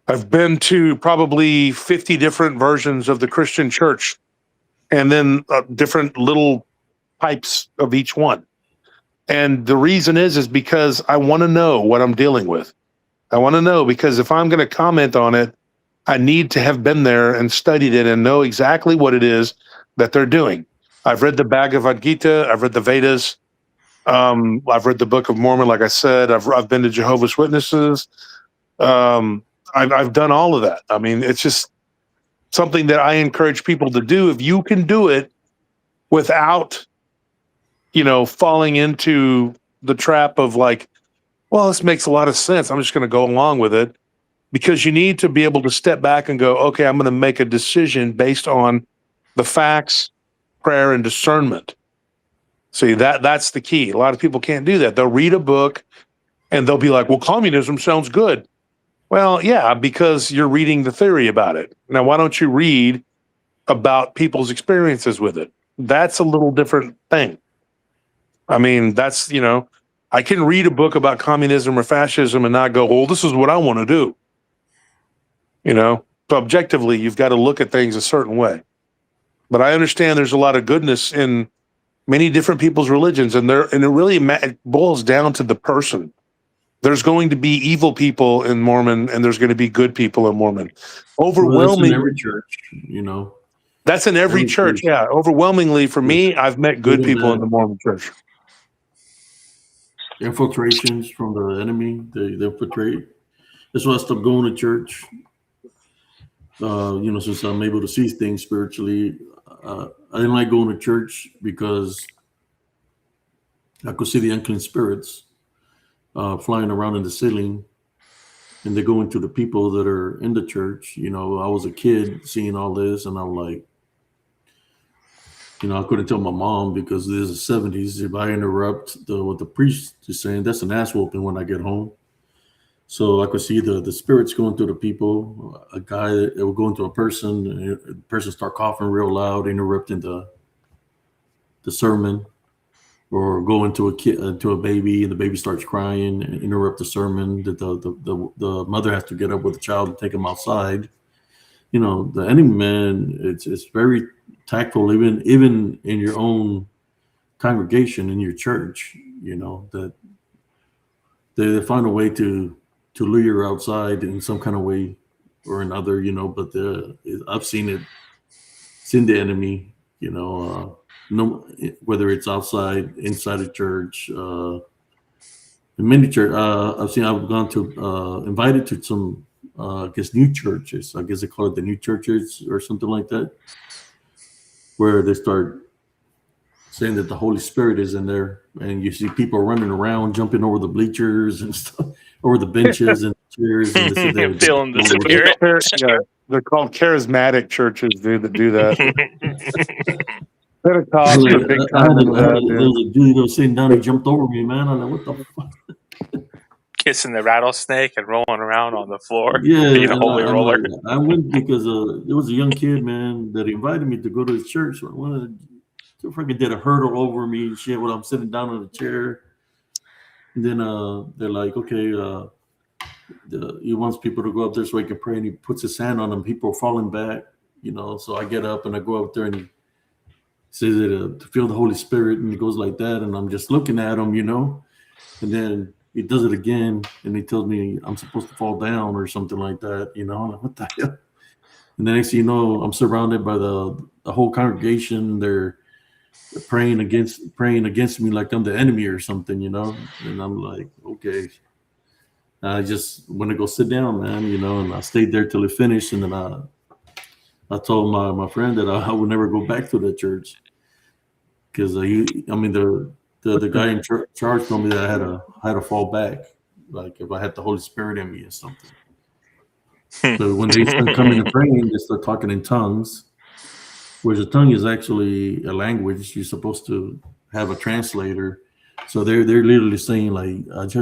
I've been to probably 50 different versions of the Christian church, and then different little types of each one. And the reason is because I want to know what I'm dealing with. I want to know, because if I'm going to comment on it, I need to have been there and studied it and know exactly what it is that they're doing. I've read the Bhagavad Gita. I've read the Vedas. I've read the Book of Mormon. Like I said, I've been to Jehovah's Witnesses. I've done all of that. I mean, it's just something that I encourage people to do. If you can do it without, falling into the trap of like, well, this makes a lot of sense, I'm just going to go along with it, because you need to be able to step back and go, okay, I'm going to make a decision based on the facts, prayer, and discernment. See, that's the key. A lot of people can't do that. They'll read a book and they'll be like, well, communism sounds good. Well, yeah, because you're reading the theory about it. Now, why don't you read about people's experiences with it? That's a little different thing. I mean, that's, I can read a book about communism or fascism and not go, well, this is what I want to do. So objectively, you've got to look at things a certain way. But I understand there's a lot of goodness in many different people's religions, and it really it boils down to the person. There's going to be evil people in Mormon, and there's going to be good people in Mormon. Overwhelmingly, that's in every church, That's in every church, yeah. Overwhelmingly, for me, I've met good people in the Mormon church. Infiltrations from the enemy, they infiltrate. That's why I stopped going to church. Since I'm able to see things spiritually, I didn't like going to church because I could see the unclean spirits flying around in the ceiling, and they go into the people that are in the church. I was a kid seeing all this, and I'm like, I couldn't tell my mom because this is the 70s. If I interrupt what the priest is saying, that's an ass whooping when I get home. So I could see the spirits going through the people. A guy that will go into a person, and the person start coughing real loud, interrupting the sermon, or go into a baby, and the baby starts crying and interrupt the sermon. That the mother has to get up with the child and take him outside. The enemy, man, it's very tactful, even in your own congregation, in your church. That they find a way to lure you outside in some kind of way or another, but I've seen the enemy, no, whether it's outside, inside a church, in many church, I've gone to, invited to some, I guess, new churches. I guess they call it the new churches or something like that, where they start saying that the Holy Spirit is in there, and you see people running around, jumping over the bleachers and stuff, over the benches and chairs, and feeling the spirit. They're called charismatic churches, dude, that do that. Pentecost are big time into that, there was a dude that was sitting down, he jumped over me, man. I'm like, what the fuck? Kissing the rattlesnake and rolling around on the floor. Yeah, being a holy roller. I went because there was a young kid, man, that invited me to go to his church. So I wanted to freaking did a hurdle over me and shit while I'm sitting down on the chair. And then they're like, okay, he wants people to go up there so he can pray, and he puts his hand on them. People are falling back, So I get up and I go up there, and he says it to feel the Holy Spirit, and he goes like that, and I'm just looking at him, And then he does it again, and he tells me I'm supposed to fall down or something like that, I'm like, what the hell? And the next thing you know, I'm surrounded by the whole congregation. They're praying against me like I'm the enemy or something, And I'm like, okay. I just want to go sit down, man, and I stayed there till it finished. And then I told my friend that I would never go back to that church because the guy in charge told me that I had to fall back, like if I had the Holy Spirit in me or something. So when they start coming and praying, they start talking in tongues, whereas a tongue is actually a language. You're supposed to have a translator. So they're literally saying like, I'm like,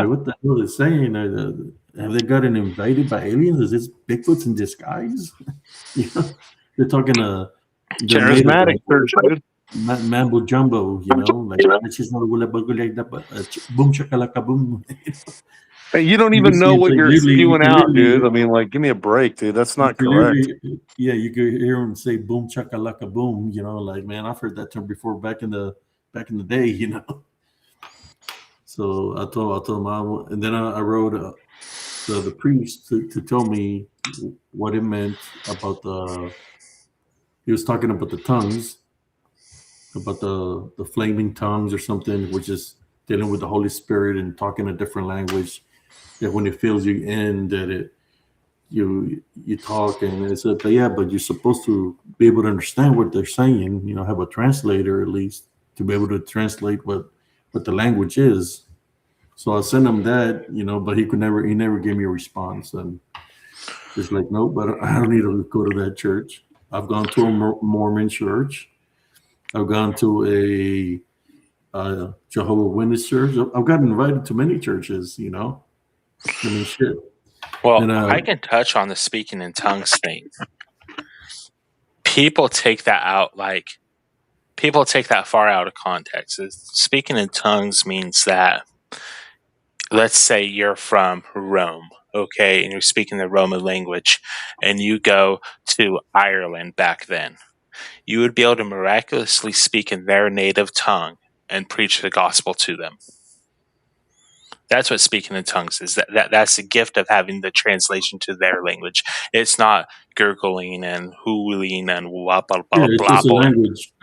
what the hell are they saying? Have they gotten invaded by aliens? Is this Bigfoots in disguise? They're talking charismatic church, dude. Mambo jumbo, like she's not like that, but boom shakalaka boom. Hey, you don't even know what you're spewing out, dude. I mean, like, give me a break, dude. That's not correct. You could hear him say boom chakalaka boom, like, man, I've heard that term before back in the day, So I told him, and then I wrote the priest to tell me what it meant about he was talking about the tongues, about the flaming tongues or something, which is dealing with the Holy Spirit and talking a different language. That when it fills you in, that you talk, and it's but you're supposed to be able to understand what they're saying. Have a translator at least to be able to translate what the language is. So I sent him that, but he never gave me a response, and just like, nope, but I don't need to go to that church. I've gone to a Mormon church. I've gone to a Jehovah's Witness church. I've gotten invited to many churches. You know, I mean, shit. Well, And I can touch on the speaking in tongues thing. People take that out, like, people take that far out of context. Speaking in tongues means that, let's say you're from Rome, okay, and you're speaking the Roman language, and you go to Ireland back then. You would be able to miraculously speak in their native tongue and preach the gospel to them. That's what speaking in tongues is. That's the gift of having the translation to their language. It's not gurgling and hooling and blah blah yeah, blah it's blah just a blah. language.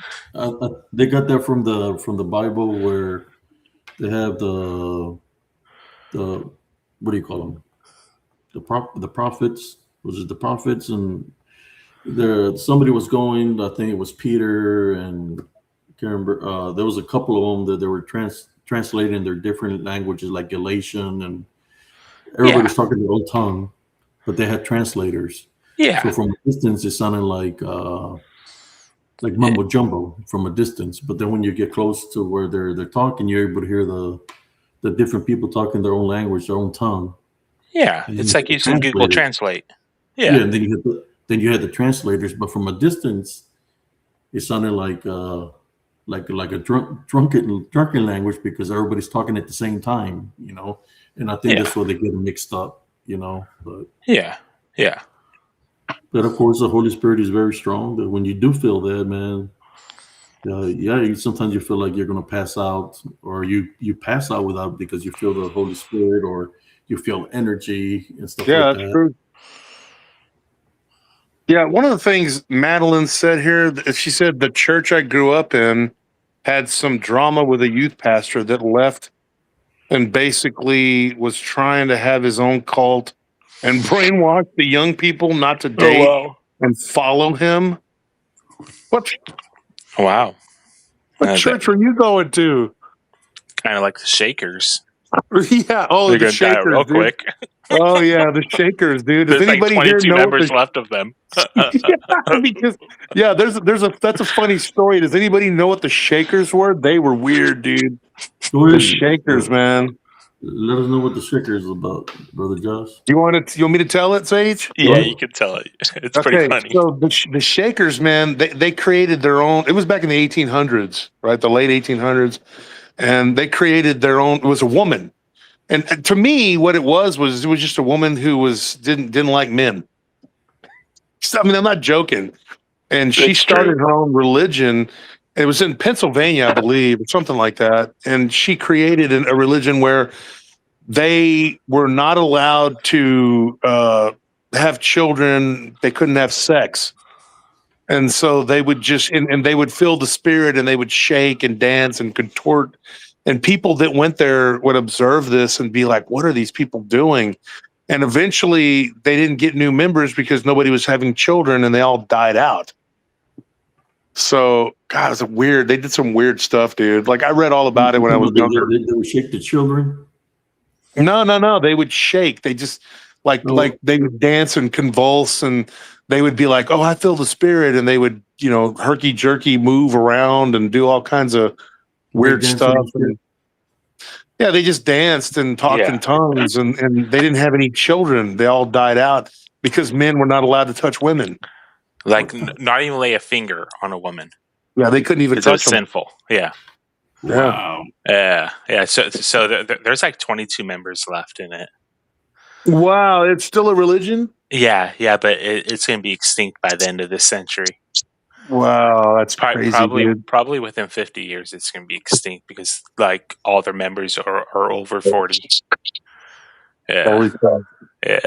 They got that from the Bible, where they have the what do you call them? The prophets. Was it the prophets? And there somebody was going. I think it was Peter and I can't remember. There was a couple of them that they were translating their different languages, like Galatian, and everybody Yeah, was talking their own tongue, but they had translators. yeah, So from a distance, it sounded like mumbo jumbo from a distance. But then when you get close to where they're talking, you're able to hear the different people talking their own language, their own tongue. yeah. And then It's you like had the using Google translators. Translate. Yeah, Yeah, and then you had the translators, but from a distance, it sounded like a drunken language because everybody's talking at the same time, you know. And I think yeah, that's where they get mixed up, you know. yeah, yeah. But of course, the Holy Spirit is very strong. That when you do feel that, man, sometimes you feel like you're gonna pass out, or you pass out without because you feel the Holy Spirit, or you feel energy and stuff Yeah, like that's that. true. Yeah, one of the things Madeline said here, she said the church I grew up in had some drama with a youth pastor that left and basically was trying to have his own cult and brainwash the young people not to Oh date wow, and follow him. What wow. what church are you going to? Kind of like the Shakers. Yeah, oh, They're the gonna die Shakers, real dude. quick. Oh yeah, the Shakers, dude. Does There's like anybody here 22 know what members the left of them. yeah, because yeah, there's a that's a funny story. Does anybody know what the Shakers were? They were weird, dude. Go The ahead, Shakers, man. let us know what the Shaker is about, brother Josh. You want me to tell it, Sage? Go Yeah, ahead. you can tell it. It's pretty Okay, funny. so the Shakers, man, they created their own. It was back in the 1800s, right? The late 1800s, and they created their own. It was a woman, and to me, what it was just a woman who didn't like men. So, I mean, I'm not joking. And she It's true. started her own religion. It was in Pennsylvania, I believe, or something like that. And she created a religion where they were not allowed to have children. They couldn't have sex. And so they would and they would feel the spirit and they would shake and dance and contort. And people that went there would observe this and be like, what are these people doing? And eventually they didn't get new members because nobody was having children and they all died out. So, God, it's weird. They did some weird stuff, dude. Like I read all about it when I was younger. They would shake the children. No. They would shake. They just like they would dance and convulse, and they would be like, "Oh, I feel the spirit," and they would, herky jerky move around and do all kinds of weird stuff. And, yeah, they just danced and talked in tongues, and they didn't have any children. They all died out because men were not allowed to touch women. Like not even lay a finger on a woman. Yeah, they couldn't even Because it was touch them. sinful. Yeah. Wow. Yeah. So there's like 22 members left in it. Wow, it's still a religion? Yeah, but it's going to be extinct by the end of this century. Wow, that's crazy, dude. Probably within 50 years, it's going to be extinct because like all their members are over 40. Yeah. Holy crap. Yeah.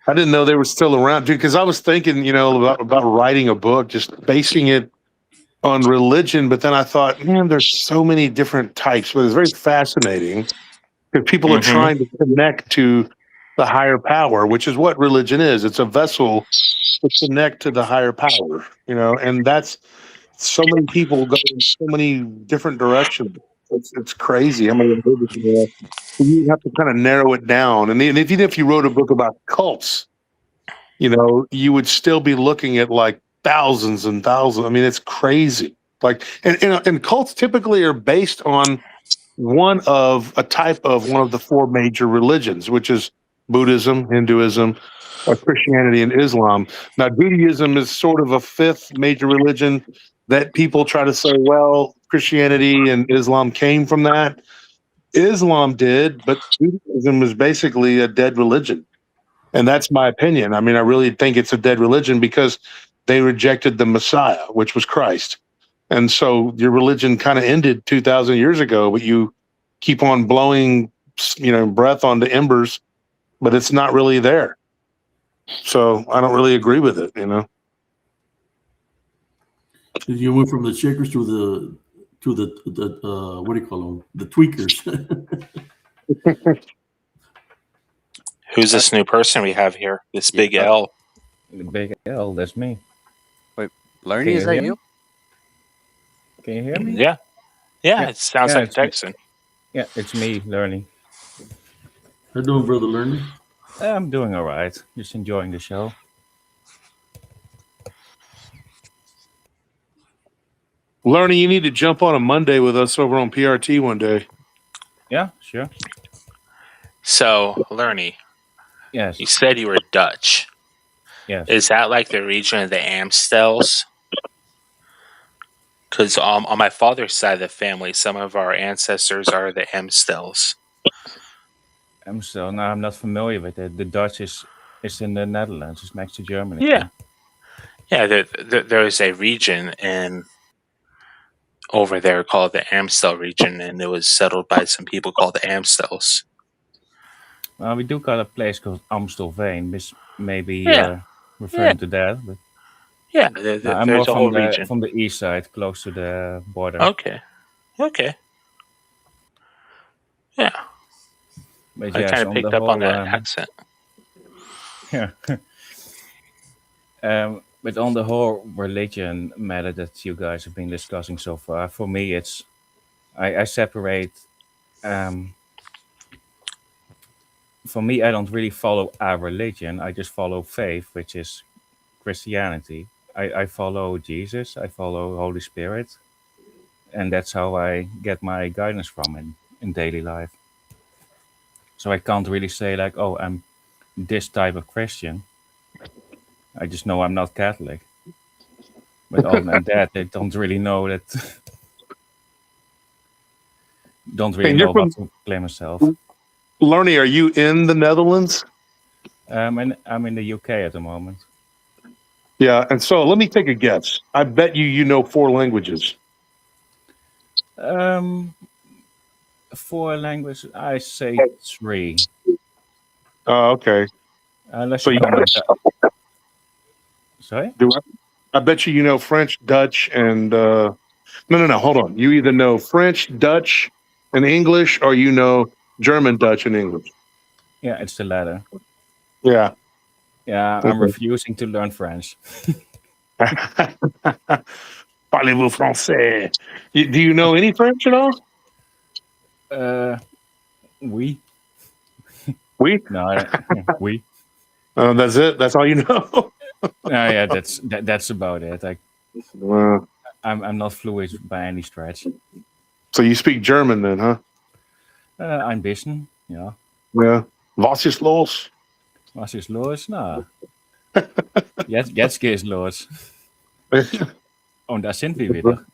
I didn't know they were still around, dude, because I was thinking, about writing a book, just basing it on religion. But then I thought, man, there's so many different types, but it's very fascinating because people are trying to connect to the higher power, which is what religion is. It's a vessel to connect to the higher power, and that's so many people go in so many different directions. It's crazy. I mean, you have to kind of narrow it down. And even if you wrote a book about cults, you would still be looking at like thousands and thousands. I mean, it's crazy. Like, and cults typically are based on one of the four major religions, which is Buddhism, Hinduism, Christianity, and Islam. Now, Judaism is sort of a fifth major religion that people try to say, well, Christianity and Islam came from that. Islam did, but Judaism is basically a dead religion. And that's my opinion. I mean, I really think it's a dead religion because they rejected the Messiah, which was Christ. And so your religion kind of ended 2,000 years ago, but you keep on blowing, breath onto embers, but it's not really there. So I don't really agree with it, You went from the shakers to the what do you call them? The tweakers. Who's this new person we have here? This big L. The big L, that's me. Lerny, is that you? Can you hear me? Yeah. Yeah, it sounds like it's me. Texan. Yeah, it's me, Learning. How you doing, brother Learning? I'm doing all right. Just enjoying the show. Lerny, you need to jump on a Monday with us over on PRT one day. Yeah, sure. So, Lerny, Yes. you said you were Dutch. Yes. Is that like the region of the Amstels? Because on my father's side of the family, some of our ancestors are the Amstels. No, I'm not familiar with it. The Dutch is in the Netherlands. It's next to Germany. Yeah. Yeah, there's a region over there called the Amstel region, and it was settled by some people called the Amstels. We do got a place called Amstelveen, which maybe Yeah. referring to that. But Yeah, I'm more there's a whole region. from the east side, close to the border. Okay. Yeah, But I yes, kind of picked up on that accent. Yeah. But on the whole religion matter that you guys have been discussing so far, for me, it's I separate. For me, I don't really follow a religion. I just follow faith, which is Christianity. I follow Jesus. I follow Holy Spirit, and that's how I get my guidance from in daily life. So I can't really say like, oh, I'm this type of Christian. I just know I'm not Catholic. But other than that, I don't really know that. Don't really And know you're what from to claim myself. Lerny, are you in the Netherlands? And I'm in the UK at the moment. Yeah, and so let me take a guess. I bet you know 4 languages. 4 languages, I say 3. Oh, okay. Unless So you you comment. Sorry? I bet you know French, Dutch, and no, hold on. You either know French, Dutch, and English, or you know German, Dutch, and English. Yeah, it's the latter. Yeah. Yeah, I'm refusing to learn French. Parlez-vous français? Do you know any French at all? Oui. Oui? No, oui. That's it? That's all you know? No, yeah, that's about it. Well, I'm not fluent by any stretch. so you speak German then, huh? Ein bisschen, ja. Yeah. Was ist los? Was ist los? Na. Jetzt geht's los. Und da sind wir wieder.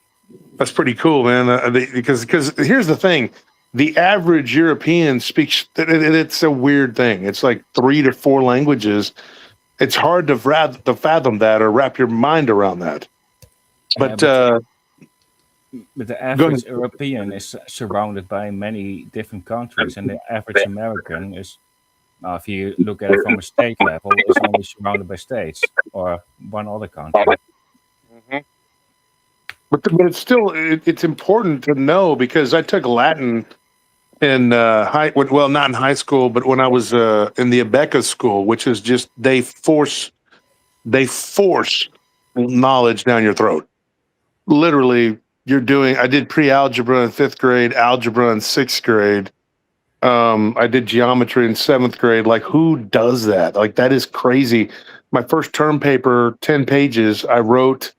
That's pretty cool, man. Because here's the thing. The average European speaks, it's a weird thing. It's like 3 to 4 languages. It's hard to fathom that or wrap your mind around that. But the average European is surrounded by many different countries, and the average American is, if you look at it from a state level, is only surrounded by states or one other country. But it's still it's important to know, because I took Latin in not in high school, but when I was in the Abeka school, which is just they force knowledge down your throat. Literally, I did pre-algebra in 5th grade, algebra in 6th grade. I did geometry in 7th grade. Like, who does that? Like, that is crazy. my first term paper, 10 pages, I wrote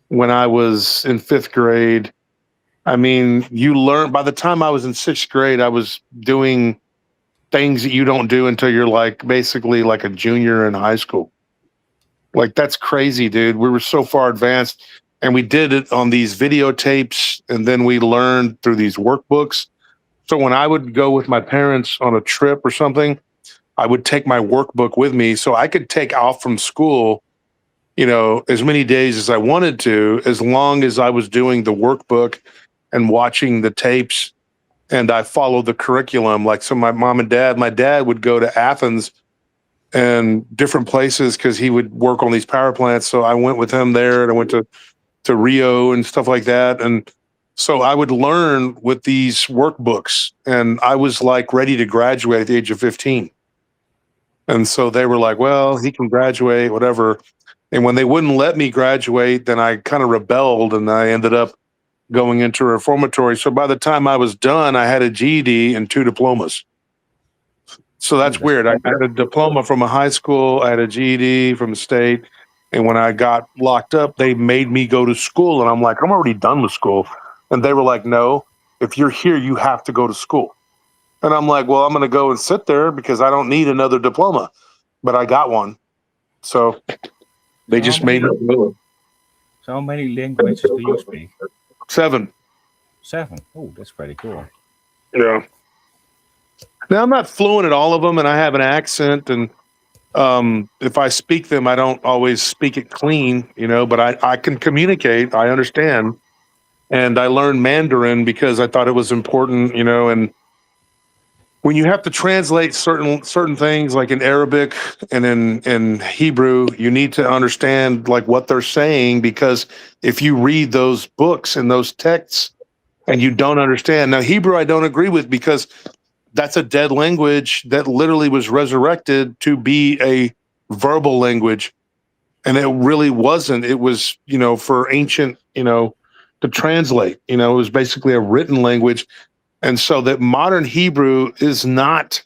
when I was in 5th grade. I mean, you learn by the time I was in 6th grade, I was doing things that you don't do until you're like basically like a junior in high school. Like, that's crazy, dude. We were so far advanced, and we did it on these videotapes, and then we learned through these workbooks. So when I would go with my parents on a trip or something, I would take my workbook with me so I could take off from school, as many days as I wanted to, as long as I was doing the workbook and watching the tapes, and I followed the curriculum. Like, so my dad would go to Athens and different places because he would work on these power plants. So I went with him there, and I went to Rio and stuff like that. And so I would learn with these workbooks, and I was like ready to graduate at the age of 15. And so they were like, well, he can graduate, whatever. And when they wouldn't let me graduate, then I kind of rebelled, and I ended up going into a reformatory. So by the time I was done, I had a GED and 2 diplomas. So that's weird. I had a diploma from a high school. I had a GED from the state. And when I got locked up, they made me go to school. And I'm like, I'm already done with school. And they were like, no, if you're here, you have to go to school. And I'm like, well, I'm going to go and sit there because I don't need another diploma. But I got one. So they just made me go. So how many languages do you speak? 7. 7. Oh, that's pretty cool. Yeah. Now, I'm not fluent at all of them, and I have an accent, and if I speak them, I don't always speak it clean, but I can communicate. I understand. And I learned Mandarin because I thought it was important, and when you have to translate certain things, like in Arabic and in Hebrew, you need to understand like what they're saying, because if you read those books and those texts and you don't understand. Now, Hebrew I don't agree with, because that's a dead language that literally was resurrected to be a verbal language. And it really wasn't. It was, for ancient, to translate, it was basically a written language. And so that modern Hebrew is not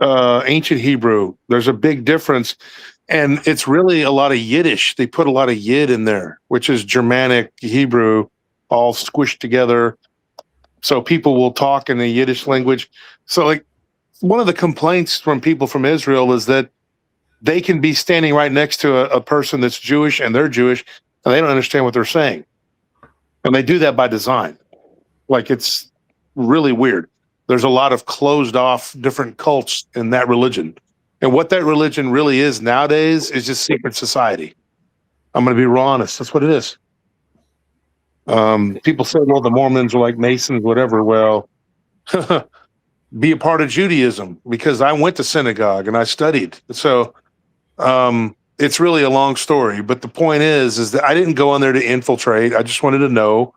ancient Hebrew. There's a big difference. And it's really a lot of Yiddish. They put a lot of Yid in there, which is Germanic Hebrew, all squished together. So people will talk in the Yiddish language. So, like, one of the complaints from people from Israel is that they can be standing right next to a person that's Jewish, and they're Jewish, and they don't understand what they're saying. And they do that by design. Like, it's really weird. There's a lot of closed off different cults in that religion. And what that religion really is nowadays is just secret society. I'm going to be real honest. That's what it is. People say, well, the Mormons are like Masons, whatever. Well, be a part of Judaism, because I went to synagogue and I studied. So it's really a long story. But the point is that I didn't go on there to infiltrate. I just wanted to know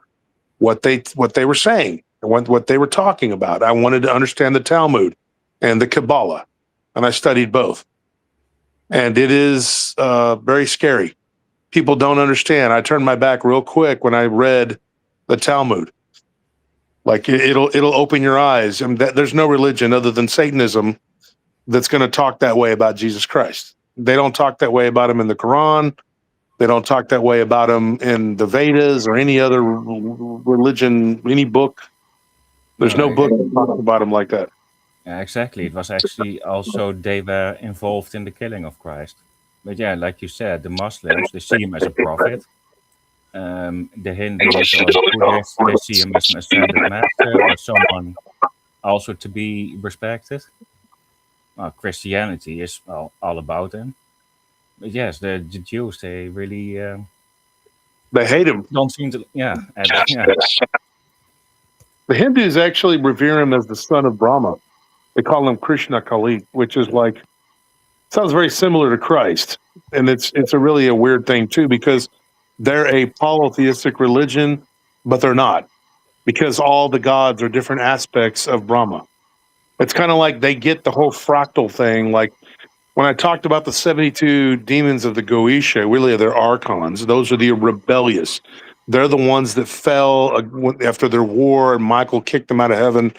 what they were saying and what they were talking about. I wanted to understand the Talmud and the Kabbalah, and I studied both. And it is very scary. People don't understand. I turned my back real quick when I read the Talmud. Like, it'll open your eyes. And there's no religion other than Satanism that's going to talk that way about Jesus Christ. They don't talk that way about him in the Quran. They don't talk that way about him in the Vedas or any other religion, any book. There's no book that talks about him like that. Yeah, exactly. It was actually also they were involved in the killing of Christ. But yeah, like you said, the Muslims, they see him as a prophet. The Hindus or Buddhists, they see him as an ascended master or someone also to be respected. Christianity is all about him. But yes, the Jews, they really They hate him. don't seem to. Yeah, yeah. The Hindus actually revere him as the son of Brahma. They call him Krishna Kali, which is like, sounds very similar to Christ. And it's really a weird thing too, because they're a polytheistic religion, but they're not, because all the gods are different aspects of Brahma. It's kind of like they get the whole fractal thing. Like, when I talked about the 72 demons of the Goetia, really they're archons. Those are the rebellious. They're the ones that fell after their war, and Michael kicked them out of heaven.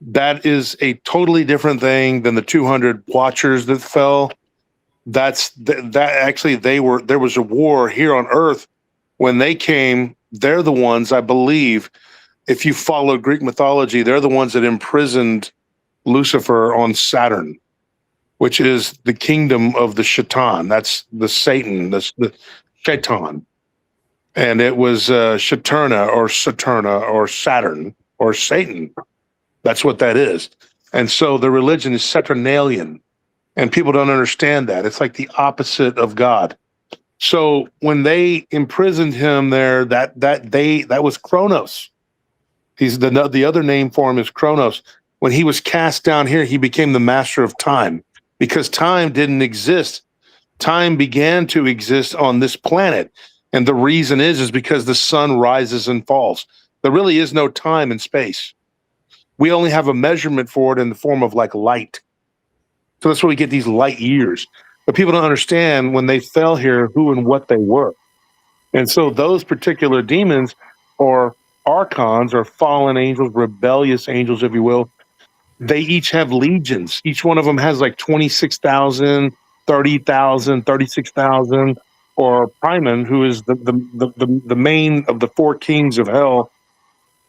That is a totally different thing than the 200 watchers that fell. that actually there was a war here on Earth when they came. They're the ones, I believe, if you follow Greek mythology, they're the ones that imprisoned Lucifer on Saturn, which is the kingdom of the Shaitan. That's the Satan, the Shaitan. And it was Saturna or Saturn or Satan. That's what that is. And so the religion is Saturnalian. And people don't understand that. It's like the opposite of God. So when they imprisoned him there, that was Kronos. He's the other name for him is Kronos. When he was cast down here, he became the master of time because time didn't exist. Time began to exist on this planet. And the reason is because the sun rises and falls. There really is no time in space. We only have a measurement for it in the form of like light. So that's where we get these light years. But people don't understand when they fell here who and what they were. And so those particular demons or archons or fallen angels, rebellious angels, if you will, they each have legions. Each one of them has like 26,000, 30,000, 36,000. Or Primon, who is the main of the four kings of hell,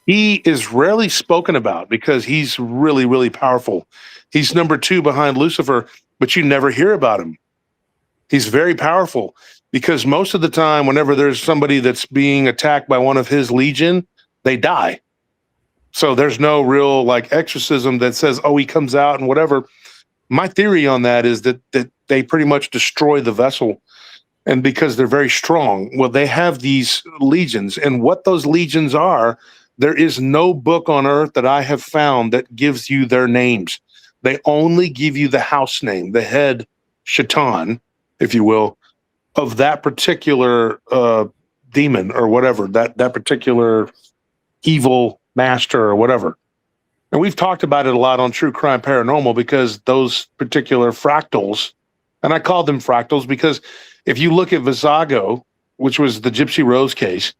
he is rarely spoken about because he's really, really powerful. He's number 2 behind Lucifer, but you never hear about him. He's very powerful because most of the time, whenever there's somebody that's being attacked by one of his legion, they die. So there's no real like exorcism that says, oh, he comes out and whatever. My theory on that is that they pretty much destroy the vessel. And because they're very strong, well, they have these legions. And what those legions are, there is no book on earth that I have found that gives you their names. They only give you the house name, the head Shaitan, if you will, of that particular demon or whatever, that particular evil master or whatever. And we've talked about it a lot on True Crime Paranormal because those particular fractals, and I call them fractals because if you look at Visago, which was the Gypsy Rose case,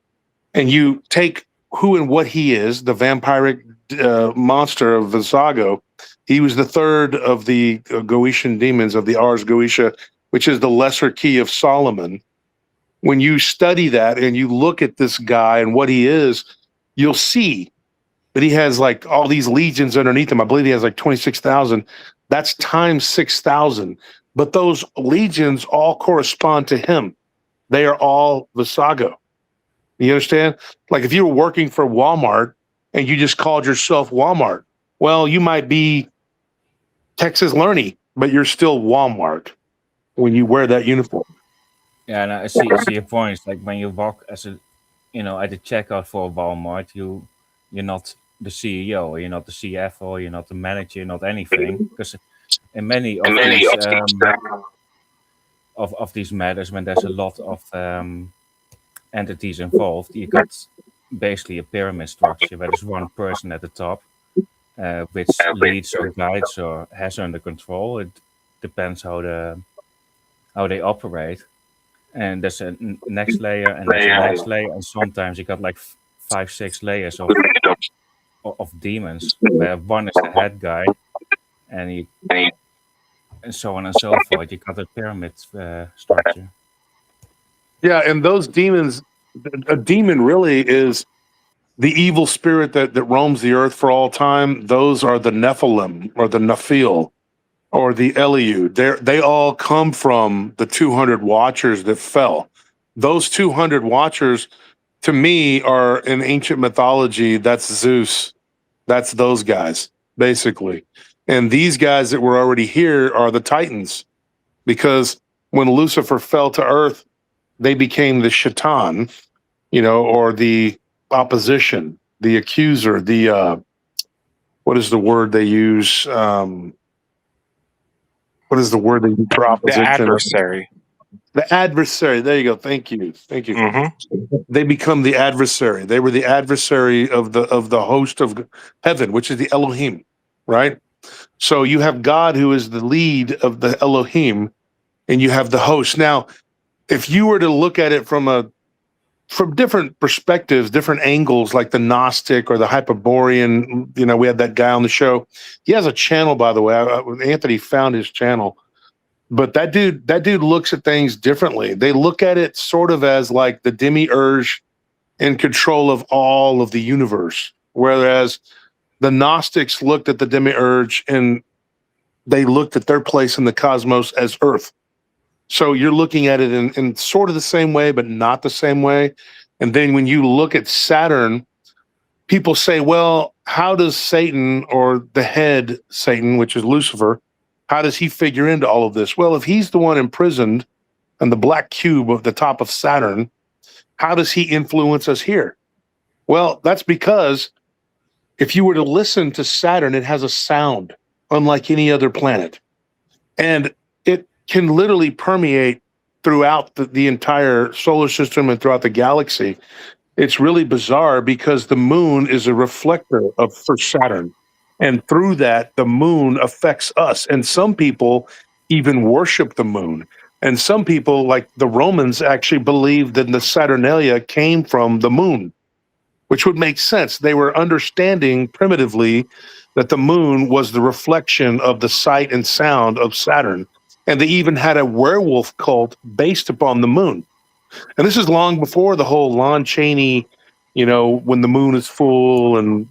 and you take who and what he is, the vampiric monster of Visago, he was the third of the Goetian demons of the Ars Goetia, which is the lesser key of Solomon. When you study that and you look at this guy and what he is, you'll see that he has like all these legions underneath him. I believe he has like 26,000. That's times 6,000. But those legions all correspond to him. They are all Visago. You understand? Like if you were working for Walmart and you just called yourself Walmart, well, you might be Texas Learning, but you're still Walmart when you wear that uniform. Yeah, and I see your points. Like when you walk as a, at the checkout for Walmart, you're not the CEO, you're not the CFO, you're not the manager, you're not anything. Because in many of these of these matters, when there's a lot of entities involved, you got basically a pyramid structure where there's one person at the top, which leads or guides or has under control. It depends how they operate. And there's a next layer, and there's a next layer, and sometimes you got like 5-6 layers of demons, where one is the head guy, and so on and so forth. You got a pyramid structure. Yeah, and those demons, a demon really is the evil spirit that roams the earth for all time. Those are the Nephilim or the Nephil or the Eliud. They all come from the 200 Watchers that fell. Those 200 Watchers, to me, are in ancient mythology. That's Zeus. That's those guys, basically. And these guys that were already here are the Titans, because when Lucifer fell to earth, they became the Shaitan, or the opposition, the accuser, the what is the word they use? What is the word they use for opposition? The adversary. The adversary. There you go. Thank you. Mm-hmm. They become the adversary. They were the adversary of the host of heaven, which is the Elohim, right? So you have God, who is the lead of the Elohim, and you have the host. Now, if you were to look at it from different perspectives, different angles, like the Gnostic or the Hyperborean, we had that guy on the show. He has a channel, by the way. Anthony found his channel. But that dude looks at things differently. They look at it sort of as like the demiurge in control of all of the universe, whereas the Gnostics looked at the demiurge and they looked at their place in the cosmos as Earth. So you're looking at it in sort of the same way, but not the same way. And then when you look at Saturn, people say, well, how does Satan, or the head Satan, which is Lucifer, how does he figure into all of this? Well, if he's the one imprisoned in the black cube of the top of Saturn, how does he influence us here? Well, that's because if you were to listen to Saturn, it has a sound unlike any other planet. And it can literally permeate throughout the entire solar system and throughout the galaxy. It's really bizarre because the moon is a reflector for Saturn. And through that, the moon affects us. And some people even worship the moon. And some people, like the Romans, actually believed that the Saturnalia came from the moon, which would make sense. They were understanding primitively that the moon was the reflection of the sight and sound of Saturn. And they even had a werewolf cult based upon the moon. And this is long before the whole Lon Chaney, when the moon is full and,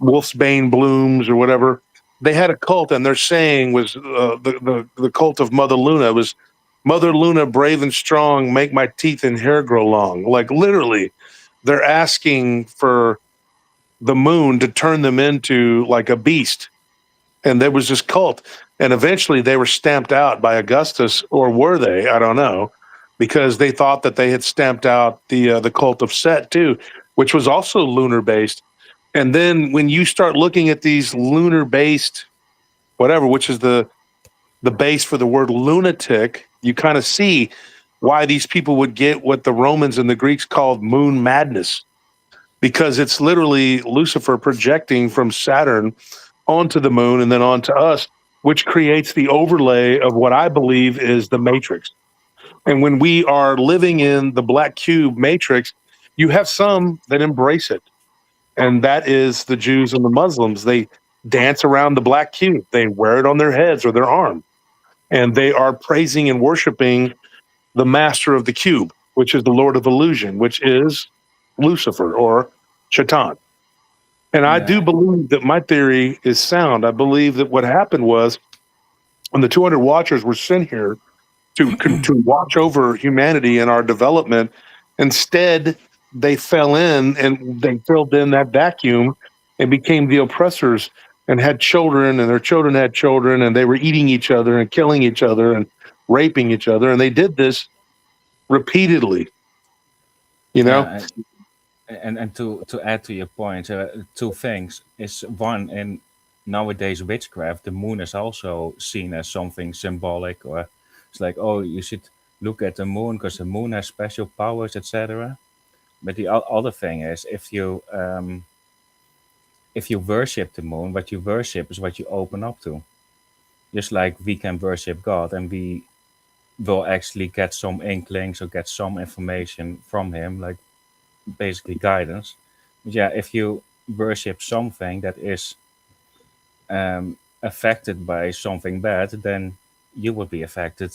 Wolf's Bane blooms or whatever. They had a cult, and their saying was the cult of Mother Luna was, Mother Luna, brave and strong, make my teeth and hair grow long. Like literally, they're asking for the moon to turn them into like a beast. And there was this cult. And eventually they were stamped out by Augustus, or were they? I don't know, because they thought that they had stamped out the cult of Set too, which was also lunar based. And then when you start looking at these lunar based, whatever, which is the base for the word lunatic, you kind of see why these people would get what the Romans and the Greeks called moon madness, because it's literally Lucifer projecting from Saturn onto the moon and then onto us, which creates the overlay of what I believe is the matrix. And when we are living in the black cube matrix, you have some that embrace it. And that is the Jews and the Muslims. They dance around the black cube. They wear it on their heads or their arm. And they are praising and worshiping the master of the cube, which is the Lord of Illusion, which is Lucifer or Shaitan. And I do believe that my theory is sound. I believe that what happened was when the 200 Watchers were sent here to watch over humanity and our development, instead they fell in and they filled in that vacuum and became the oppressors and had children, and their children had children, and they were eating each other and killing each other and raping each other. And they did this repeatedly, Yeah, and to add to your point, two things is one, in nowadays witchcraft, the moon is also seen as something symbolic, or it's like, oh, you should look at the moon because the moon has special powers, etc. But the other thing is, if you worship the moon, what you worship is what you open up to. Just like we can worship God, and we will actually get some inklings or get some information from Him, like basically guidance. But yeah, if you worship something that is affected by something bad, then you will be affected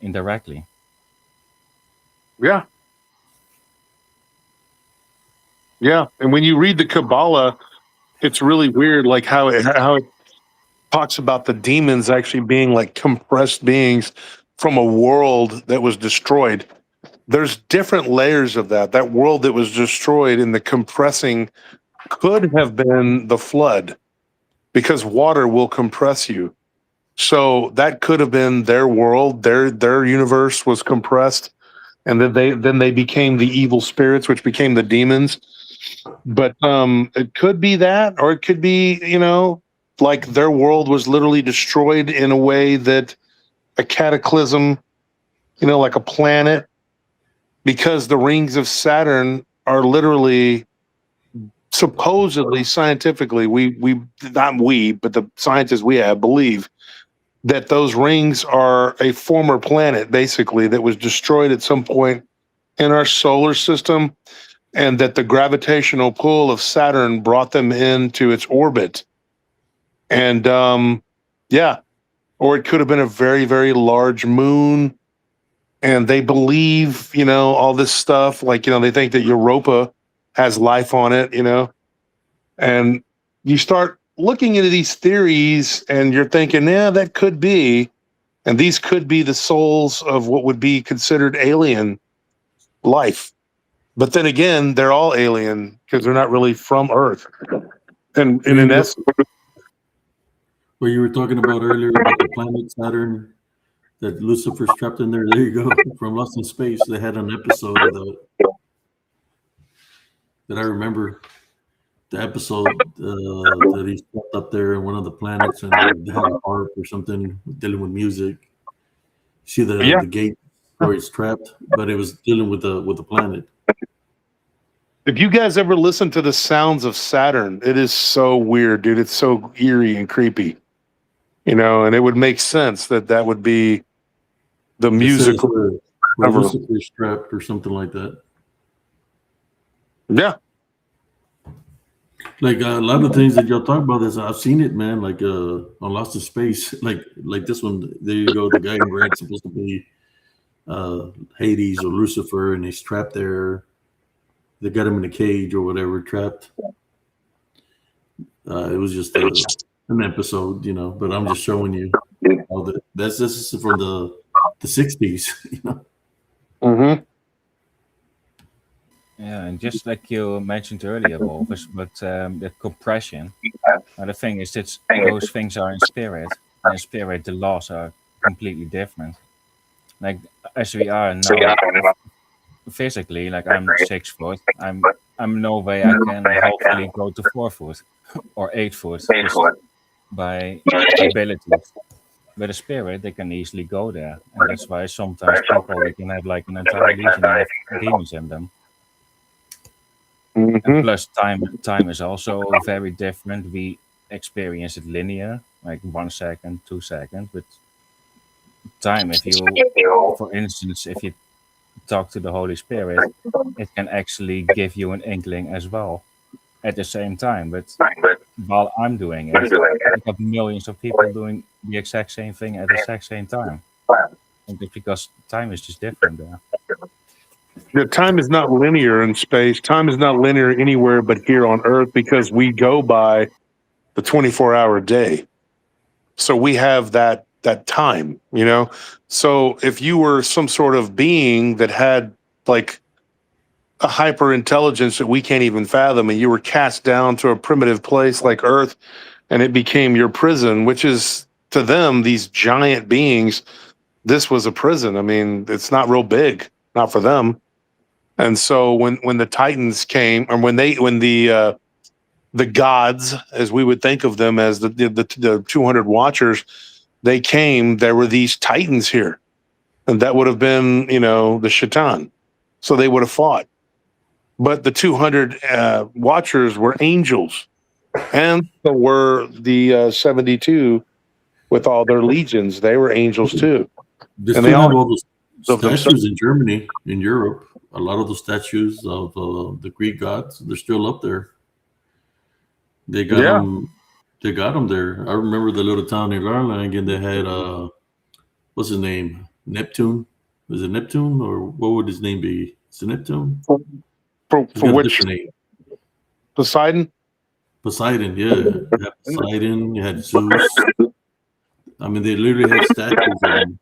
indirectly. Yeah. Yeah. And when you read the Kabbalah, it's really weird, like how it talks about the demons actually being like compressed beings from a world that was destroyed. There's different layers of that. That world that was destroyed in the compressing could have been the flood, because water will compress you. So that could have been their world. Their universe was compressed, and then they became the evil spirits, which became the demons. But it could be that, or it could be, like their world was literally destroyed in a way that a cataclysm, like a planet, because the rings of Saturn are literally, supposedly, scientifically, but the scientists we have believe that those rings are a former planet, basically, that was destroyed at some point in our solar system, and that the gravitational pull of Saturn brought them into its orbit. And yeah, or it could have been a very, very large moon. And they believe, all this stuff. Like, they think that Europa has life on it, and you start looking into these theories and you're thinking, yeah, that could be. And these could be the souls of what would be considered alien life. But then again, they're all alien because they're not really from Earth. And You in know essence, what you were talking about earlier about the planet Saturn that Lucifer's trapped in there. There you go. From Lost in Space, they had an episode of that I remember. The episode that he's trapped up there in one of the planets, and they had a harp or something dealing with music. See yeah, the gate where he's trapped, but it was dealing with the planet. if you guys ever listen to the sounds of Saturn, it is so weird, dude. It's so eerie and creepy, and it would make sense that that would be the They said it's musical where cover. Lucifer's trapped or something like that. Yeah. Like a lot of things that y'all talk about this, I've seen it, man. Like on Lost in Space, like this one. There you go. The guy in red's supposed to be Hades or Lucifer, and he's trapped there. They got him in a cage or whatever, trapped. It was just an episode, But I'm just showing you all that. This is from the '60s, Mm-hmm. Yeah, and just like you mentioned earlier, Wolfers, but the compression. The thing is, those things are in spirit, and in spirit, the laws are completely different. Like as we are now, physically, like I'm 6 foot, I'm no way I can hopefully go to 4 foot or 8 foot just by abilities. With a spirit, they can easily go there, and that's why sometimes people they can have like an entire legion of demons in them. And Mm-hmm. plus, time is also very different. We experience it linear, like 1 second, 2 seconds. But time, if you, for instance, if you talk to the Holy Spirit, it can actually give you an inkling as well at the same time. But while I'm doing it, you got millions of people doing the exact same thing at the exact same time. And it's because time is just different there. The time is not linear in space. Time is not linear anywhere but here on Earth because we go by the 24-hour day. So we have that time, So if you were some sort of being that had like a hyper intelligence that we can't even fathom, and you were cast down to a primitive place like Earth, and it became your prison, which is to them, these giant beings, this was a prison. I mean, it's not real big, not for them. And so when the Titans came, or when the gods, as we would think of them as the 200 Watchers, they came. There were these Titans here, and that would have been the Shaitan. So they would have fought. But the 200 Watchers were angels, and so were the 72 with all their legions. They were angels too, They and they still all have all those of themselves. statues in Germany, in Europe. A lot of the statues of the Greek gods, they're still up there. They got Yeah. them. They got them there. I remember the little town in Ireland, and they had what's his name? Neptune. Was it Neptune, or what would his name be? Is it Neptune? For He's got a which different name. Poseidon? Poseidon. Yeah, you had Poseidon. You had Zeus. I mean, they literally had statues of them.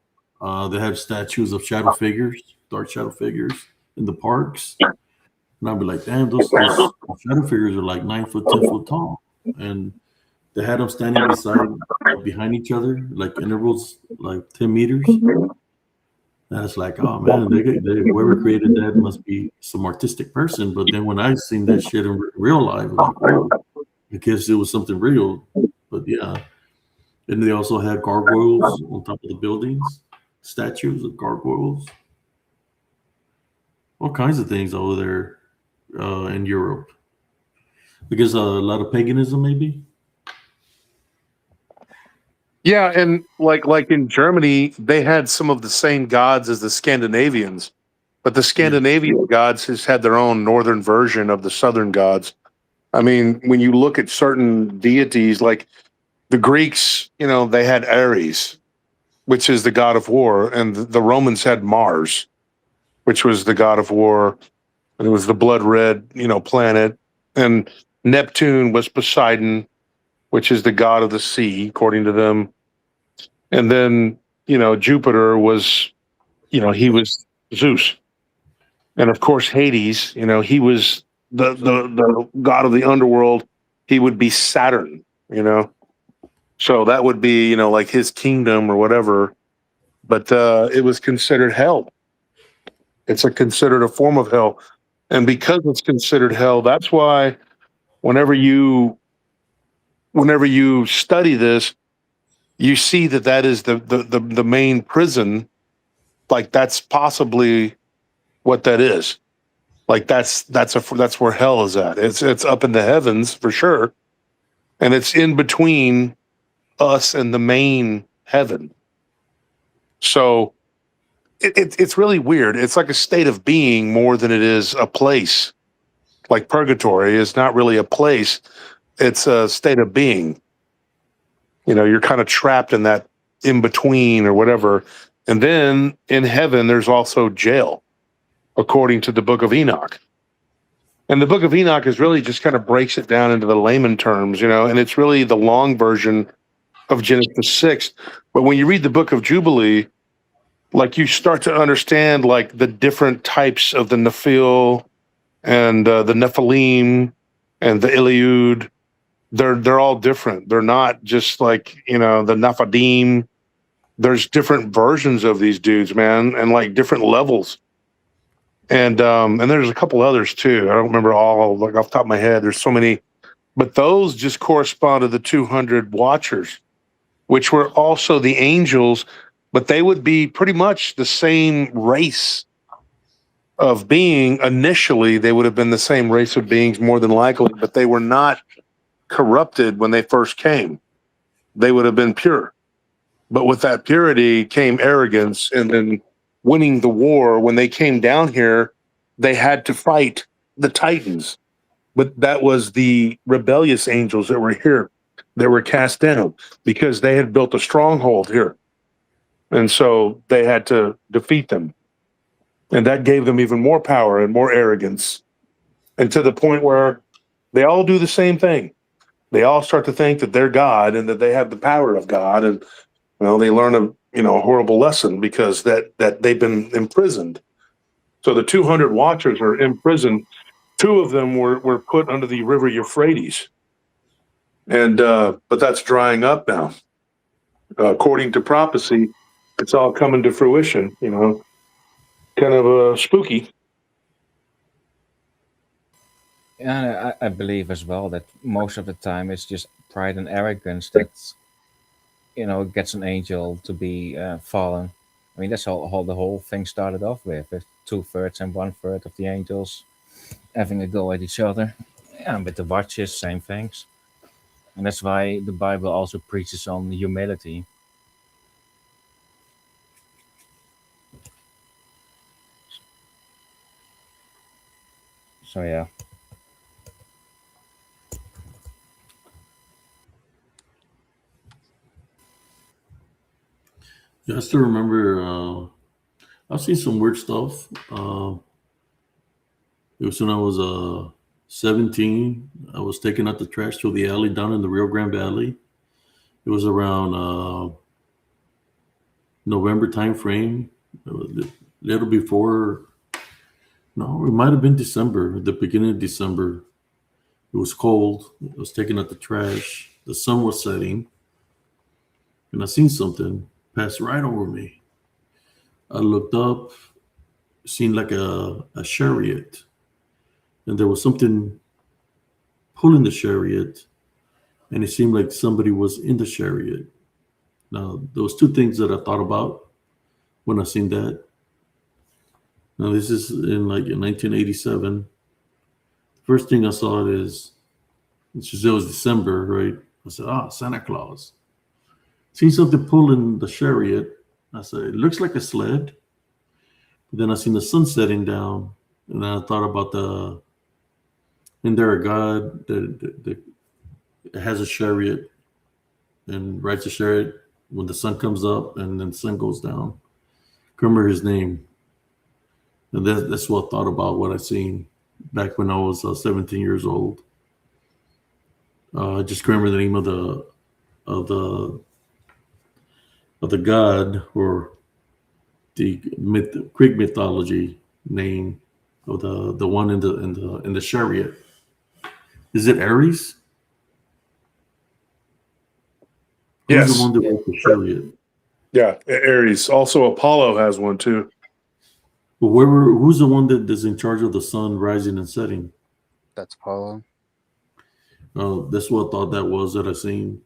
They have statues of shadow figures, dark shadow figures in the parks. And I'd be like, damn, those shadow figures are like 9 foot, 10 foot tall. And they had them standing behind each other, like intervals, like 10 meters. And it's like, oh man, whoever created that must be some artistic person. But then when I seen that shit in real life, I was like, whoa, I guess it was something real. But yeah. And they also had gargoyles on top of the buildings, statues of gargoyles, all kinds of things over there in Europe. Because a lot of paganism, maybe. Yeah, and like in Germany, they had some of the same gods as the Scandinavians, but the Scandinavian gods has had their own northern version of the southern gods. I mean, when you look at certain deities, like the Greeks, they had Ares, which is the god of war, and the Romans had Mars, which was the god of war, and it was the blood red, planet, and Neptune was Poseidon, which is the god of the sea, according to them, and then Jupiter was, he was Zeus, and of course Hades, he was the god of the underworld. He would be Saturn, so that would be like his kingdom or whatever. But it was considered hell. It's considered a form of hell, and because it's considered hell, that's why whenever you study this, you see that is the main prison. Like that's possibly what that is. Like that's where hell is at. It's up in the heavens for sure, and it's in between us and the main heaven. So it's really weird. It's like a state of being more than it is a place. Like purgatory is not really a place; it's a state of being. You're kind of trapped in that in between or whatever. And then in heaven, there's also jail, according to the Book of Enoch. And the Book of Enoch is really just kind of breaks it down into the layman terms, and it's really the long version of Genesis 6. But when you read the Book of Jubilee, like you start to understand like the different types of the Nephil and the Nephilim and the Iliud. They're all different. They're not just like, the Nephidim. There's different versions of these dudes, man, and like different levels. And there's a couple others too. I don't remember all, like off the top of my head. There's so many, but those just correspond to the 200 watchers, which were also the angels, but they would be pretty much the same race of being. Initially, they would have been the same race of beings more than likely, but they were not corrupted when they first came. They would have been pure. But with that purity came arrogance, and then winning the war. When they came down here, they had to fight the Titans. But that was the rebellious angels that were here, that were cast down because they had built a stronghold here. And so they had to defeat them. And that gave them even more power and more arrogance. And to the point where they all do the same thing. They all start to think that they're God and that they have the power of God. And they learn a horrible lesson because that they've been imprisoned. So the 200 watchers are imprisoned. Two of them were put under the river Euphrates. And but that's drying up now. According to prophecy, it's all coming to fruition, kind of spooky. Yeah, I believe as well that most of the time it's just pride and arrogance that gets an angel to be fallen. I mean, that's how the whole thing started off with 2/3 and 1/3 of the angels having a go at each other. Yeah, and with the watches, same things. And that's why the Bible also preaches on humility. So yeah. Yeah, I still remember. I've seen some weird stuff. It was when I was 17. I was taking out the trash through the alley down in the Rio Grande Valley. It was around November time frame, a little before. No, it might have been December, the beginning of December. It was cold. I was taking out the trash. The sun was setting, and I seen something pass right over me. I looked up, seen like a chariot, and there was something pulling the chariot, and it seemed like somebody was in the chariot. Now, there was two things that I thought about when I seen that. Now, this is in 1987. First thing I saw it was December, right? I said, Santa Claus. Seen something pulling the chariot. I said, it looks like a sled. But then I seen the sun setting down, and then I thought about isn't there a God that has a chariot and rides a chariot when the sun comes up and then the sun goes down. Can't remember his name. And that's what I thought about what I seen back when I was 17 years old. I just can't remember the name of the of the god or the Greek mythology name of the one in the chariot. Is it Ares? Who's the Yes. one that wrote the chariot? Yeah. Aries. Also, Apollo has one too. But who's the one that is in charge of the sun rising and setting? That's Apollo. That's what I thought that was that I seen.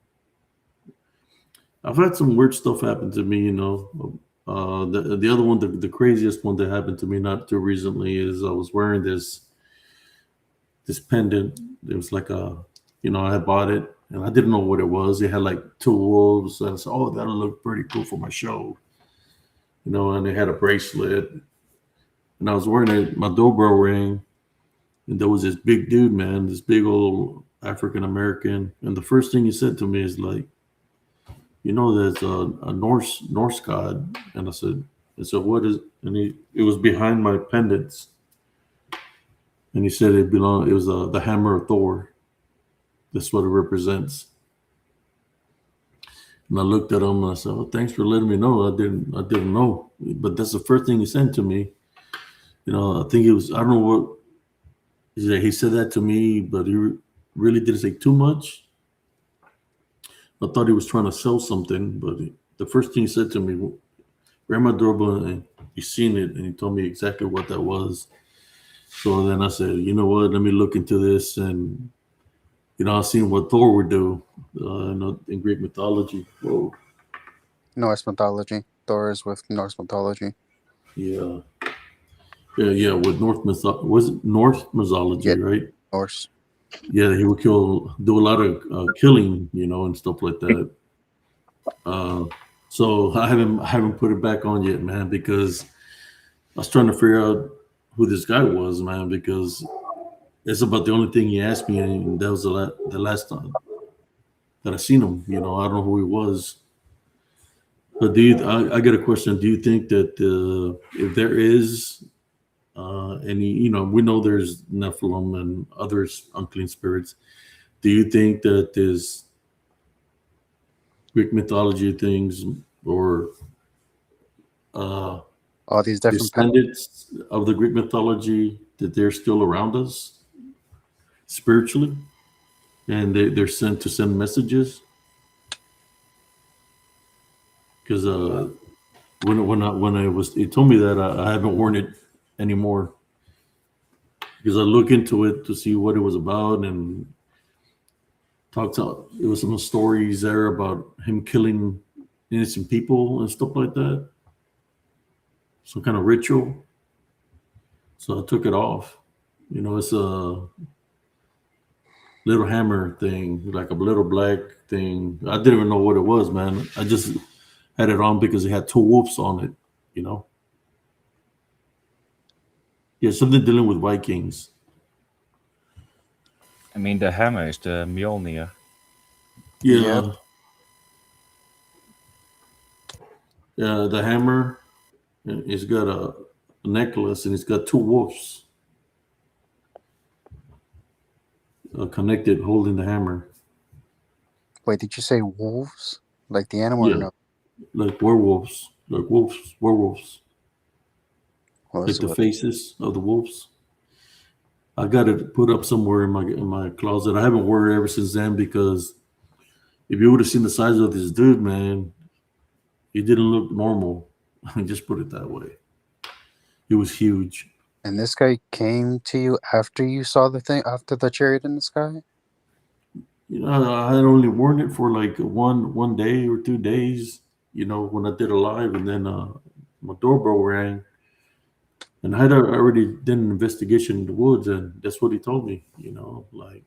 I've had some weird stuff happen to me, you know. The other one, the craziest one that happened to me not too recently is I was wearing this pendant. It was like I had bought it and I didn't know what it was. It had like two wolves, and I said, "Oh, that'll look pretty cool for my show," you know. And it had a bracelet, and I was wearing it. My doorbell rang, and there was this big dude, man, this big old African American, and the first thing he said to me is like, there's a Norse god, and I said, what is? And it was behind my pendants, and he said it was the hammer of Thor. That's what it represents. And I looked at him and I said, "Oh, thanks for letting me know. I didn't know." But that's the first thing he said to me. I think it was, I don't know what he said that to me, but he really didn't say too much. I thought he was trying to sell something, but the first thing he said to me, "Ran my doorbell and he's seen it," and he told me exactly what that was. So then I said, "You know what? Let me look into this." And I've seen what Thor would do in Greek mythology. Whoa, Norse mythology. Thor is with Norse mythology. yeah, yeah. With was it Norse mythology, Yeah. right? Norse. Yeah, he would do a lot of killing, and stuff like that. So I haven't put it back on yet, man, because I was trying to figure out who this guy was, man, because it's about the only thing he asked me, and that was the last time that I seen him. I don't know who he was. But I got a question. Do you think that if there is any, we know there's Nephilim and others unclean spirits. Do you think that this Greek mythology things or All these different descendants of the Greek mythology that they're still around us spiritually, and they're sent to send messages? Because he told me that I haven't worn it anymore because I look into it to see what it was about and it was some stories there about him killing innocent people and stuff like that, some kind of ritual. So I took it off. It's a little hammer thing, like a little black thing. I didn't even know what it was, man. I just had it on because it had two wolves on it, you know. Yeah, something dealing with Vikings. I mean, the hammer is the Mjolnir. Yeah, Yep. yeah. The hammer, it's got a necklace and it's got two wolves connected, holding the hammer. Wait, did you say wolves? Like the animal or Yeah, no? like werewolves, like werewolves, Well, like that's the what. faces of the wolves. I got it put up somewhere in my closet. I haven't worn it ever since then because if you would have seen the size of this dude, man, he didn't look normal. Just put it that way. He was huge. And this guy came to you after you saw the thing, after the chariot in the sky? I had only worn it for like one day or 2 days. When I did a live, and then my doorbell rang, and I had already done an investigation in the woods, and that's what he told me. Like,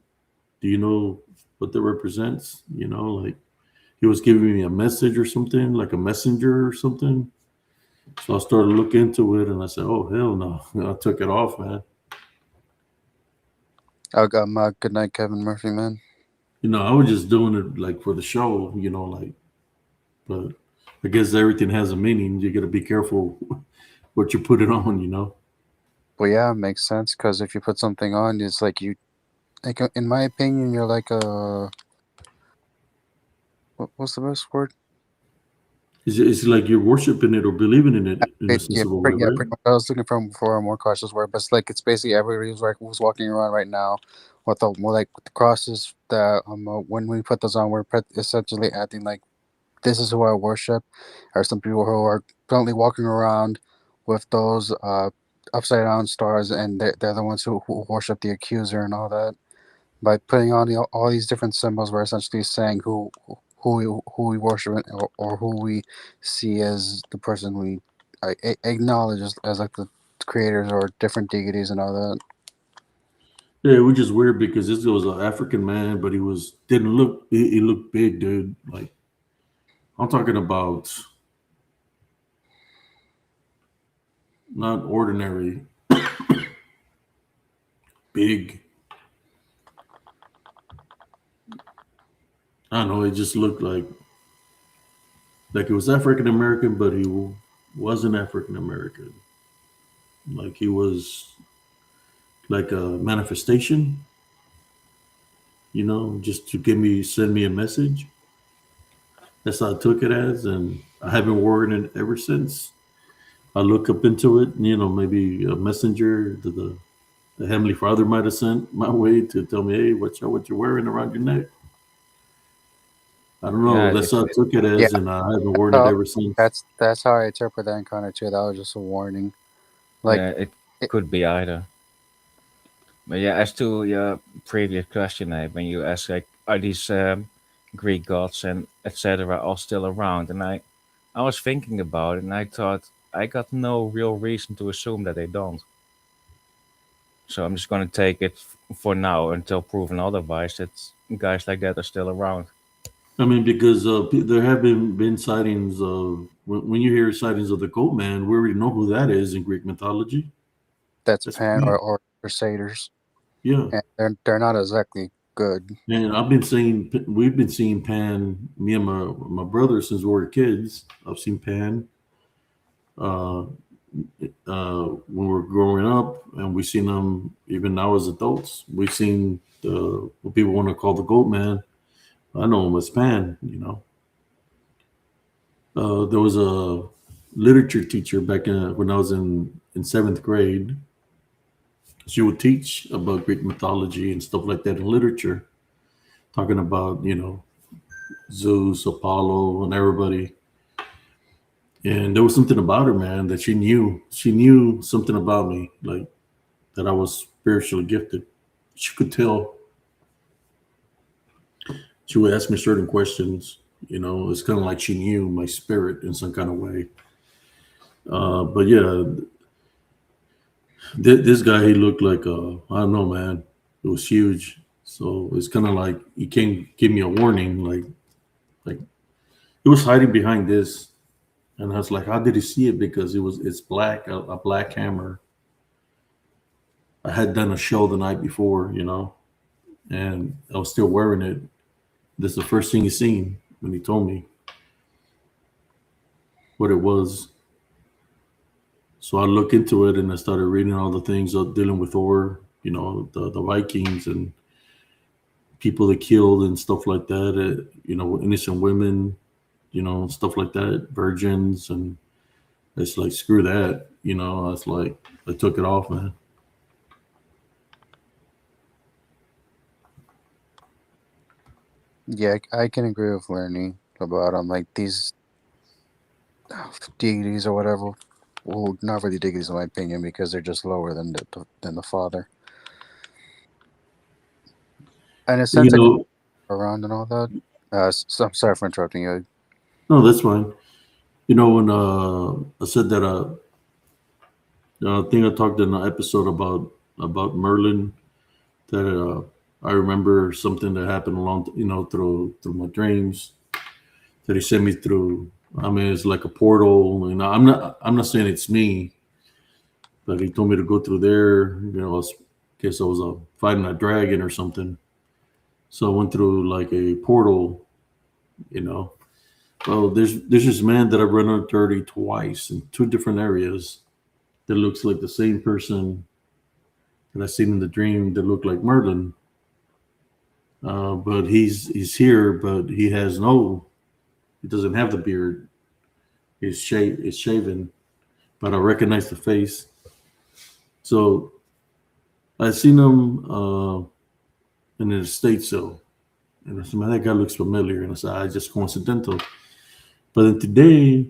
do you know what that represents? Like he was giving me a message or something, like a messenger or something. So I started to look into it, and I said, "Oh hell no!" I took it off, man. I got my good night, Kevin Murphy, man. I was just doing it like for the show, like But I guess everything has a meaning. You got to be careful what you put it on, you know. Well, yeah, it makes sense because if you put something on, it's like you, like, in my opinion, you're like a, what's the best word? It's like you're worshiping it or believing in it in a sense of a way, Yeah, right? pretty much. I was looking for a more cautious word, but it's like it's basically everybody who's walking around right now with the more like with the crosses that when we put those on, we're essentially acting like this is who I worship, or some people who are currently walking around with those upside down stars, and they're the ones who worship the accuser and all that. By putting on all these different symbols, we're essentially saying who we worship, or who we see as the person we acknowledge as like the creators or different deities and all that. Yeah, it was just weird because this was an African man, but he was didn't look. He looked big, dude. Like I'm talking about not ordinary, big. I don't know. It just looked like he was African American, but he wasn't African American. Like he was like a manifestation, you know, just to send me a message. That's how I took it as, and I haven't worn it ever since. I look up into it, you know, maybe a messenger that the Heavenly Father might have sent my way to tell me, hey, watch out what you're wearing around your neck. I don't know. Yeah, That's how I took it Yeah, as, and I haven't worn it so ever since. that's how I interpret that encounter too. That was just a warning. Like, yeah, it it, could be either. But yeah, as to your previous question, when you ask like, are these Greek gods and etc. all still around? And I was thinking about it, and I thought I got no real reason to assume that they don't. So I'm just going to take it for now until proven otherwise that guys like that are still around. I mean, because there have been sightings of when you hear sightings of the goat man, we already know who that is in Greek mythology. that's That's Pan Pan. or Crusaders, Yeah, and they're not exactly good. and we've been seeing Pan. Me and my brother since we were kids. I've seen Pan uh, when we were growing up, and we've seen them even now as adults. We've seen what people want to call the goat man. I know him as Pan. You know, there was a literature teacher back when I was in seventh grade. She would teach about Greek mythology and stuff like that in literature, talking about Zeus, Apollo, and everybody. And there was something about her, man, that she knew. She knew something about me, like that I was spiritually gifted. She could tell. She would ask me certain questions. You know, it's kind of like she knew my spirit in some kind of way. But yeah, this guy, he looked like I don't know, man. It was huge. So it's kind of like he came give me a warning, like he was hiding behind this, and I was like, how did he see it? Because it's black, a black hammer. I had done a show the night before, you know, and I was still wearing it. This is the first thing he seen when he told me what it was. So I looked into it and I started reading all the things dealing with Thor, you know, the Vikings and people they killed and stuff like that. You know, innocent women, you know, stuff like that, virgins, and it's like screw that, you know. I was like, I took it off, man. Yeah, I can agree with learning about them. Like these deities or whatever. Well, not really deities in my opinion because they're just lower than the father. In a You sense, I can know, around and all that. So I'm sorry for interrupting you. no, that's fine. You know, when I said that I think I talked in an episode about Merlin that I remember something that happened along, you know, through my dreams that he sent me through. I mean, it's like a portal, and I'm not saying it's me, but he told me to go through there. You know, guess I was fighting a dragon or something. So I went through like a portal, you know, Well, there's this man that I've run into dirty twice in two different areas that looks like the same person that I seen in the dream that looked like Merlin. But he's here, but he doesn't have the beard. It's shaven, but I recognize the face. So I seen him in an estate sale, and I said, "Man, that guy looks familiar." And I said, "I just coincidental." But then today,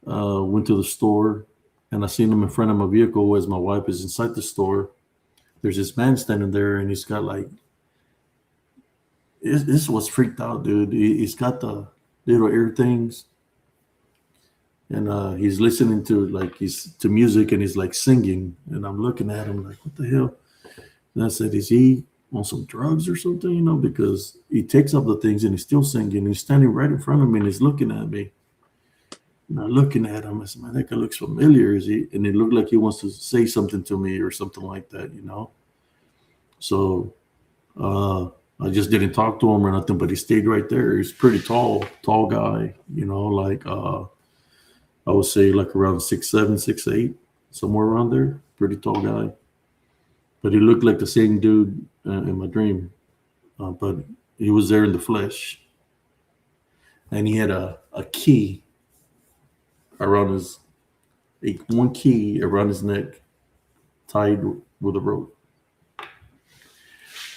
went to the store, and I seen him in front of my vehicle as my wife is inside the store. There's this man standing there, and he's got like this was freaked out, dude. He's got the little ear things, and he's listening to like he's to music, and he's like singing. And I'm looking at him like, what the hell? And I said, is he on some drugs or something? You know, because he takes up the things and he's still singing. He's standing right in front of me and he's looking at me. And I'm looking at him. I said, man, that guy looks familiar. Is he? And it looked like he wants to say something to me or something like that, you know. So uh, I just didn't talk to him or nothing, but he stayed right there. He's pretty tall guy, you know, like I would say like around 6'7", 6'8", somewhere around there. Pretty tall guy, but he looked like the same dude in my dream. But he was there in the flesh, and he had a key around his one key around his neck, tied with a rope.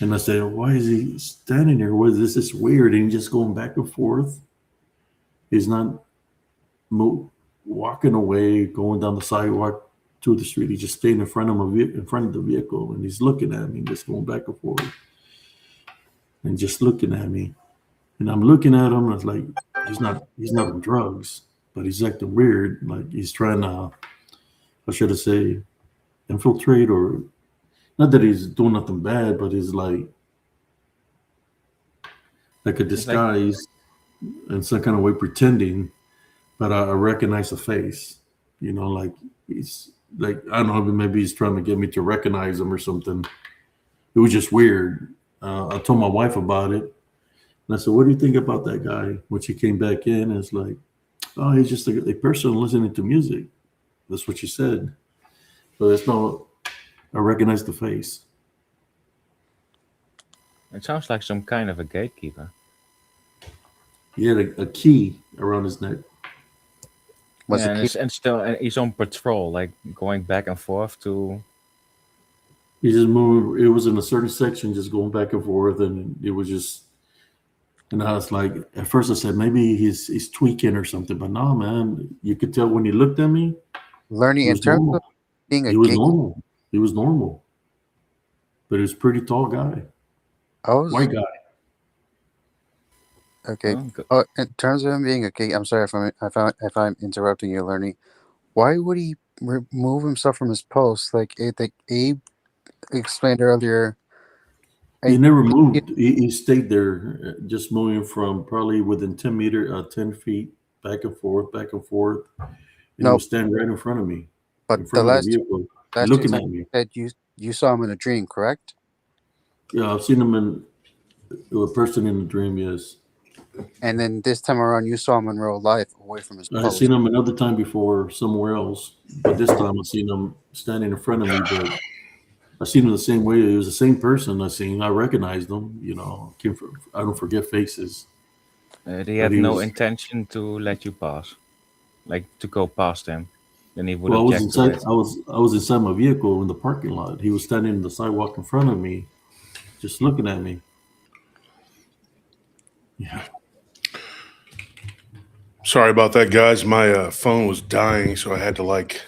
And I said, "Why is he standing there? What is this? This is weird." And he's just going back and forth. He's not mo- walking away, going down the sidewalk to the street. He's just staying in front of in front of the vehicle, and he's looking at me, just going back and forth, and just looking at me. And I'm looking at him, and it's like he's not on drugs, but he's acting weird. Like he's trying to, how should I say, infiltrate, or not that he's doing nothing bad, but he's like a It's like disguise in some kind of way pretending, but I recognize the face. You know, like he's like I don't know, maybe he's trying to get me to recognize him or something. It was just weird. I told my wife about it, and I said, "What do you think about that guy?" When she came back in, it's like, "Oh, he's just a person listening to music." That's what she said. But it's no, I recognize the face. it sounds like some kind of a gatekeeper. He had a key around his neck. Was Yeah, the key and still and he's on patrol, like going back and forth to. He just moved. It was in a certain section, just going back and forth, and it was just. And I was like, at first I said maybe he's tweaking or something, but no, man. You could tell when he looked at me, learning he in was terms of normal. being a He was gate? normal. He was normal, but he was a pretty tall guy, I was white guy. okay. Oh, Oh, in terms of him being a gate, I'm sorry if I'm interrupting you, learning. Why would he remove himself from his post? Like Abe explained earlier. He I never it, moved. He stayed there, just moving from probably within 10 feet, back and forth, and he no, was standing right in front of me, but in the front of the vehicle, last two looking times at me. that you saw him in a dream, correct? Yeah, I've seen him in a person in a dream. Yes, And then this time around, you saw him in real life, away from his I post. seen him another time before somewhere else, but this time I seen him standing in front of me. But I seen him the same way. It was the same person I seen. I recognized him. You know, I don't forget faces, they but had he no was. intention to let you pass, like to go past him. Then he would Well, object to it. I was inside my vehicle in the parking lot. He was standing in the sidewalk in front of me, just looking at me. Yeah. Sorry about that, guys. My phone was dying, so I had to like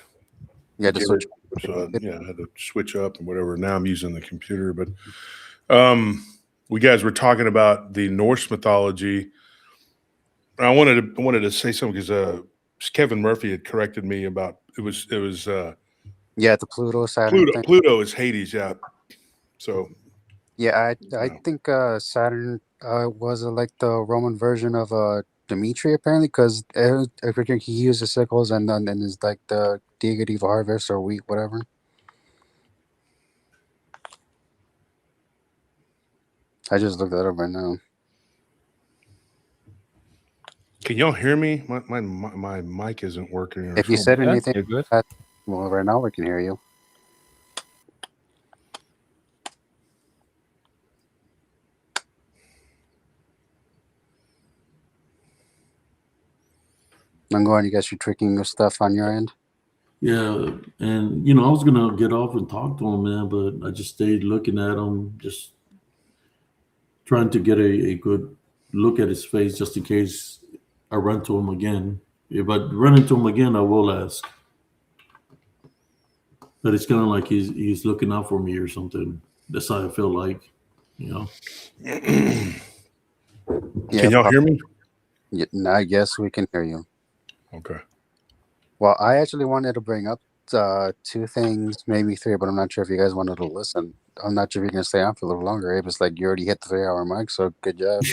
You had to get switch. it. So yeah, I had to switch up and whatever. Now I'm using the computer, but um, we guys were talking about the Norse mythology. I wanted to say something because Kevin Murphy had corrected me about it was Yeah, the Pluto Saturn Pluto. thing. Pluto is Hades, yeah. So Yeah, I yeah. think Saturn was like the Roman version of Dimitri apparently, because I figure he uses sickles and is like the deity of harvest or wheat, whatever. I just looked that up right now. Can y'all hear me? My mic isn't working or If you something. said Yeah, anything, you're good. well, right now we can hear you. I'm going. You guys are tricking your stuff on your end. Yeah, and I was gonna get off and talk to him, man, but I just stayed looking at him, just trying to get a good look at his face, just in case I run to him again. If I run into him again, I will ask. But it's kind of like he's looking out for me or something. That's how I feel like, you know. Yeah, Can y'all hear me? yes, we can hear you. Okay. Well, I actually wanted to bring up two things, maybe three, but I'm not sure if you guys wanted to listen. I'm not sure if you're gonna stay on for a little longer. Abe, it's like you already hit the 3 hour mark, so good job.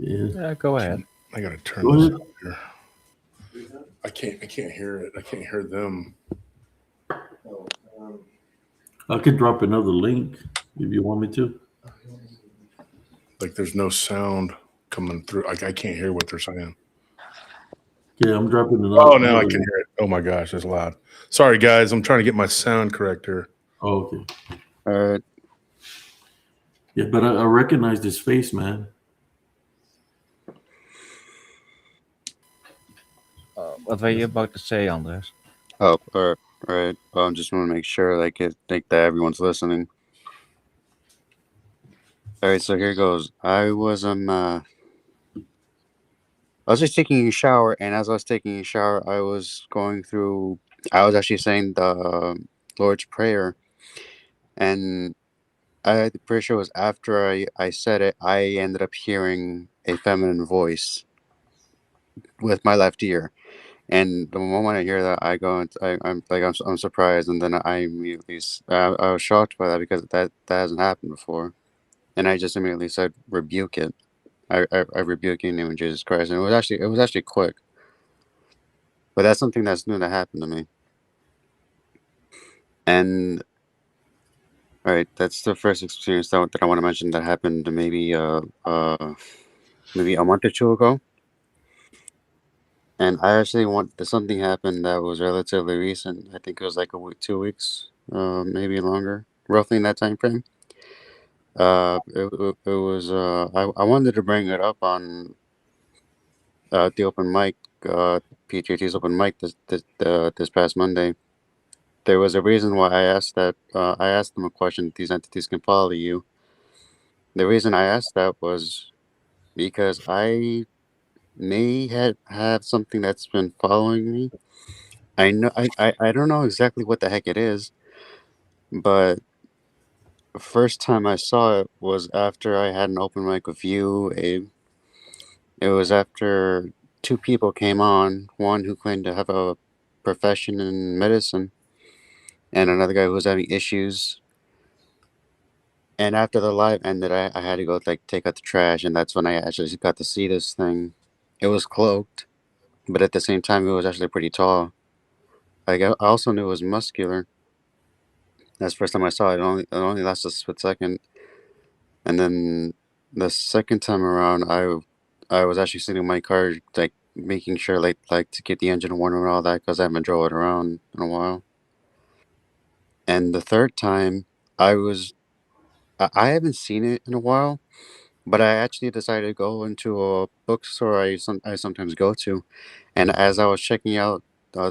Yeah. Yeah, go ahead. I gotta turn Go this ahead. up here. I can't hear it. I can't hear them. I could drop another link if you want me to. Like there's no sound coming through. I can't hear what they're saying. Yeah, I'm dropping Oh, another now I another can link. hear it. Oh my gosh, it's loud. Sorry guys, I'm trying to get my sound correct here. Oh, okay. All right. Yeah, but I recognize this face, man. What were you about to say, Andres? Oh, all right. Well, I just want to make sure, like that everyone's listening. All right, so here goes. I was just taking a shower, and as I was taking a shower, I was going through. I was actually saying the Lord's Prayer, and I'm pretty sure it was after I said it, I ended up hearing a feminine voice with my left ear. And the moment I hear that, I go, I'm surprised, and then I immediately, I was shocked by that because that hasn't happened before, and I just immediately said, rebuke it. I rebuke you in the name of Jesus Christ, and it was actually quick, but that's something that's new that happened to me. And all right, that's the first experience that I want to mention that happened maybe a month or two ago. And I actually want something happened that was relatively recent. I think it was like a week, 2 weeks, maybe longer, roughly in that time frame. It was. I wanted to bring it up on the open mic, PJT's open mic this past Monday. There was a reason why I asked that. I asked them a question: these entities can follow you. The reason I asked that was because I may have something that's been following me. I know I don't know exactly what the heck it is, but the first time I saw it was after I had an open mic with you, Abe. It was after two people came on, one who claimed to have a profession in medicine and another guy who was having issues. And after the live ended, I had to go like take out the trash, and that's when I actually got to see this thing. It was cloaked, but at the same time, it was actually pretty tall. Like I also knew it was muscular. That's the first time I saw it. It only lasted a split second, and then the second time around, I was actually sitting in my car, like making sure like to keep the engine warm and all that because I haven't drove it around in a while. And the third time, I was I haven't seen it in a while, but I actually decided to go into a bookstore I sometimes go to, and as I was checking out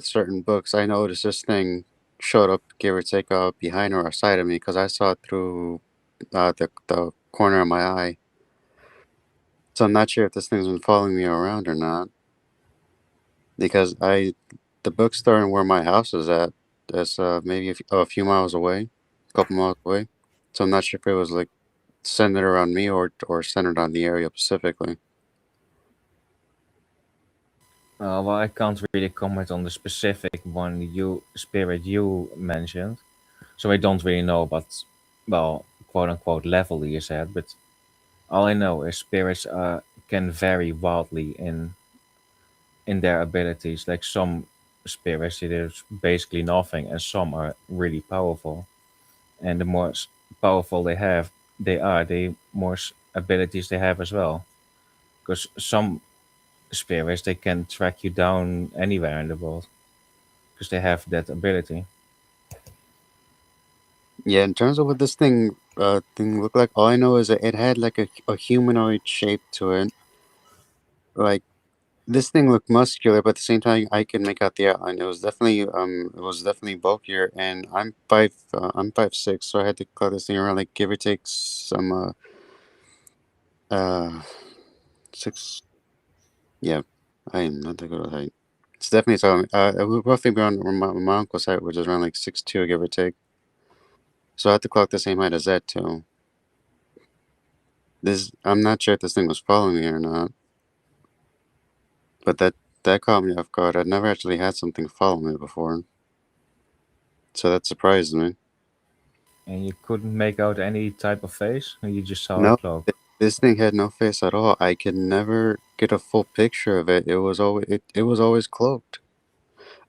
certain books, I noticed this thing showed up, give or take, behind or side of me because I saw it through the corner of my eye. So I'm not sure if this thing's been following me around or not because the bookstore and where my house is at is maybe a few miles away, a couple miles away. So I'm not sure if it was like centered around me or centered on the area specifically. Well, I can't really comment on the specific one you mentioned, so I don't really know about, well, quote unquote level you said. But all I know is spirits can vary wildly in their abilities. Like some spirits, it is basically nothing, and some are really powerful. And the more powerful they are, the more abilities they have as well. Because some spirits, they can track you down anywhere in the world because they have that ability. Yeah, in terms of what this thing looked like, all I know is that it had like a humanoid shape to it. Like this thing looked muscular, but at the same time, I could make out the outline. It was definitely bulkier, and I'm 5'6", so I had to cut this thing around like give or take some uh 6. Yeah, I am not that good at height. It's definitely so. It would roughly be around my uncle's height, which is around like 6'2", give or take. So I had to clock the same height as that too. I'm not sure if this thing was following me or not, but that caught me off guard. I'd never actually had something follow me before, so that surprised me. And you couldn't make out any type of face, and you just saw a No, cloak. this thing had no face at all. I could never get a full picture of it. It was always cloaked.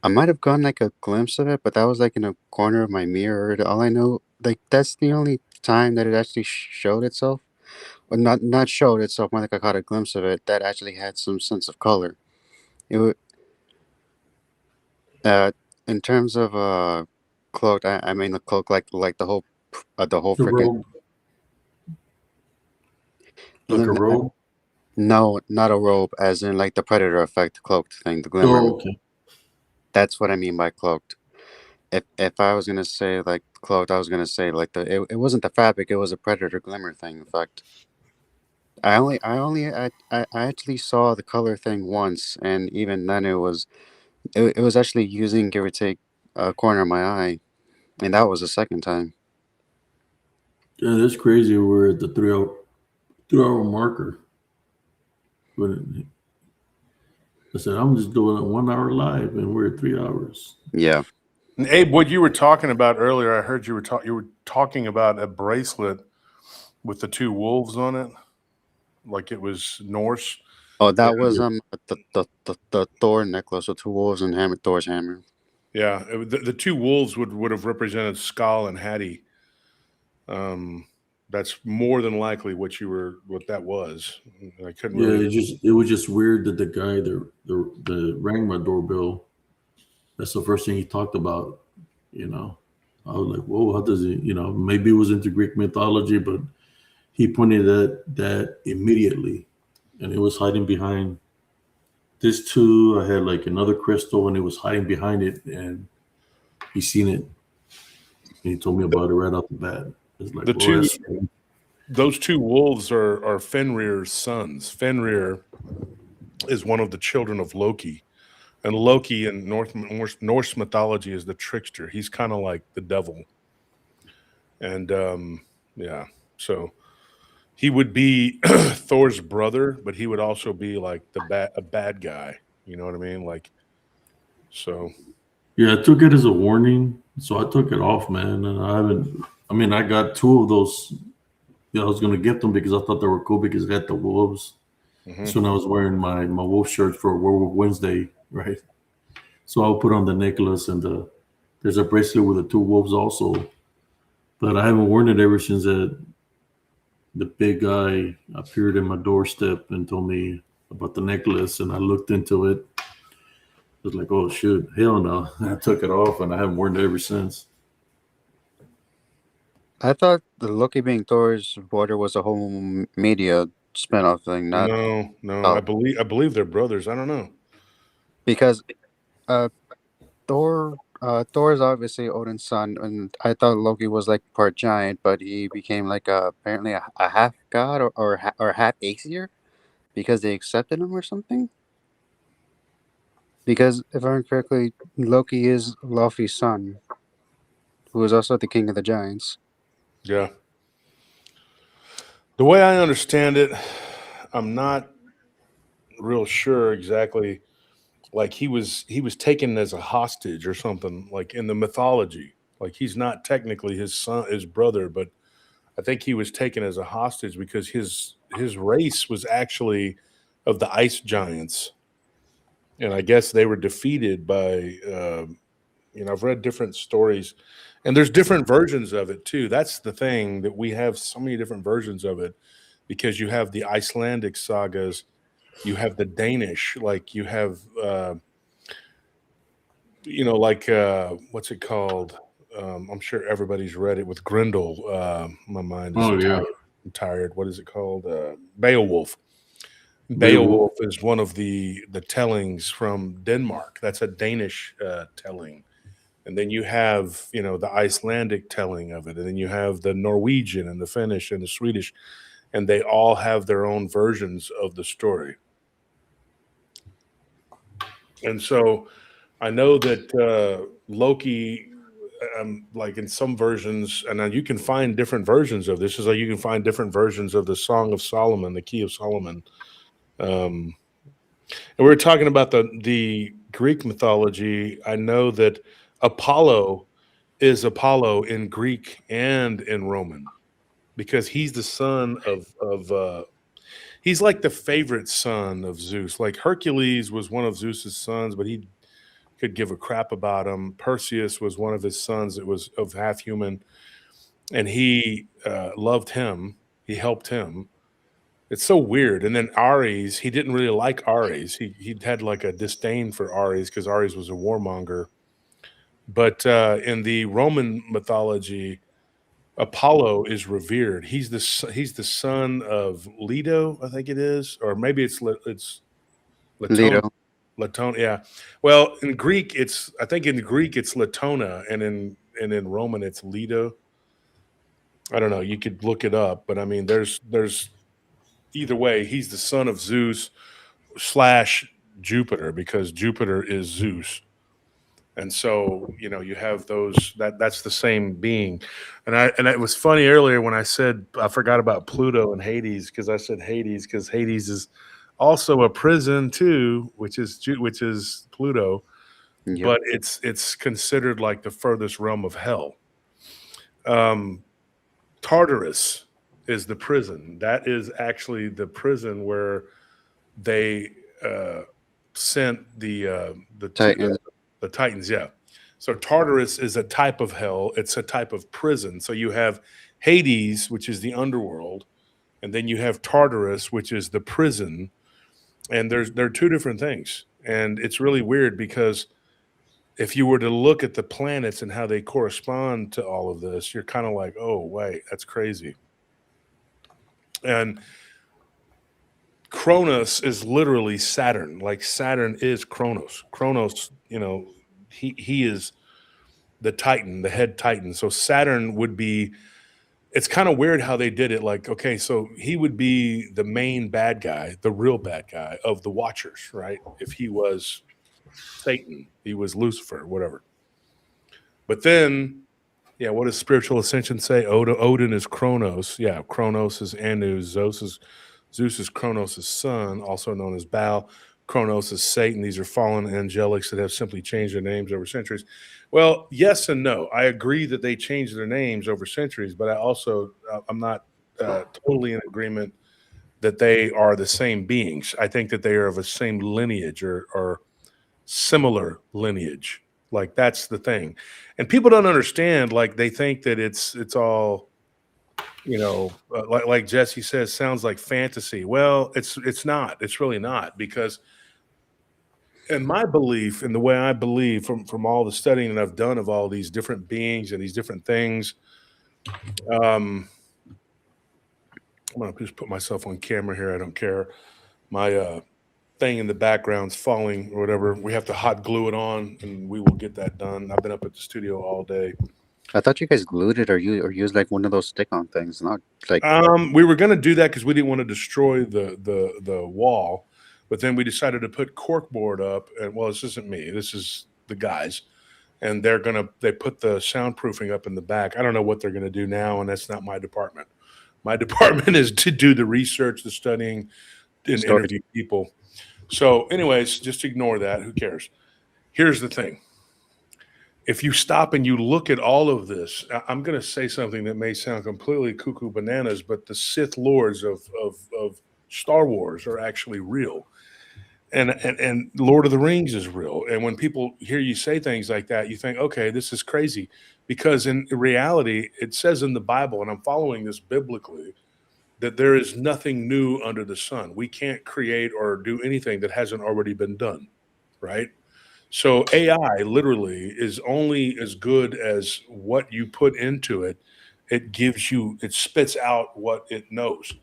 I might have gotten like a glimpse of it, but that was like in a corner of my mirror. All I know, like that's the only time that it actually showed itself, or not showed itself. More like I caught a glimpse of it that actually had some sense of color. It would, uh, in terms of cloaked. I mean the cloak like the whole The freaking. robe, like a robe. No, not a robe, as in like the predator effect cloaked thing, the glimmer. Oh, okay. That's what I mean by cloaked. If I was gonna say like cloaked, I was gonna say like it wasn't the fabric, it was a predator glimmer thing effect. I actually saw the color thing once, and even then it was actually using give or take a corner of my eye, and that was the second time. Yeah, that's crazy. We're at the 3 hour marker. When I said I'm just doing a 1 hour live, and we're at 3 hours. Yeah. And Abe, what you were talking about earlier, I heard you were talking about a bracelet with the two wolves on it, like it was Norse. Oh, that was Yeah, the Thor necklace with two wolves and Thor's hammer. Yeah, the two wolves would have represented Skull and Hattie. That's more than likely what that was. I couldn't yeah. really. It was just weird that the guy that rang my doorbell. That's the first thing he talked about. You know, I was like, whoa, how does he? Maybe it was into Greek mythology, but he pointed at that immediately, and it was hiding behind this too. I had like another crystal, and it was hiding behind it, and he seen it, and he told me about it right off the bat. It's like, The oh, two that's strange. those two wolves are Fenrir's sons. Fenrir is one of the children of Loki, and Loki in Norse mythology is the trickster. He's kind of like the devil, and yeah, so he would be Thor's brother, but he would also be like a bad guy. You know what I mean? Like so. Yeah, I took it as a warning, so I took it off, man. And I haven't. I mean, I got two of those. I was gonna get them because I thought they were cool because they had the wolves. Mhm. So when I was wearing my wolf shirt for Werewolf Wednesday, right? So I'll put on the necklace and there's a bracelet with the two wolves also. But I haven't worn it ever since the big guy appeared in my doorstep and told me about the necklace, and I looked into it. I was like, oh shoot, hell no! I took it off, and I haven't worn it ever since. I thought the Loki being Thor's brother was a whole media spinoff thing, not No. I oh, believe they're brothers. I don't know. because uh Thor is obviously Odin's son, and I thought Loki was like part giant, but he became like apparently a half god or half Aesir because they accepted him or something. Because if I remember correctly, Loki is Laufey's son, who is also the king of the giants. Yeah. The way I understand it, I'm not real sure exactly. Like he was taken as a hostage or something, like in the mythology. Like he's not technically his brother, but I think he was taken as a hostage because his race was actually of the ice giants, and I guess they were defeated by. I've read different stories, and there's different versions of it too. That's the thing, that we have so many different versions of it because you have the Icelandic sagas, You have the Danish, like you have, like what's it called? I'm sure everybody's read it with Grendel. My mind is Oh yeah, tired. I'm tired. What is it called? Beowulf. Beowulf. Beowulf is one of the tellings from Denmark. That's a Danish telling. And then you have, the Icelandic telling of it, and then you have the Norwegian and the Finnish and the Swedish, and they all have their own versions of the story. And so I know that Loki, like in some versions, and now you can find different versions of this. Is like you can find different versions of the Song of Solomon, the Key of Solomon. Um, and we were talking about the Greek mythology. I know that Apollo is Apollo in Greek and in Roman because he's the son of he's like the favorite son of Zeus. Like Hercules was one of Zeus's sons, but he could give a crap about him. Perseus was one of his sons that was of half human, and he loved him. He helped him. It's so weird. And then Ares, he didn't really like Ares. He had like a disdain for Ares because Ares was a warmonger. But in the Roman mythology, Apollo is revered. He's the son of Leto, I think it is, or maybe it's Latona. Leto. Latona, yeah. Well, in Greek, I think in Greek it's Latona, and in Roman it's Leto. I don't know. You could look it up, but I mean, there's either way. He's the son of Zeus / Jupiter because Jupiter is Zeus. And so, you have those that's the same being. And it was funny earlier when I said I forgot about Pluto and Hades because I said Hades because Hades is also a prison too, which is Pluto, Yep. but it's considered like the furthest realm of hell. Um, Tartarus is the prison. That is actually the prison where they sent Titans. the Titans. Yeah. So Tartarus is a type of hell. It's a type of prison. So you have Hades, which is the underworld, and then you have Tartarus, which is the prison. And they're two different things. And it's really weird because if you were to look at the planets and how they correspond to all of this, you're kind of like, oh, wait, that's crazy. And Kronos is literally Saturn. Like Saturn is Kronos. Kronos, he is the Titan, the head Titan. So Saturn would be. It's kind of weird how they did it. Like, okay, so he would be the main bad guy, the real bad guy of the Watchers, right? If he was Satan, he was Lucifer, whatever. But then, yeah, what does spiritual ascension say? Odin is Kronos. Yeah, Kronos is Anu. Zeus is Kronos' son, also known as Baal. Kronos is Satan. These are fallen angelics that have simply changed their names over centuries. Well, yes and no. I agree that they changed their names over centuries, but I'm not totally in agreement that they are the same beings. I think that they are of the same lineage or similar lineage. Like that's the thing. And people don't understand, like they think that it's all like Jesse says, sounds like fantasy. Well, it's not. It's really not because, in my belief, and the way I believe from all the studying that I've done of all these different beings and these different things, I'm gonna just put myself on camera here. I don't care. My thing in the background's falling or whatever. We have to hot glue it on, and we will get that done. I've been up at the studio all day. I thought you guys glued it or used like one of those stick-on things, not like. We were going to do that because we didn't want to destroy the wall, but then we decided to put corkboard up. And well, this isn't me. This is the guys, and they put the soundproofing up in the back. I don't know what they're gonna do now, and that's not my department. My department is to do the research, the studying, and Story. interview people. So, anyways, just ignore that. Who cares? Here's the thing. If you stop and you look at all of this, I'm going to say something that may sound completely cuckoo bananas, but the Sith Lords of Star Wars are actually real. And Lord of the Rings is real. And when people hear you say things like that, you think, okay, this is crazy. Because in reality, it says in the Bible, and I'm following this biblically, that there is nothing new under the sun. We can't create or do anything that hasn't already been done, right? So AI literally is only as good as what you put into it. It gives you, it spits out what it knows.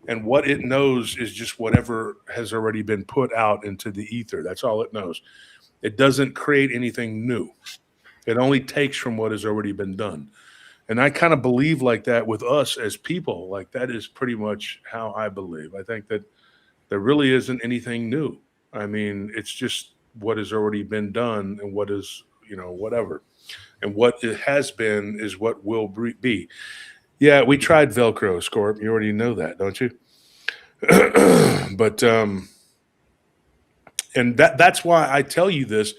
And what it knows is just whatever has already been put out into the ether. That's all it knows. It doesn't create anything new. It only takes from what has already been done. And I kind of believe like that with us as people. Like that is pretty much how I believe. I think that there really isn't anything new. I mean, it's just what has already been done and what is, whatever. And what it has been is what will be. Yeah, we tried Velcro, Scorp. You already know that, don't you? But and that's why I tell you this.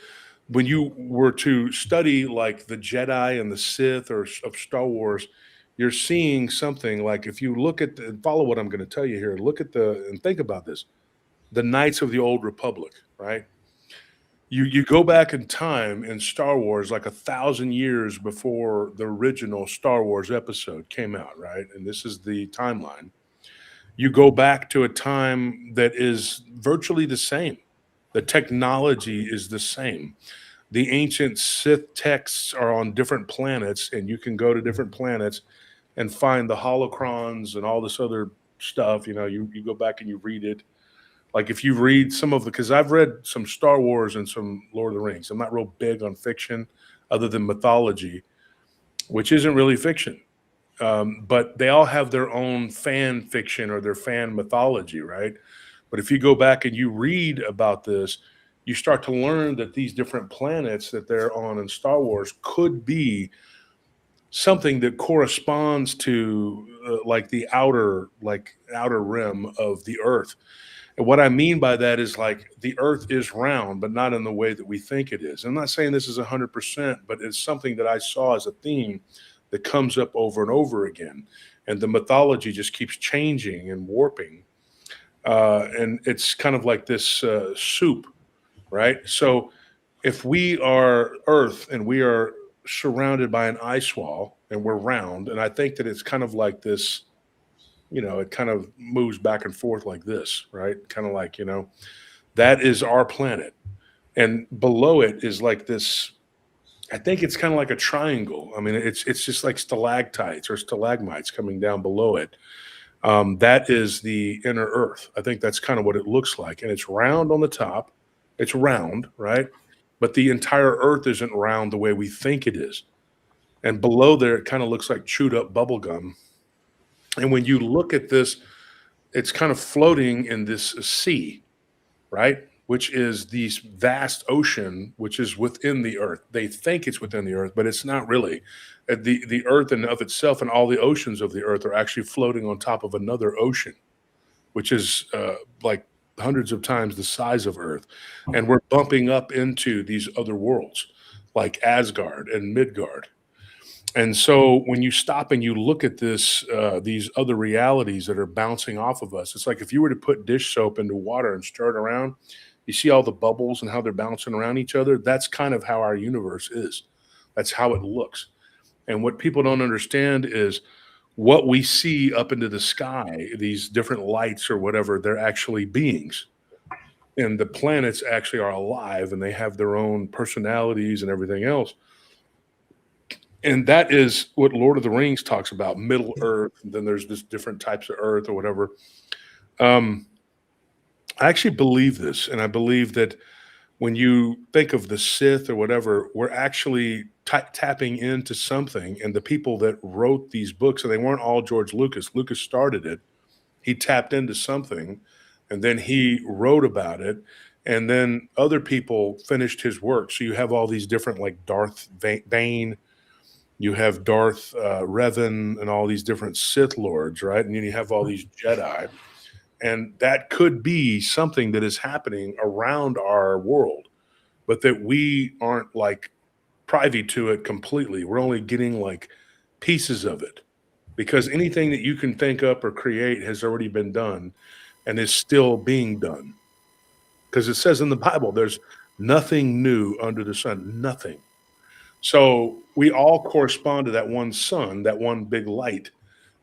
When you were to study like the Jedi and the Sith or of Star Wars, you're seeing something like if you look at follow what I'm going to tell you here, look at and think about this, the Knights of the Old Republic, right? You go back in time in Star Wars like 1,000 years before the original Star Wars episode came out, right? And this is the timeline. You go back to a time that is virtually the same. The technology is the same. The ancient Sith texts are on different planets, and you can go to different planets and find the holocrons and all this other stuff. You go back and you read it. Like if you read some of the, because I've read some Star Wars and some Lord of the Rings. I'm not real big on fiction other than mythology, which isn't really fiction. But they all have their own fan fiction or their fan mythology, right? But if you go back and you read about this, you start to learn that these different planets that they're on in Star Wars could be something that corresponds to like the outer rim of the Earth. And what I mean by that is like the Earth is round, but not in the way that we think it is. I'm not saying this is 100%, but it's something that I saw as a theme that comes up over and over again. And the mythology just keeps changing and warping. And it's kind of like this soup, right? So if we are Earth and we are surrounded by an ice wall and we're round, and I think that it's kind of like this, it kind of moves back and forth like this, right? Kind of like, that is our planet. And below it is like this, I think it's kind of like a triangle. I mean, it's just like stalactites or stalagmites coming down below it. That is the inner Earth. I think that's kind of what it looks like. And it's round on the top. It's round, right? But the entire Earth isn't round the way we think it is. And below there, it kind of looks like chewed up bubble gum. And when you look at this, it's kind of floating in this sea, right? Which is this vast ocean, which is within the Earth. They think it's within the Earth, but it's not really. The Earth and of itself and all the oceans of the Earth are actually floating on top of another ocean, which is like hundreds of times the size of Earth. And we're bumping up into these other worlds like Asgard and Midgard. And so when you stop and you look at these other realities that are bouncing off of us, it's like if you were to put dish soap into water and stir it around, you see all the bubbles and how they're bouncing around each other. That's kind of how our universe is. That's how it looks. And what people don't understand is what we see up into the sky, these different lights or whatever, they're actually beings. And the planets actually are alive and they have their own personalities and everything else. And that is what Lord of the Rings talks about, Middle Earth. And then there's this different types of Earth or whatever. I actually believe this, and I believe that when you think of the Sith or whatever, we're actually tapping into something. And the people that wrote these books, and they weren't all George Lucas. Lucas started it. He tapped into something, and then he wrote about it. And then other people finished his work. So you have all these different, like Darth Bane, you have Darth Revan, and all these different Sith lords, right? And then you have all these Jedi. And that could be something that is happening around our world, but that we aren't like privy to it completely. We're only getting like pieces of it because anything that you can think up or create has already been done and is still being done. Because it says in the Bible, there's nothing new under the sun, nothing. So we all correspond to that one sun, that one big light.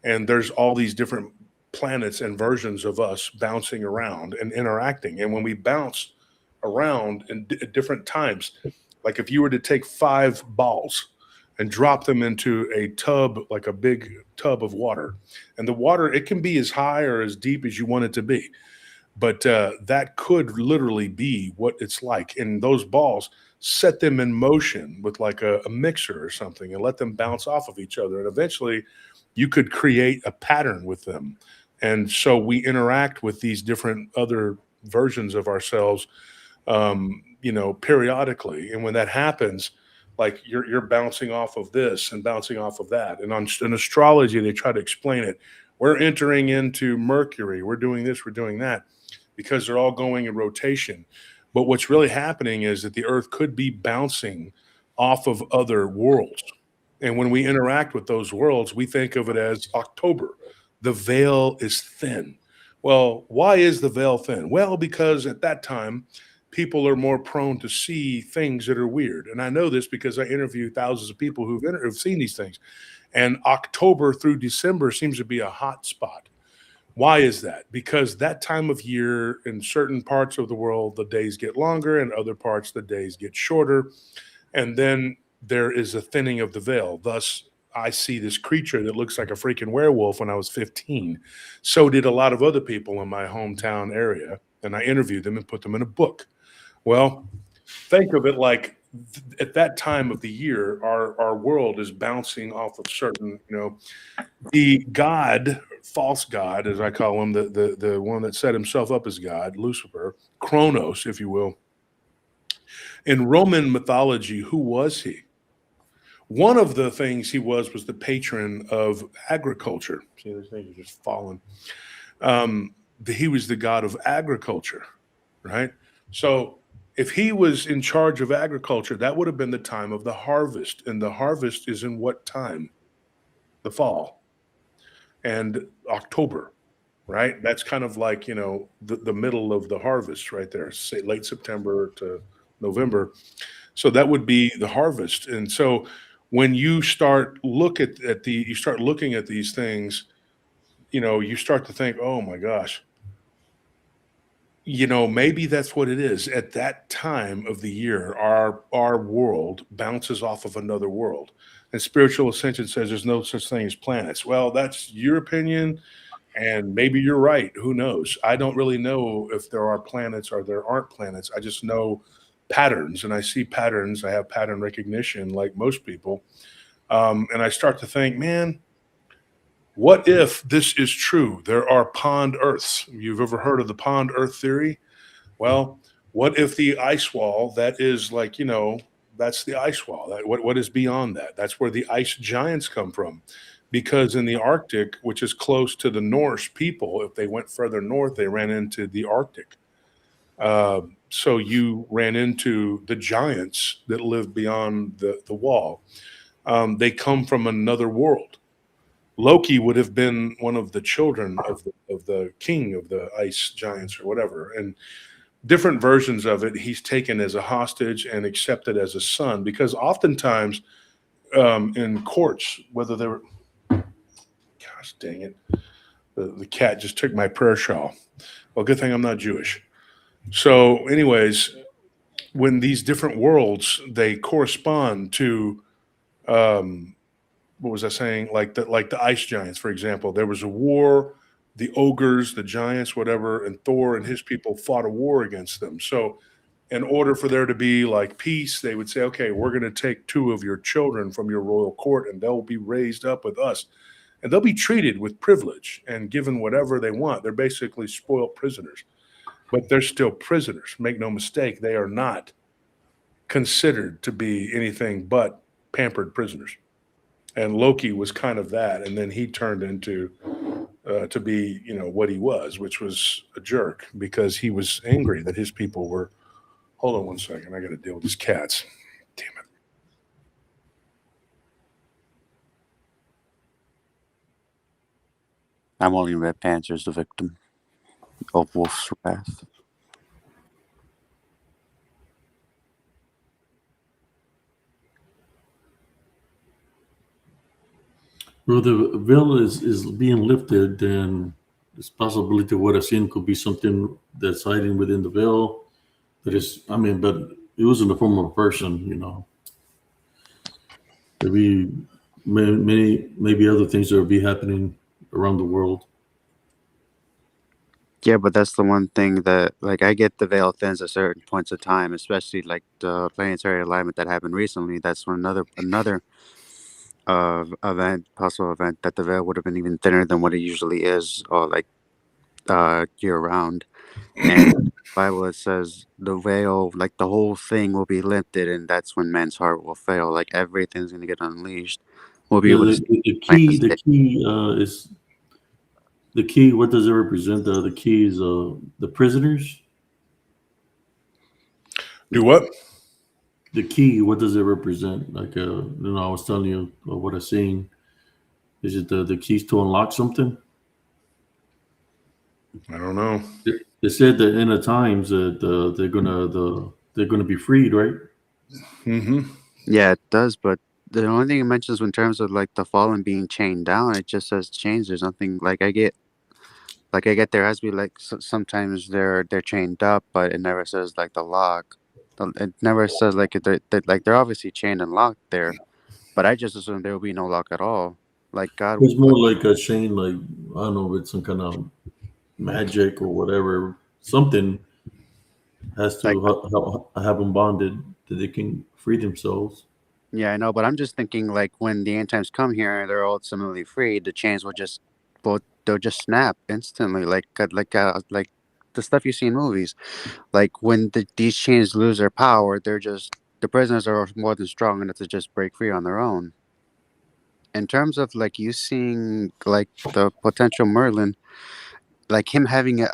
And there's all these different planets and versions of us bouncing around and interacting. And when we bounce around in at different times, like if you were to take 5 balls and drop them into a tub, like a big tub of water, and the water, it can be as high or as deep as you want it to be, but that could literally be what it's like. And those balls, set them in motion with like a mixer or something and let them bounce off of each other. And eventually you could create a pattern with them. And so we interact with these different other versions of ourselves, periodically. And when that happens, like you're bouncing off of this and bouncing off of that. And in astrology, they try to explain it. We're entering into Mercury. We're doing this, we're doing that, because they're all going in rotation. But what's really happening is that the Earth could be bouncing off of other worlds. And when we interact with those worlds, we think of it as October. The veil is thin. Well, why is the veil thin? Well, because at that time, people are more prone to see things that are weird. And I know this because I interview thousands of people who've seen these things. And October through December seems to be a hot spot. Why is that? Because that time of year in certain parts of the world, the days get longer, and other parts, the days get shorter. And then there is a thinning of the veil. Thus, I see this creature that looks like a freaking werewolf when I was 15. So did a lot of other people in my hometown area. And I interviewed them and put them in a book. Well, think of it like at that time of the year, our world is bouncing off of certain, the God, false God, as I call him, the one that set himself up as God, Lucifer, Kronos, if you will. In Roman mythology, who was he? One of the things he was the patron of agriculture. See, those things are just falling. He was the god of agriculture, right? So if he was in charge of agriculture, that would have been the time of the harvest. And the harvest is in what time? The fall and October, right? That's kind of like, the middle of the harvest right there, say late September to November. So that would be the harvest. And so when you start you start looking at these things, you start to think, oh my gosh, maybe that's what it is. At that time of the year, our world bounces off of another world. And spiritual ascension says there's no such thing as planets. Well, that's your opinion, and maybe you're right. Who knows? I don't really know if there are planets or there aren't planets. I just know patterns, and I see patterns. I have pattern recognition like most people. And I start to think, man, what if this is true? There are pond Earths. You've ever heard of the pond Earth theory? Well, what if the ice wall that is like, that's the ice wall? What is beyond that? That's where the ice giants come from. Because in the Arctic, which is close to the Norse people, if they went further north, they ran into the Arctic. So you ran into the giants that live beyond the wall. They come from another world. Loki would have been one of the children of the king of the ice giants or whatever. And different versions of it, he's taken as a hostage and accepted as a son, because oftentimes in courts, whether they were, gosh dang it, the cat just took my prayer shawl. Well, good thing I'm not Jewish. So anyways, when these different worlds, they correspond to, what was I saying? Like the ice giants, for example. There was a war, the ogres, the giants, whatever, and Thor and his people fought a war against them. So in order for there to be like peace, they would say, okay, we're going to take 2 of your children from your royal court and they'll be raised up with us. And they'll be treated with privilege and given whatever they want. They're basically spoiled prisoners, but they're still prisoners. Make no mistake, they are not considered to be anything but pampered prisoners. And Loki was kind of that, and then he turned into to be, what he was, which was a jerk, because he was angry that his people were. Hold on one second, I got to deal with these cats. Damn it! I'm only Red Panther's the victim of Wolf's wrath. Well, the veil is being lifted, then It's possibility what I've seen could be something that's hiding within the veil. That is, I mean, but it was in the form of a person, you know. Maybe maybe other things that will be happening around the world. Yeah, but that's the one thing that, like, I get the veil thins at certain points of time, especially like the planetary alignment that happened recently. That's when another event, possible event, that the veil would have been even thinner than what it usually is, or like year round. And Bible, it says the veil, like the whole thing, will be lifted, and that's when man's heart will fail. Like everything's gonna get unleashed. We'll be Yeah, able to see the key, plans. the key is the key. What does it represent? The key is the prisoners. Do what? The key. What does it represent? Like I was telling you what I seen. Is it the keys to unlock something? I don't know. They said that in the times that they're gonna be freed, right? Mm-hmm. Yeah, it does, but the only thing it mentions in terms of like the fallen being chained down, it just says chains. There's nothing I get there has to be like sometimes they're chained up, but it never says like the lock. It never says like like they're obviously chained and locked there, but I just assumed there will be no lock at all. Like God will It's put more like a chain, like I don't know, with some kind of magic or whatever. Something has like to have them bonded that they can free themselves. yeah, I know, but I'm just thinking like when the end times come here, they're ultimately free. The chains will just they'll just snap instantly, like the stuff you see in movies. Like when these chains lose their power, they're just the prisoners are more than strong enough to just break free on their own. In terms of like you seeing like the potential Merlin, like him having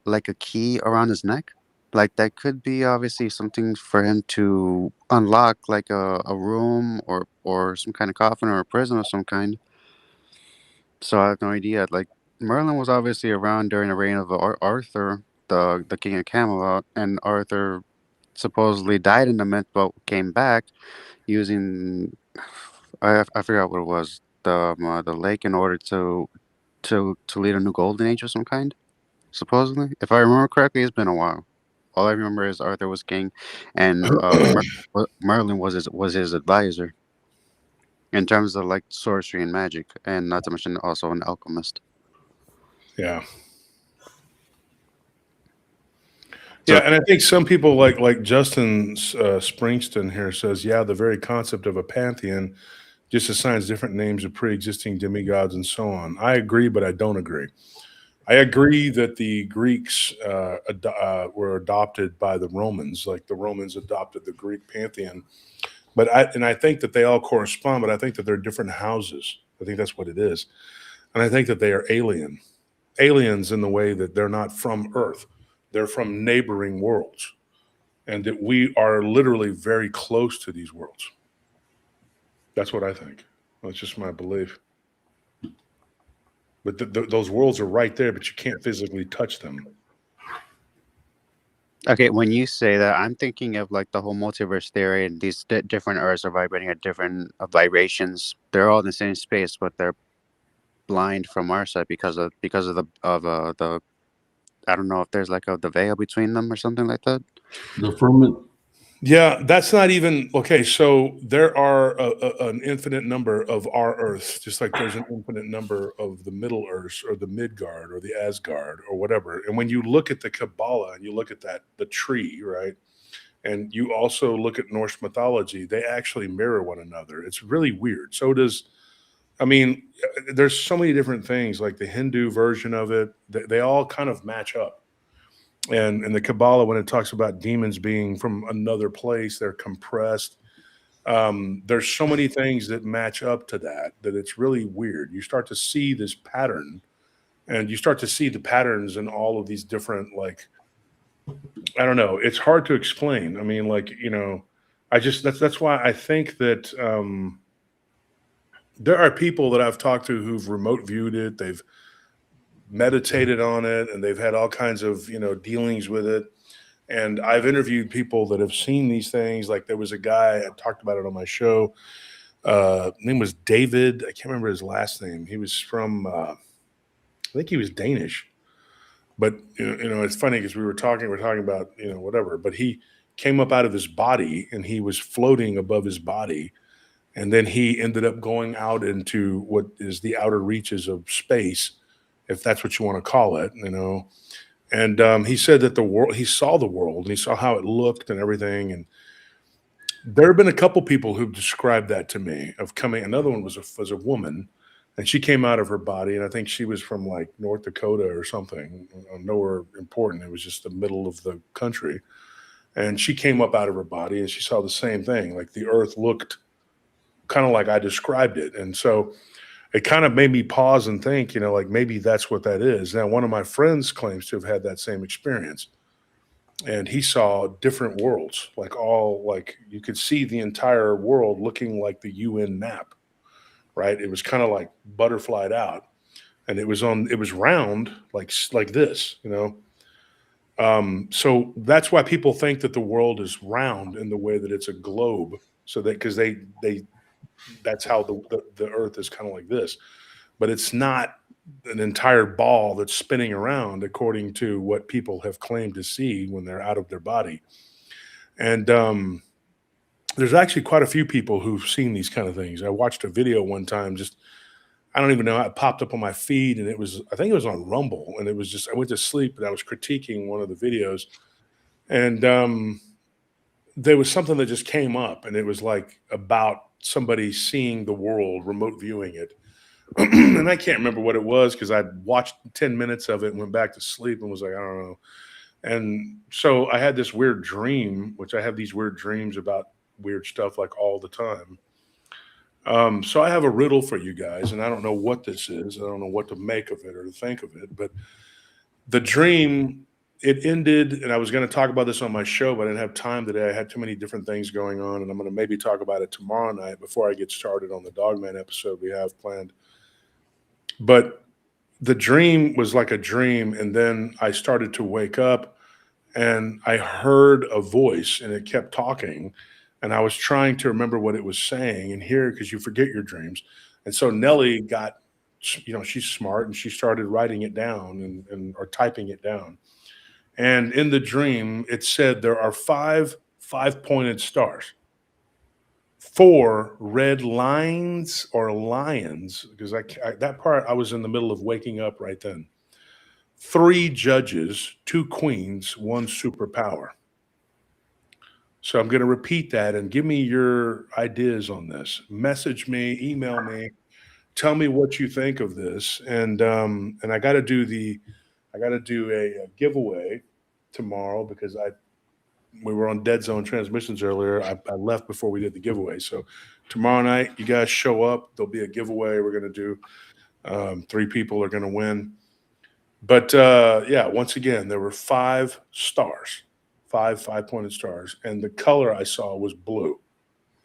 like a key around his neck, like that could be obviously something for him to unlock, like a room or some kind of coffin or a prison of some kind. So I have no idea. Like Merlin was obviously around during the reign of Arthur, the king of Camelot, and Arthur supposedly died in the myth, but came back using I forgot what it was, the lake, in order to lead a new golden age of some kind. Supposedly, if I remember correctly, it's been a while. All I remember is Arthur was king, and Merlin was his advisor in terms of like sorcery and magic, and not to mention also an alchemist. Yeah. So Yeah, and I think some people like Justin Springston here says, yeah, the very concept of a pantheon just assigns different names of pre-existing demigods and so on. I agree, but I don't agree. I agree that the Greeks were adopted by the Romans, like the Romans adopted the Greek pantheon. But I think that they all correspond, but I think that they're different houses. I think that's what it is, and I think that they are aliens in the way that they're not from Earth; they're from neighboring worlds, and that we are literally very close to these worlds. That's what I think. That's just my belief. But those worlds are right there, but you can't physically touch them. okay, when you say that, I'm thinking of like the whole multiverse theory, and these different Earths are vibrating at different vibrations. They're all in the same space, but they're blind from our side because of the I don't know if there's like the veil between them or something like that. The firmament. Yeah, that's not even okay. So there are an infinite number of our Earths, just like there's an infinite number of the Middle Earths or the Midgard or the Asgard or whatever. And when you look at the Kabbalah and you look at the tree, right, and you also look at Norse mythology, they actually mirror one another. It's really weird. So does, I mean, there's so many different things, like the Hindu version of it. They all kind of match up. And the Kabbalah, when it talks about demons being from another place, they're compressed. There's so many things that match up to that it's really weird. You start to see this pattern, and you start to see the patterns in all of these different, like, I don't know. It's hard to explain. I mean, like, I just that's why I think that there are people that I've talked to who've remote viewed it. They've meditated on it, and they've had all kinds of dealings with it. And I've interviewed people that have seen these things. Like there was a guy, I talked about it on my show. Name was David. I can't remember his last name. He was from I think he was Danish. But it's funny because we're talking about whatever. But he came up out of his body and he was floating above his body, and then he ended up going out into what is the outer reaches of space, if that's what you want to call it. And he said that he saw the world and he saw how it looked and everything. And there have been a couple people who've described that to me of coming. Another one was a woman, and she came out of her body, and I think she was from like North Dakota or something, nowhere important. It was just the middle of the country, and she came up out of her body, and she saw the same thing. Like the Earth looked kind of like I described it, and so it kind of made me pause and think, like maybe that's what that is. Now, one of my friends claims to have had that same experience, and he saw different worlds, like you could see the entire world looking like the UN map, right? It was kind of like butterflied out, and it was round like this. So that's why people think that the world is round in the way that it's a globe, so that because they that's how the Earth is kind of like this, but it's not an entire ball that's spinning around according to what people have claimed to see when they're out of their body. And there's actually quite a few people who've seen these kind of things. I watched a video one time, just I don't even know, it popped up on my feed, and I think it was on Rumble, and it was just I went to sleep and I was critiquing one of the videos, and there was something that just came up, and it was like about somebody seeing the world, remote viewing it. And I can't remember what it was because I watched 10 minutes of it and went back to sleep and was like, I don't know. And so I had this weird dream, which I have these weird dreams about weird stuff like all the time. So I have a riddle for you guys, and I don't know what this is. I don't know what to make of it or to think of it. But the dream, it ended, and I was going to talk about this on my show, but I didn't have time today. I had too many different things going on, and I'm going to maybe talk about it tomorrow night before I get started on the Dogman episode we have planned. But the dream was like a dream, and then I started to wake up and I heard a voice and it kept talking, and I was trying to remember what it was saying and hear, because you forget your dreams. And so Nellie got, she's smart, and she started writing it down and or typing it down. And in the dream it said there are five pointed stars, four red lines or lions, because that part I was in the middle of waking up right then. Three judges, two queens, one superpower. So I'm going to repeat that, and give me your ideas on this. Message me, email me, tell me what you think of this, and I got to do a giveaway tomorrow, because we were on Dead Zone Transmissions earlier. I left before we did the giveaway, so tomorrow night you guys show up. There'll be a giveaway we're going to do. Three people are going to win. But yeah, once again, there were five stars, five-pointed stars, and the color I saw was blue.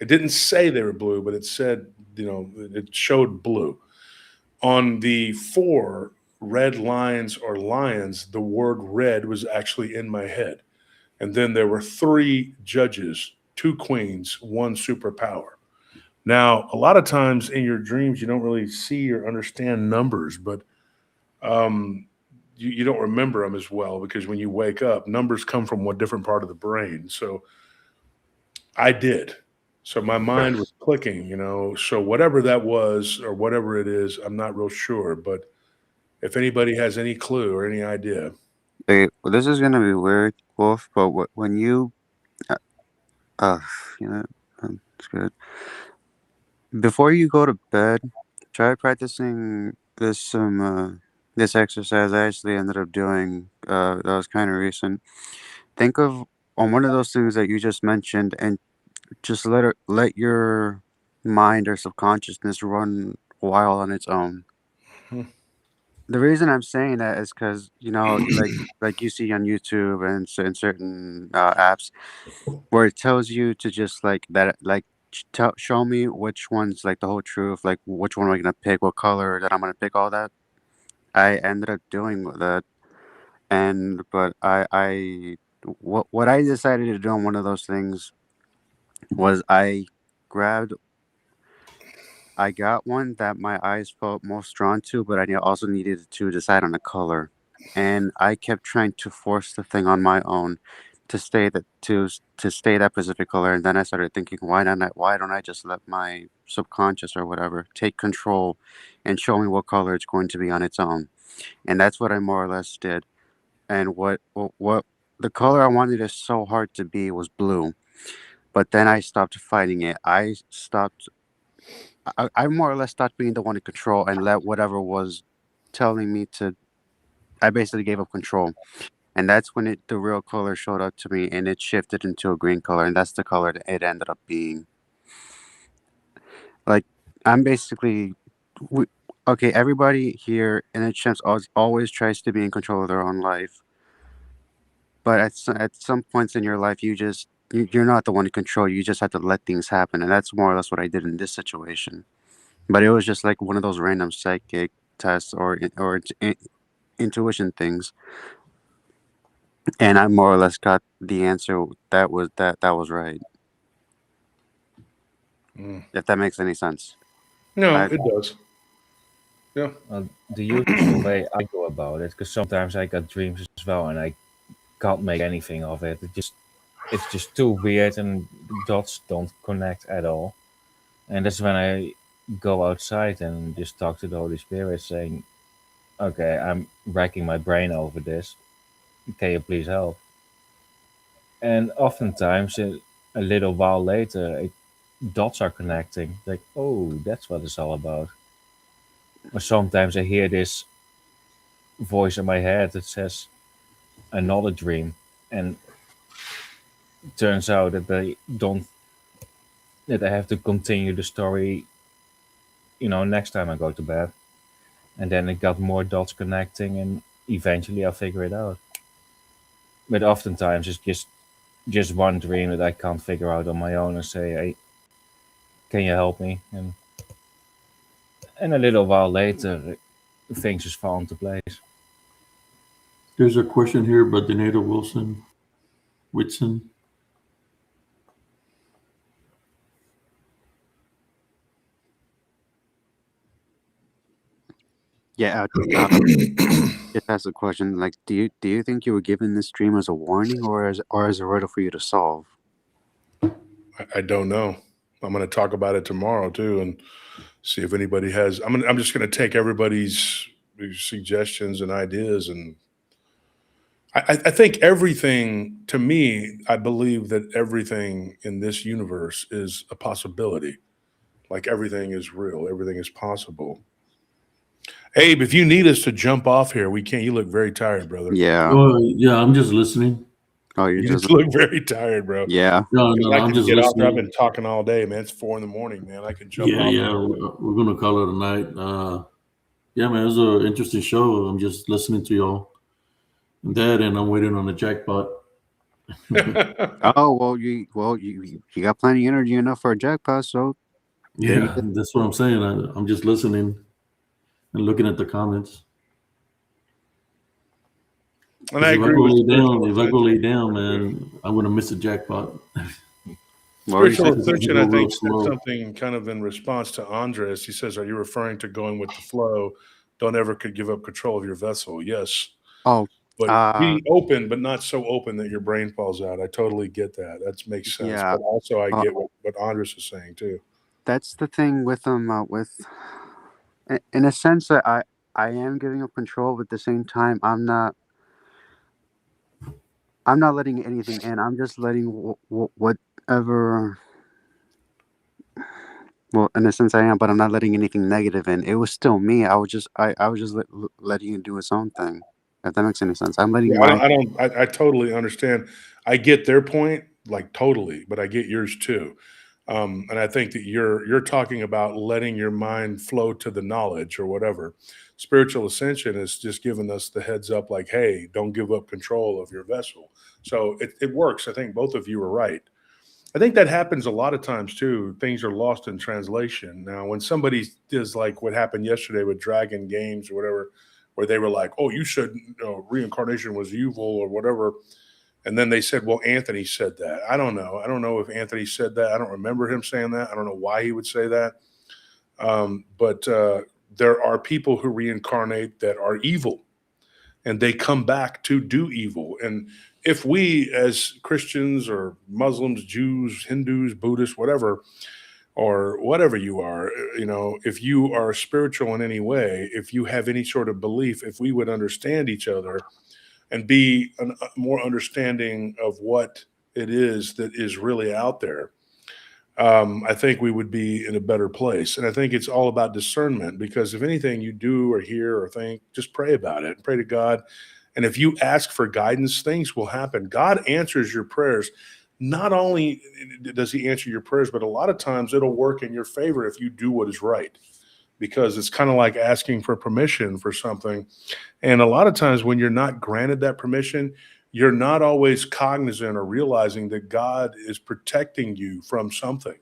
It didn't say they were blue, but it said, it showed blue. On the four red lines or lions, the word red was actually in my head. And then there were three judges, two queens, one superpower. Now, a lot of times in your dreams, you don't really see or understand numbers, but um, you don't remember them as well, because when you wake up, numbers come from what different part of the brain. So I did. So my mind was clicking, So whatever that was or whatever it is, I'm not real sure. But if anybody has any clue or any idea. Hey, well, this is gonna be weird, Wolf, but when you, uh, uh, you know, it's good. Before you go to bed, try practicing this exercise. I actually ended up doing. That was kind of recent. Think of on one of those things that you just mentioned, and just let your mind or subconsciousness run wild on its own. Hmm. The reason I'm saying that is because like you see on YouTube and certain apps where it tells you to just like that like show me which one's like the whole truth, like which one am I gonna pick, what color that I'm gonna pick, all that. I ended up doing that, and but I what I decided to do on one of those things was I grabbed I got one that my eyes felt most drawn to, but I also needed to decide on a color, and I kept trying to force the thing on my own to stay that specific color. And then I started thinking, why don't I just let my subconscious or whatever take control and show me what color it's going to be on its own? And that's what I more or less did. And what the color I wanted it so hard to be was blue. But then I stopped fighting it. I more or less stopped being the one in control and let whatever was telling me to. I basically gave up control, and that's when the real color showed up to me, and it shifted into a green color, and that's the color that it ended up being. Like I'm basically, we, okay. Everybody here in a chance always tries to be in control of their own life, but at some points in your life, you're not the one in control. You just have to let things happen, and that's more or less what I did in this situation. But it was just like one of those random psychic tests or intuition things, and I more or less got the answer that was right. Mm. If that makes any sense. No, I it does. Yeah. The usual way I go about it, because sometimes I got dreams as well, and I can't make anything of it. It's just too weird, and the dots don't connect at all. And that's when I go outside and just talk to the Holy Spirit, saying, "Okay, I'm racking my brain over this. Can you please help?" And oftentimes, a little while later, dots are connecting. Like, oh, that's what it's all about. Or sometimes I hear this voice in my head that says another dream, and it turns out that they don't that I have to continue the story, next time I go to bed. And then it got more dots connecting, and eventually I'll figure it out. But oftentimes it's just one dream that I can't figure out on my own and say, "Hey, can you help me?" And a little while later, things just fall into place. There's a question here by Denata Whitson. yeah. Just ask a question. Like, do you think you were given this dream as a warning or as a riddle for you to solve? I don't know. I'm going to talk about it tomorrow too, and see if anybody has. I'm just going to take everybody's suggestions and ideas, and I think everything. To me, I believe that everything in this universe is a possibility. Like everything is real, everything is possible. Abe, if you need us to jump off here, we can. You look very tired, brother. Yeah. Oh, yeah, I'm just listening. Oh, you're You just just look very tired, bro. yeah. No, Because no, I I'm can just get out there. I've listening. been talking all day, man. It's 4 in the morning, man. I can jump Yeah, off. yeah, we're gonna call it a night. Yeah, man, it was an interesting show. I'm just listening to y'all and that, and I'm waiting on the jackpot. Oh well, you got plenty of energy enough for a jackpot. So there you Yeah, that's what I'm saying. I'm just listening and looking at the comments. And I Because agree with spiritual if I go lay ascension. down, man, I'm gonna miss the jackpot. What were you saying? Spiritual It's gonna ascension, go I real think, said slow. something kind of in response to Andres. He says, "Are you referring to going with the flow? Don't ever could give up control of your vessel." Yes, Oh, but uh, be open, but not so open that your brain falls out. I totally get that. That makes sense. yeah. But also, I Uh, get what Andres is saying too. that's the thing with in a sense that I am giving up control, but at the same time, I'm not letting anything in. I'm just letting whatever. Well, in a sense, I am, but I'm not letting anything negative in. It was still me. I was just letting it do its own thing. If that makes any sense, I'm letting Yeah, my I totally understand. I get their point, like totally, but I get yours too. And I think that you're talking about letting your mind flow to the knowledge or whatever. Spiritual ascension is just giving us the heads up, like, hey, don't give up control of your vessel. So it works. I think both of you are right. I think that happens a lot of times too. Things are lost in translation. Now, when somebody does like what happened yesterday with Dragon Games or whatever, where they were like, "Oh, you said reincarnation was evil or whatever," and then they said, "Well, Anthony said that." I don't know. I don't know if Anthony said that. I don't remember him saying that. I don't know why he would say that. But there are people who reincarnate that are evil, and they come back to do evil. And if we, as Christians or Muslims, Jews, Hindus, Buddhists, whatever, or whatever you are, if you are spiritual in any way, if you have any sort of belief, if we would understand each other and be more understanding of what it is that is really out there, I think we would be in a better place. And I think it's all about discernment, because if anything you do or hear or think, just pray about it, pray to God. And if you ask for guidance, things will happen. God answers your prayers. Not only does he answer your prayers, but a lot of times it'll work in your favor if you do what is right, because it's kind of like asking for permission for something. And a lot of times when you're not granted that permission, you're not always cognizant or realizing that God is protecting you from something.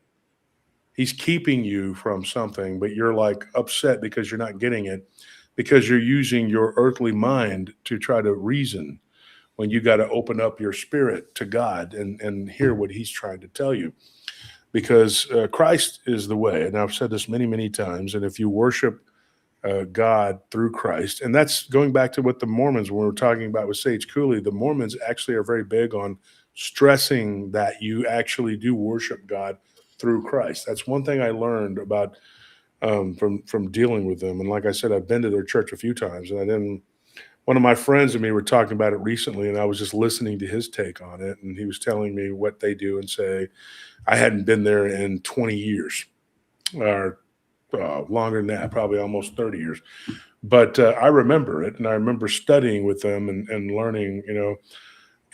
He's keeping you from something, but you're like upset because you're not getting it, because you're using your earthly mind to try to reason, when you got to open up your spirit to God and hear what he's trying to tell you. Because Christ is the way. And I've said this many, many times. And if you worship God through Christ. And that's going back to what the Mormons, when we were talking about with Sage Cooley, the Mormons actually are very big on stressing that you actually do worship God through Christ. That's one thing I learned about from dealing with them. And like I said, I've been to their church a few times, and one of my friends and me were talking about it recently, and I was just listening to his take on it. And he was telling me what they do and say. I hadn't been there in 20 years, or longer than that, probably almost 30 years. But I remember it, and I remember studying with them and learning,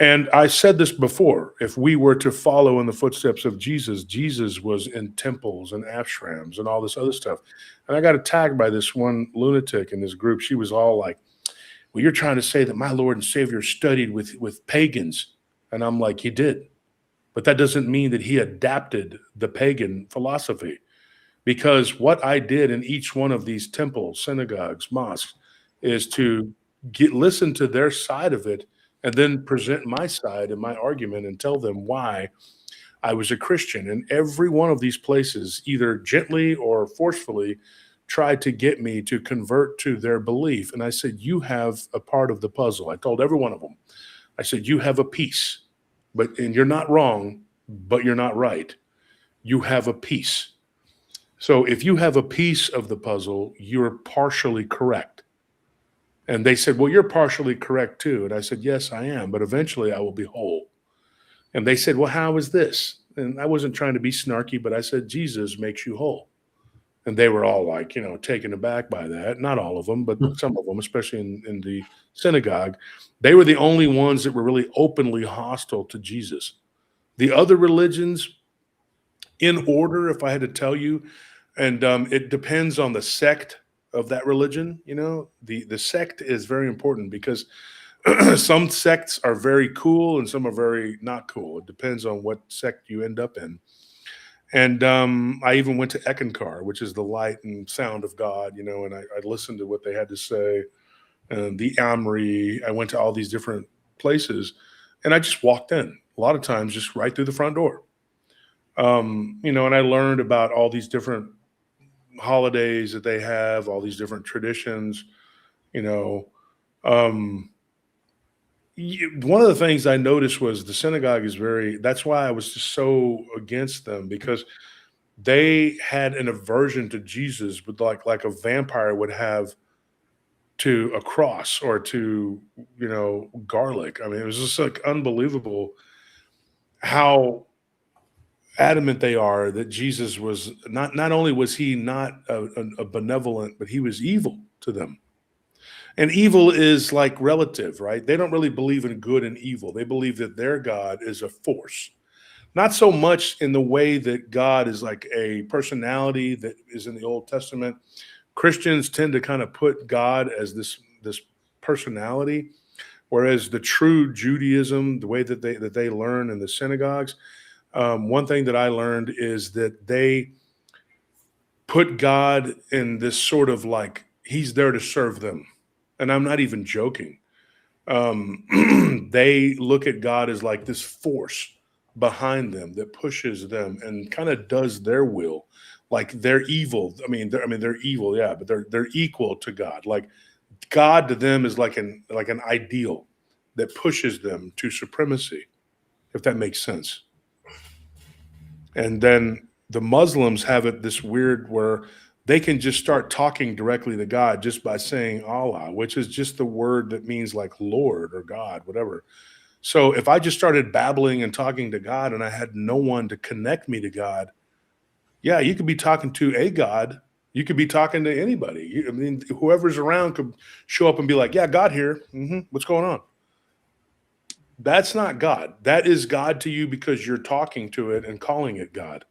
And I said this before: if we were to follow in the footsteps of Jesus, Jesus was in temples and ashrams and all this other stuff. And I got attacked by this one lunatic in this group. She was all like, "Well, you're trying to say that my Lord and Savior studied with pagans." And I'm like, he did. But that doesn't mean that he adapted the pagan philosophy. Because what I did in each one of these temples, synagogues, mosques, is to listen to their side of it and then present my side and my argument and tell them why I was a Christian. And every one of these places, either gently or forcefully, tried to get me to convert to their belief. And I said, you have a part of the puzzle. I told every one of them, I said, you have a piece, and you're not wrong, but you're not right. You have a piece. So if you have a piece of the puzzle, you're partially correct. And they said, well, you're partially correct too. And I said, yes, I am, but eventually I will be whole. And they said, well, how is this? And I wasn't trying to be snarky, but I said, Jesus makes you whole. And they were all like, taken aback by that. Not all of them, but some of them, especially in the synagogue. They were the only ones that were really openly hostile to Jesus. The other religions, in order, if I had to tell you, and it depends on the sect of that religion. The sect is very important, because some sects are very cool and some are very not cool. It depends on what sect you end up in. And I even went to Ekankar, which is the light and sound of God, and I listened to what they had to say. And the Amri, I went to all these different places, and I just walked in, a lot of times just right through the front door. And I learned about all these different holidays that they have, all these different traditions. Um, one of the things I noticed was the synagogue is that's why I was just so against them, because they had an aversion to Jesus, but like a vampire would have to a cross or to, garlic. I mean, it was just like unbelievable how adamant they are that Jesus was not only was he not a benevolent, but he was evil to them. And evil is like relative, right? They don't really believe in good and evil. They believe that their God is a force. Not so much in the way that God is like a personality that is in the Old Testament. Christians tend to kind of put God as this personality, whereas the true Judaism, the way that they learn in the synagogues, one thing that I learned is that they put God in this sort of like he's there to serve them. And I'm not even joking. They look at God as like this force behind them that pushes them and kind of does their will. like they're evil. I mean, they're evil, yeah, but they're equal to God. Like God to them is like an ideal that pushes them to supremacy, if that makes sense. And then the Muslims have it this weird where they can just start talking directly to God just by saying Allah, which is just the word that means like Lord or God, whatever. So if I just started babbling and talking to God and I had no one to connect me to God, yeah, you could be talking to a God. You could be talking to anybody. I mean, whoever's around could show up and be like, yeah, God here. What's going on? That's not God. That is God to you because you're talking to it and calling it God.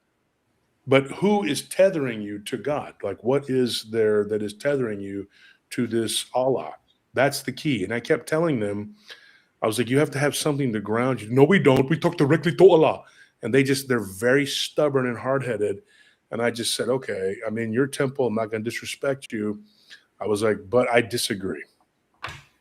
But who is tethering you to God? Like, what is there that is tethering you to this Allah? That's the key. And I kept telling them, I was like, you have to have something to ground you. No, we don't. We talk directly to Allah. And they're very stubborn and hard headed. And I just said, okay, I'm in your temple. I'm not going to disrespect you. I was like, but I disagree.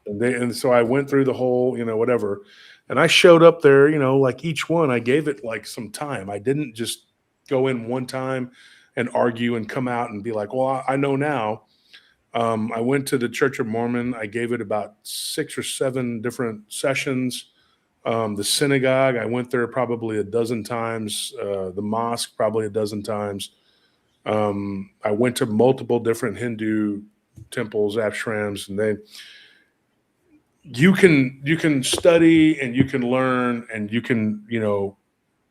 And so I went through the whole, whatever. And I showed up there, like each one, I gave it like some time. I didn't just go in one time and argue and come out and be like, well, I know now. I went to the Church of Mormon. I gave it about 6 or 7 different sessions. The synagogue, I went there probably a dozen times. The mosque, probably a dozen times. I went to multiple different Hindu temples, ashrams, and you can study and you can learn and you can,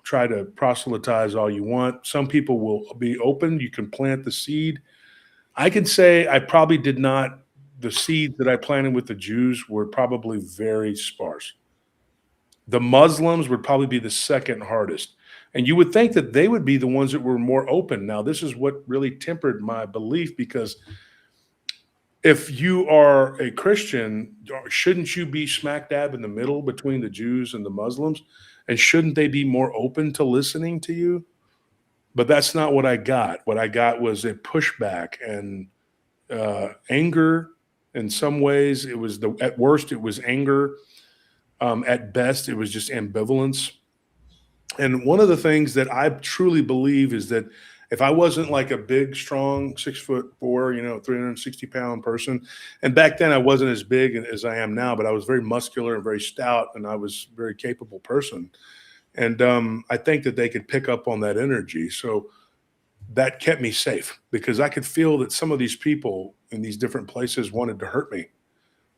try to proselytize all you want. Some people will be open. You can plant the seed. I can say I probably did not, the seeds that I planted with the Jews were probably very sparse. The Muslims would probably be the second hardest. And you would think that they would be the ones that were more open. Now, this is what really tempered my belief because if you are a Christian, shouldn't you be smack dab in the middle between the Jews and the Muslims? And shouldn't they be more open to listening to you? But that's not what I got. What I got was a pushback and anger. In some ways, at worst, it was anger. At best, it was just ambivalence. And one of the things that I truly believe is that if I wasn't like a big, strong 6'4", 360-pound person, and back then I wasn't as big as I am now, but I was very muscular and very stout, and I was a very capable person. And I think that they could pick up on that energy. So that kept me safe because I could feel that some of these people in these different places wanted to hurt me.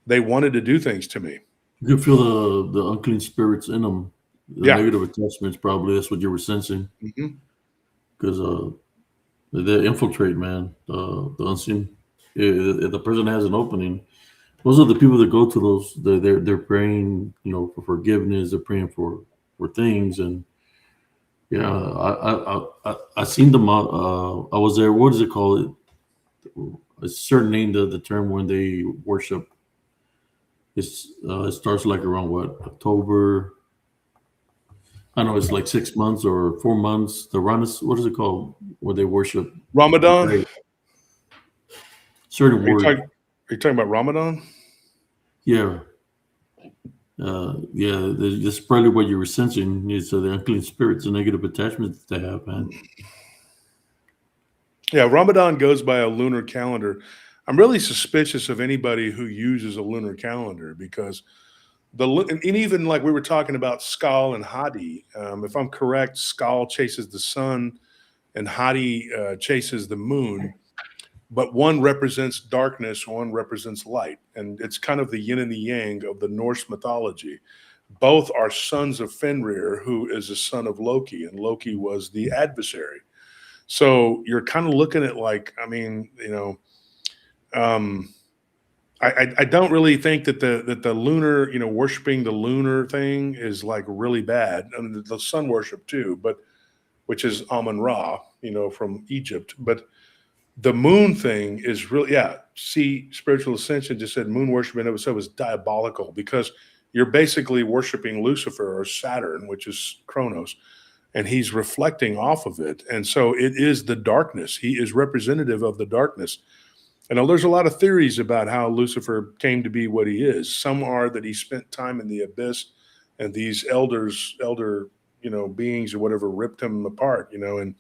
They wanted to do things to me. You can feel the unclean spirits in them. The Yeah. negative attachments, probably that's what you were sensing. Mm-hmm. Because they infiltrate, man. The unseen. If the person has an opening, those are the people that go to those. They're praying, for forgiveness. They're praying for things, and yeah, I seen them. I was there. What does it called? A certain name. The term when they worship. It starts like around what, October. I know it's like 6 months or 4 months. The Ranas, what is it called? Where they worship Ramadan. certain Are you, word. talking, are you talking about Ramadan? Yeah. Yeah, that's probably what you were sensing. Is the unclean spirits, the negative attachments they have, man. Yeah, Ramadan goes by a lunar calendar. I'm really suspicious of anybody who uses a lunar calendar because and even like we were talking about Skal and Hadi. If I'm correct, Skal chases the sun and Hadi chases the moon. But one represents darkness, one represents light. And it's kind of the yin and the yang of the Norse mythology. Both are sons of Fenrir, who is a son of Loki, and Loki was the adversary. So you're kind of looking at like, I mean, I don't really think that the lunar, worshiping the lunar thing is like really bad. I mean, the sun worship too, but which is Amun Ra, from Egypt. But the moon thing is really, yeah. See, Spiritual Ascension just said moon worship in itself is diabolical because you're basically worshiping Lucifer or Saturn, which is Kronos, and he's reflecting off of it. And so it is the darkness. He is representative of the darkness. And there's a lot of theories about how Lucifer came to be what he is. Some are that he spent time in the abyss and these elder, beings or whatever ripped him apart, and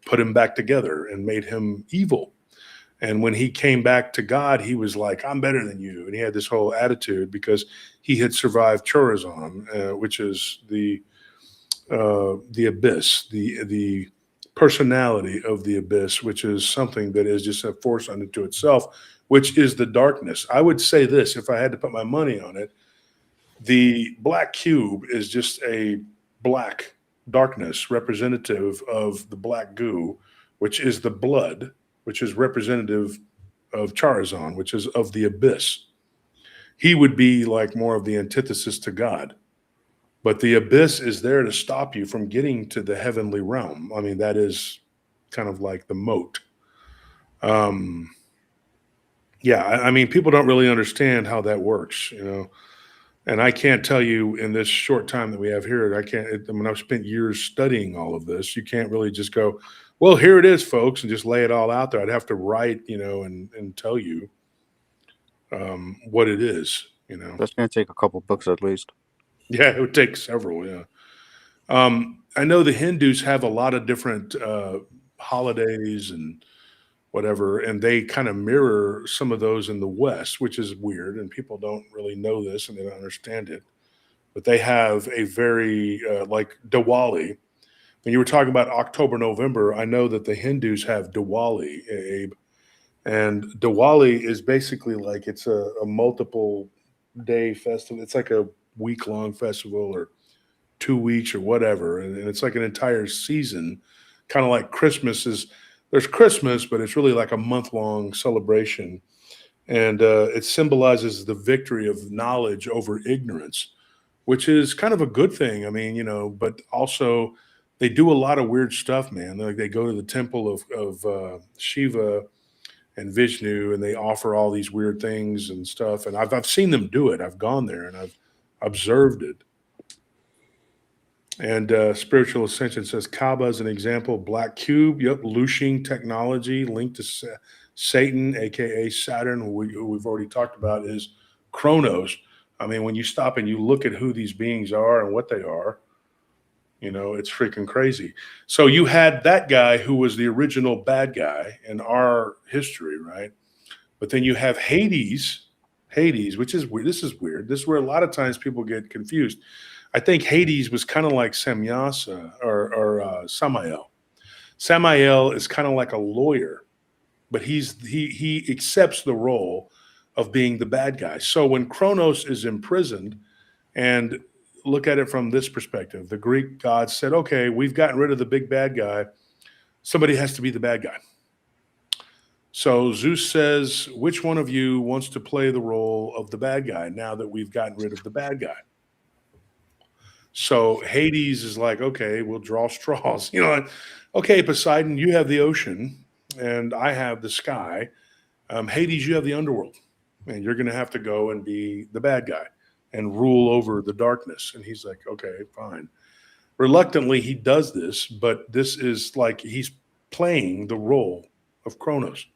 put him back together and made him evil. And when he came back to God, he was like, I'm better than you. And he had this whole attitude because he had survived Chorazon, which is the abyss, the personality of the abyss, which is something that is just a force unto itself, which is the darkness. I would say this, if I had to put my money on it, the black cube is just a black darkness representative of the black goo, which is the blood, which is representative of Charazon, which is of the abyss. He would be like more of the antithesis to God. But the abyss is there to stop you from getting to the heavenly realm. I mean, that is kind of like the moat. Yeah, I mean, people don't really understand how that works, you know. And I can't tell you in this short time that we have here, I mean, I've spent years studying all of this. You can't really just go, well, here it is, folks, and just lay it all out there. I'd have to write, you know, and tell you what it is, you know. That's going to take a couple books at least. Yeah, it would take several, yeah. I know the Hindus have a lot of different holidays and whatever, and they kind of mirror some of those in the West, which is weird, and people don't really know this and they don't understand it. But they have a very like Diwali. When you were talking about October, November, I know that the Hindus have Diwali, Abe, and Diwali is basically like it's a multiple day festival. It's like a week long festival or 2 weeks or whatever, and it's like an entire season, kind of like Christmas is. There's Christmas, but it's really like a month-long celebration, and it symbolizes the victory of knowledge over ignorance, which is kind of a good thing. I mean, you know, but also they do a lot of weird stuff, man. Like they go to the temple of Shiva and Vishnu, and they offer all these weird things and stuff. And I've seen them do it. I've gone there and I've observed it. And Spiritual Ascension says Kaaba is an example. Black Cube, yep, Lushing technology linked to Satan, aka Saturn, who we've already talked about, is Chronos. I mean, when you stop and you look at who these beings are and what they are, you know, it's freaking crazy. So you had that guy who was the original bad guy in our history, right? But then you have Hades, which is weird. This is weird. This is where a lot of times people get confused. I think Hades was kind of like Samyasa or Samael. Samael is kind of like a lawyer, but he accepts the role of being the bad guy. So when Kronos is imprisoned, and look at it from this perspective, the Greek gods said, okay, we've gotten rid of the big bad guy. Somebody has to be the bad guy. So Zeus says, which one of you wants to play the role of the bad guy now that we've gotten rid of the bad guy? So Hades is like, okay, we'll draw straws. You know, okay, Poseidon, you have the ocean and I have the sky. Hades, you have the underworld, and you're going to have to go and be the bad guy and rule over the darkness. And he's like, okay, fine. Reluctantly, he does this, but this is like he's playing the role of Kronos.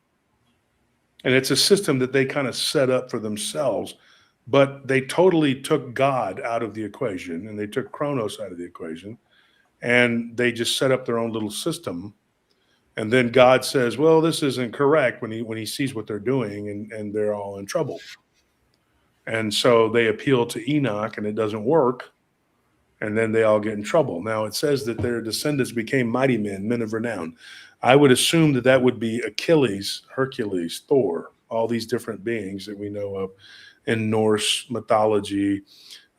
And it's a system that they kind of set up for themselves, but they totally took God out of the equation and they took Kronos out of the equation, and they just set up their own little system. And then God says, well, this isn't correct when he sees what they're doing, and they're all in trouble. And so they appeal to Enoch and it doesn't work. And then they all get in trouble. Now it says that their descendants became mighty men of renown. I would assume that that would be Achilles, Hercules, Thor, all these different beings that we know of in Norse mythology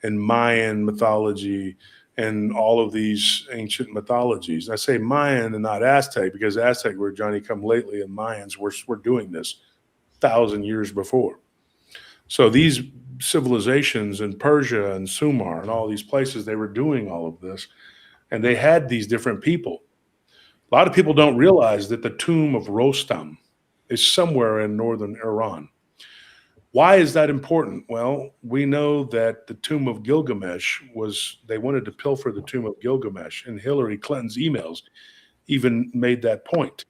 and Mayan mythology and all of these ancient mythologies. And I say Mayan and not Aztec because Aztec were Johnny come lately, and Mayans were doing this 1,000 years before. So these civilizations in Persia and Sumer and all these places, they were doing all of this, and they had these different people. A lot of people don't realize that the tomb of Rostam is somewhere in northern Iran. Why is that important? Well, we know that the tomb of Gilgamesh they wanted to pilfer the tomb of Gilgamesh, and Hillary Clinton's emails even made that point.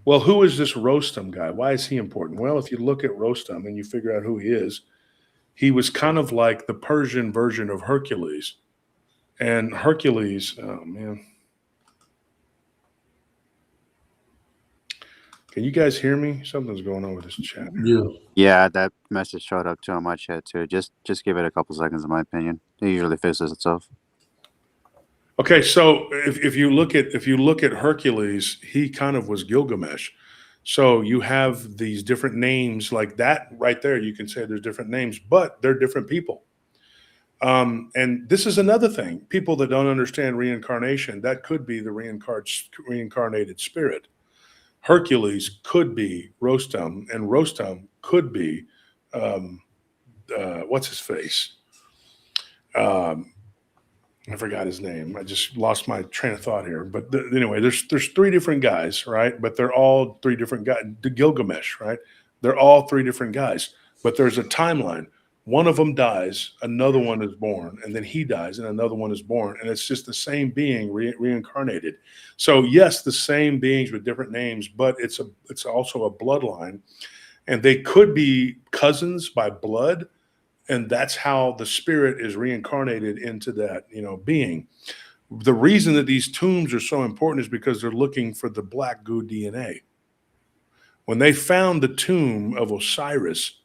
Well, who is this Rostam guy? Why is he important? Well, if you look at Rostam and you figure out who he is, he was kind of like the Persian version of Hercules. And Hercules, oh man. Can you guys hear me? Something's going on with this chat. Yeah. Yeah, that message showed up too on my chat too. Just give it a couple seconds, in my opinion. It usually fixes itself. Okay, so if you look at Hercules, he kind of was Gilgamesh. So you have these different names like that right there. You can say there's different names, but they're different people. And this is another thing. People that don't understand reincarnation, that could be the reincarnated spirit. Hercules could be Rostam, and Rostam could be what's his face? I forgot his name. I just lost my train of thought here. But anyway, there's three different guys, right? But they're all three different guys. The Gilgamesh, right? They're all three different guys. But there's a timeline. One of them dies, another one is born, and then he dies, and another one is born, and it's just the same being reincarnated. So yes, the same beings with different names, but it's also a bloodline, and they could be cousins by blood, and that's how the spirit is reincarnated into that being. The reason that these tombs are so important is because they're looking for the black goo DNA. When they found the tomb of Osiris,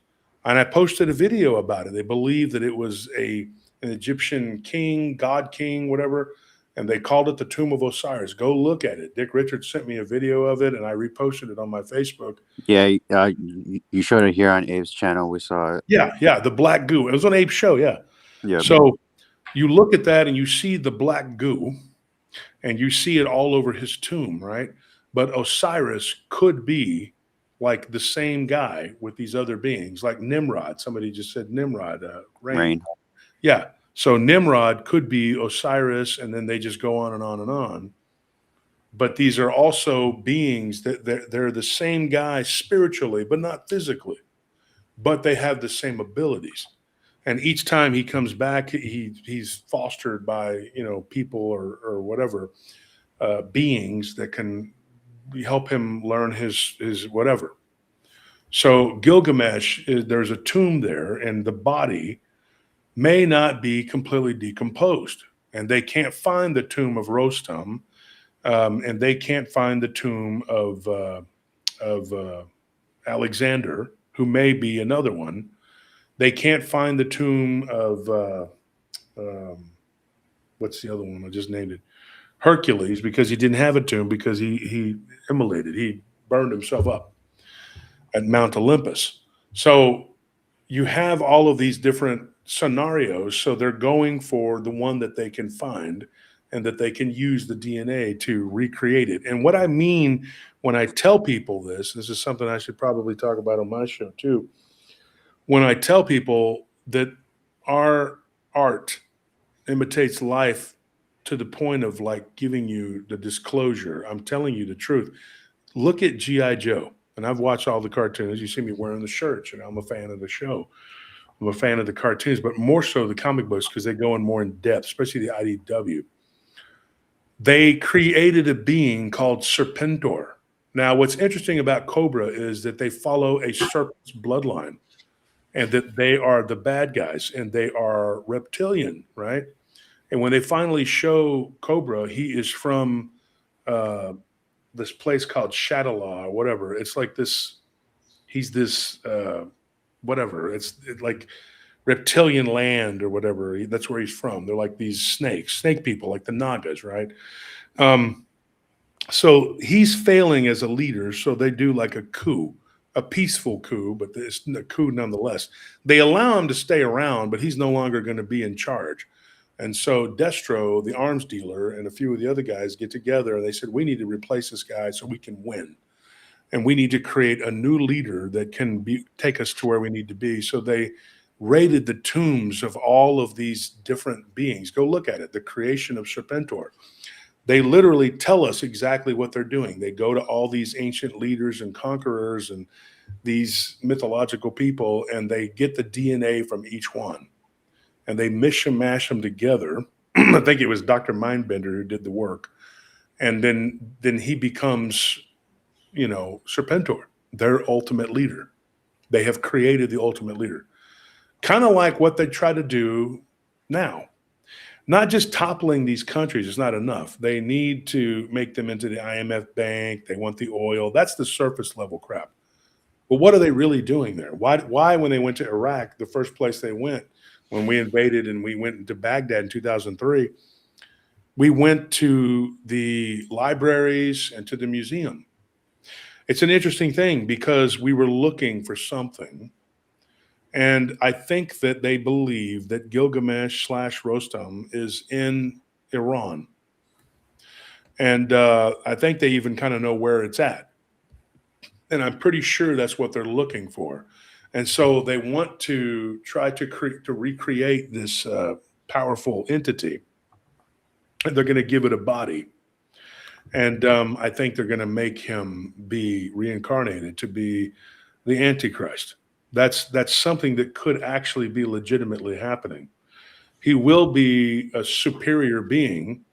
and I posted a video about it, they believe that it was an Egyptian king, god king, whatever, and they called it the tomb of Osiris. Go look at it. Dick Richards sent me a video of it, and I reposted it on my Facebook. Yeah, you showed it here on Abe's channel. We saw it. Yeah, the black goo. It was on Abe's show, yeah. Yeah. So you look at that and you see the black goo, and you see it all over his tomb, right? But Osiris could be like the same guy with these other beings, like Nimrod. Somebody just said Nimrod. Rain. Yeah. So Nimrod could be Osiris, and then they just go on and on and on. But these are also beings that they're the same guy spiritually, but not physically. But they have the same abilities. And each time he comes back, he's fostered by people or whatever beings that can help him learn his whatever. So Gilgamesh, there's a tomb there, and the body may not be completely decomposed, and they can't find the tomb of Rostam, and they can't find the tomb of Alexander, who may be another one. They can't find the tomb of what's the other one? I just named it. Hercules, because he didn't have a tomb, because he immolated. He burned himself up at Mount Olympus. So you have all of these different scenarios. So they're going for the one that they can find and that they can use the DNA to recreate it. And what I mean when I tell people this is something I should probably talk about on my show too. When I tell people that our art imitates life to the point of like giving you the disclosure, I'm telling you the truth. Look at G.I. Joe. And I've watched all the cartoons. You see me wearing the shirts, and I'm a fan of the show. I'm a fan of the cartoons, but more so the comic books because they go in more in depth, especially the IDW. They created a being called Serpentor. Now, what's interesting about Cobra is that they follow a serpent's bloodline, and that they are the bad guys, and they are reptilian, right? And when they finally show Cobra, he is from this place called Shadalaw or whatever. It's like this, he's this, whatever. It's like reptilian land or whatever. That's where he's from. They're like these snake people, like the Nagas, right? So he's failing as a leader. So they do like a coup, a peaceful coup, but it's a coup nonetheless. They allow him to stay around, but he's no longer going to be in charge. And so Destro, the arms dealer, and a few of the other guys get together and they said, we need to replace this guy so we can win. And we need to create a new leader that can take us to where we need to be. So they raided the tombs of all of these different beings. Go look at it, the creation of Serpentor. They literally tell us exactly what they're doing. They go to all these ancient leaders and conquerors and these mythological people, and they get the DNA from each one. And they mish and mash them together. I think it was Dr. Mindbender who did the work. And then he becomes, Serpentor, their ultimate leader. They have created the ultimate leader. Kind of like what they try to do now. not just toppling these countries is not enough. They need to make them into the IMF bank. They want the oil. That's the surface level crap. But what are they really doing there? Why when they went to Iraq, the first place they went when we invaded and we went into Baghdad in 2003, we went to the libraries and to the museum. It's an interesting thing because we were looking for something. And I think that they believe that Gilgamesh / Rostam is in Iran. And I think they even kind of know where it's at. And I'm pretty sure that's what they're looking for. And so they want to try to recreate this powerful entity. And they're going to give it a body. And I think they're going to make him be reincarnated to be the Antichrist. That's something that could actually be legitimately happening. He will be a superior being,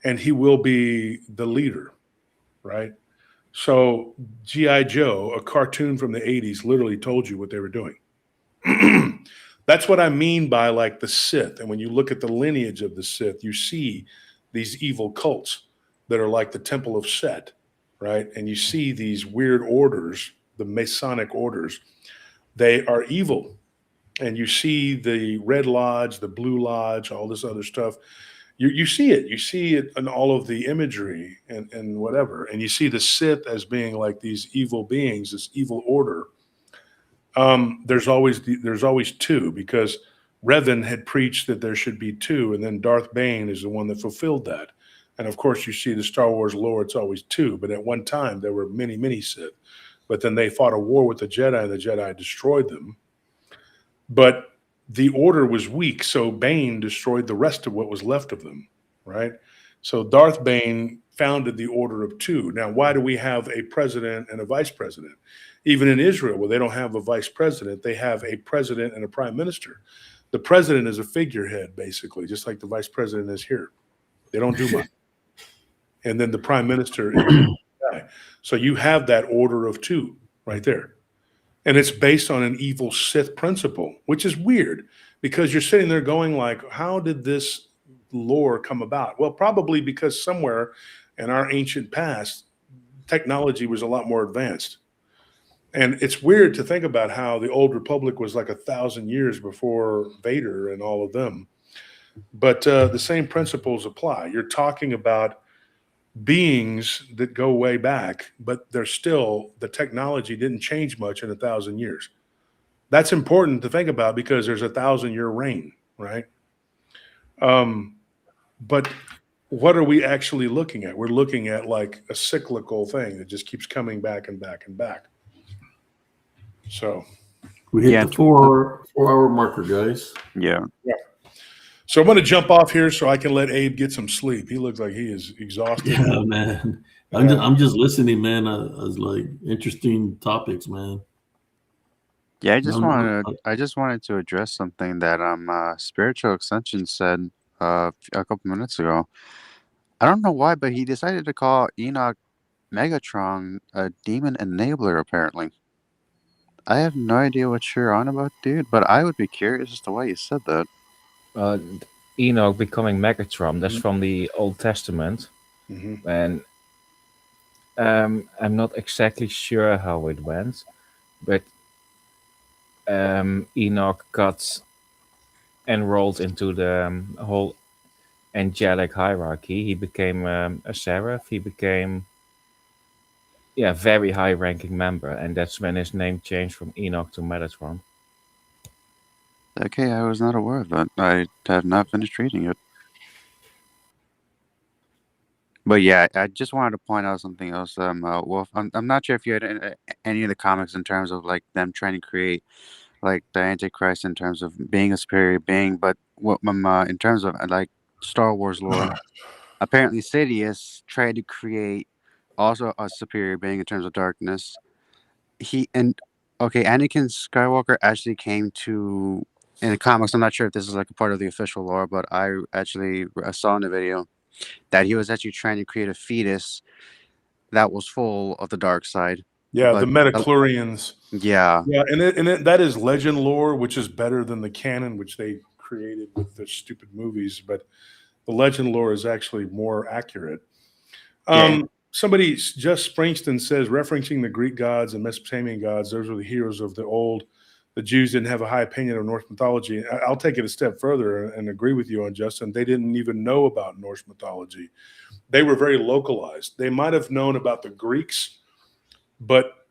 and he will be the leader, right? So G.I. Joe, a cartoon from the 80s, literally told you what they were doing. That's what I mean by like the Sith. And when you look at the lineage of the Sith, you see these evil cults that are like the Temple of Set, right? And you see these weird orders, the Masonic orders. They are evil. And you see the Red Lodge, the Blue Lodge, all this other stuff. You see it. You see it in all of the imagery and whatever. And you see the Sith as being like these evil beings, this evil order. There's always two, because Revan had preached that there should be two, and then Darth Bane is the one that fulfilled that. And of course, you see the Star Wars lore, it's always two. But at one time, there were many, many Sith. But then they fought a war with the Jedi, and the Jedi destroyed them. But the order was weak, so Bane destroyed the rest of what was left of them, right? So Darth Bane founded the order of two. Now, why do we have a president and a vice president? Even in Israel, where they don't have a vice president, they have a president and a prime minister. The president is a figurehead, basically, just like the vice president is here. They don't do much. And then the prime minister is the guy. So you have that order of two right there. And it's based on an evil Sith principle, which is weird because you're sitting there going like, how did this lore come about? Well, probably because somewhere in our ancient past, technology was a lot more advanced. And it's weird to think about how the old Republic was like 1,000 years before Vader and all of them. But the same principles apply. You're talking about beings that go way back, but they're still, the technology didn't change much in 1,000 years. That's important to think about because there's 1,000-year reign, right? But what are we actually looking at? We're looking at like a cyclical thing that just keeps coming back and back and back. So we hit the 4-hour marker, guys. Yeah. So I'm going to jump off here so I can let Abe get some sleep. He looks like he is exhausted. Yeah, man. I'm just listening, man. I was like, interesting topics, man. Yeah, I just wanted to address something that Spiritual Ascension said a couple minutes ago. I don't know why, but he decided to call Enoch Megatron a demon enabler, apparently. I have no idea what you're on about, dude, but I would be curious as to why you said that. Enoch becoming Megatron, that's from the Old Testament. Mm-hmm. And I'm not exactly sure how it went, but Enoch got enrolled into the whole angelic hierarchy. He became a seraph. He became very high-ranking member, and that's when his name changed from Enoch to Metatron. Okay, I was not aware of that. I have not finished reading it. But yeah, I just wanted to point out something else. Wolf, I'm not sure if you had any of the comics in terms of like them trying to create like the Antichrist in terms of being a superior being, but what in terms of like Star Wars lore, apparently Sidious tried to create also a superior being in terms of darkness. Anakin Skywalker actually came to in the comics. I'm not sure if this is like a part of the official lore, but I saw in the video that he was actually trying to create a fetus that was full of the dark side. Yeah, the Metachlorians. Yeah. Yeah, and that is legend lore, which is better than the canon, which they created with the stupid movies, but the legend lore is actually more accurate. Somebody, Just Springsteen says, referencing the Greek gods and Mesopotamian gods, those were the heroes of the old. The Jews didn't have a high opinion of Norse mythology. I'll take it a step further and agree with you on Justin. They didn't even know about Norse mythology. They were very localized. They might have known about the Greeks, but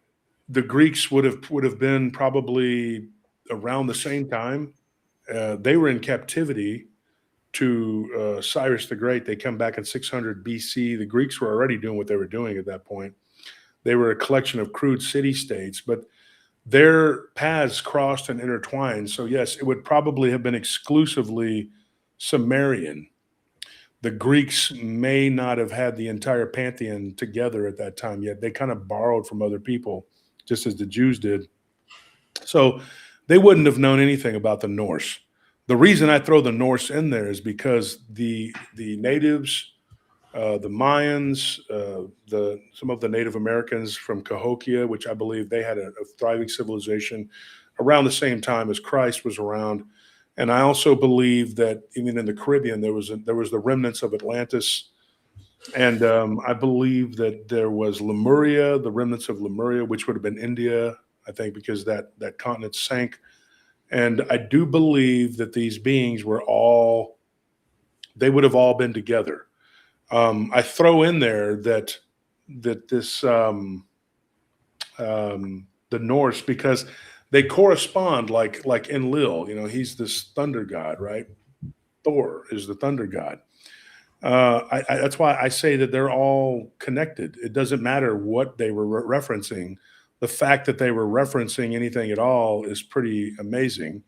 the Greeks would have been probably around the same time. They were in captivity to Cyrus the Great. They come back in 600 BC. The Greeks were already doing what they were doing at that point. They were a collection of crude city-states, but their paths crossed and intertwined. So yes, it would probably have been exclusively Sumerian. The Greeks may not have had the entire pantheon together at that time yet. They kind of borrowed from other people, just as the Jews did. So they wouldn't have known anything about the Norse. The reason I throw the Norse in there is because the natives, the Mayans, some of the Native Americans from Cahokia, which I believe they had a thriving civilization around the same time as Christ was around. And I also believe that even in the Caribbean, there was the remnants of Atlantis. And I believe that there was Lemuria, the remnants of Lemuria, which would have been India, I think, because that continent sank. And I do believe that these beings would have all been together. I throw in there that this the Norse, because they correspond like Enlil, he's this thunder god, right? Thor is the thunder god. That's why I say that they're all connected. It doesn't matter what they were referencing. The fact that they were referencing anything at all is pretty amazing.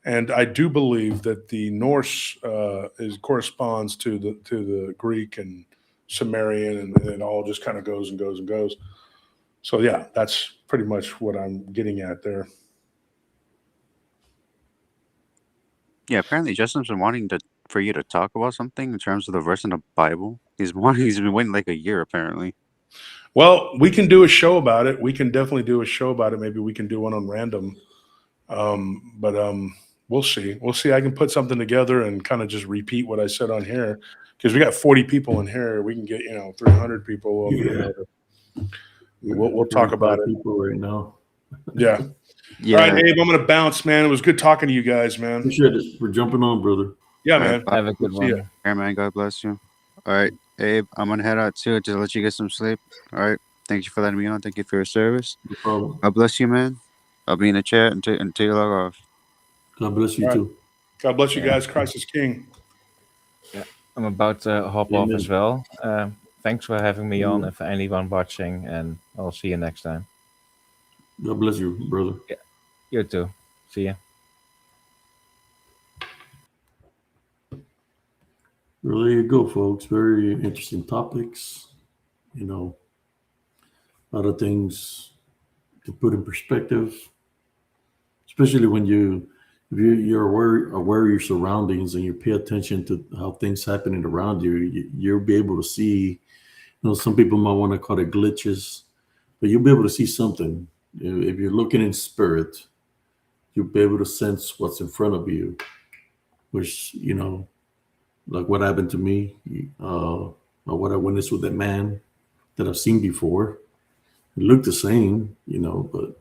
And I do believe that the Norse corresponds to the Greek and Sumerian, and it all just kind of goes and goes and goes. So yeah, that's pretty much what I'm getting at there. Yeah, apparently Justin's been wanting for you to talk about something in terms of the verse in the Bible. He's been waiting like a year apparently. Well, we can do a show about it. We can definitely do a show about it. Maybe we can do one on random. But we'll see. We'll see. I can put something together and kind of just repeat what I said on here, because we got 40 people in here. We can get 300 people. We'll talk about it. People right now. Yeah. Yeah. All right, Abe, I'm gonna bounce, man. It was good talking to you guys, man. Appreciate it for jumping on, brother. Yeah, All right, man. bye. Have a good See ya. one. Hey, man, God bless you. All right, Abe, I'm gonna head out too to let you get some sleep. All right, thank you for letting me on. Thank you for your service. No problem. God bless you, man. I'll be in the chat until you log off. God bless you All right. too. God bless you Yeah. guys. Christ is King. I'm about to hop off Amen. as well. Thanks for having me on, Amen. and for anyone watching, and I'll see you next time. God bless you, brother. You too. See ya. Well, there you go, folks. Very interesting topics. A lot of things to put in perspective, especially when you're aware of your surroundings and you pay attention to how things happening around you. You'll be able to see. Some people might want to call it glitches, but you'll be able to see something. If you're looking in spirit, you'll be able to sense what's in front of you, which like what happened to me, or what I witnessed with that man that I've seen before. It looked the same, but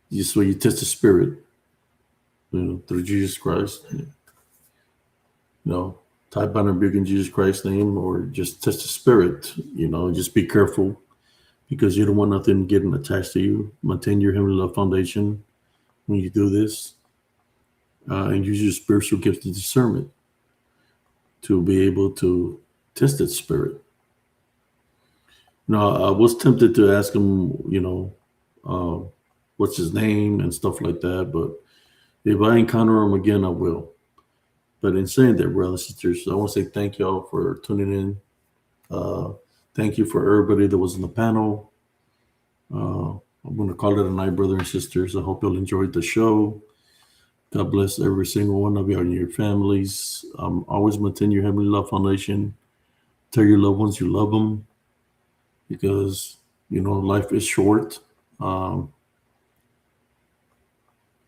you test the spirit, through Jesus Christ. Type on a big in Jesus Christ's name, or just test the spirit. Just be careful, because you don't want nothing getting attached to you. Maintain your heavenly love foundation when you do this, and use your spiritual gift of discernment to be able to test that spirit. Now, I was tempted to ask him, what's his name and stuff like that, but if I encounter him again, I will. But in saying that, brothers and sisters, I want to say thank y'all for tuning in. Thank you for everybody that was in the panel. I'm going to call it a night, brothers and sisters. I hope you'll enjoyed the show. God bless every single one of you and your families. Always maintain your heavenly love foundation. Tell your loved ones you love them, because life is short.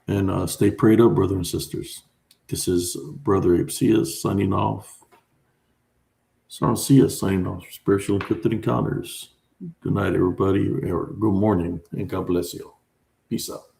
And stay prayed up, brothers and sisters. This is Brother Ipsias signing off. Sarcia signing off. Spiritual and Cryptid Encounters. Good night, everybody, or good morning, and God bless you. Peace out.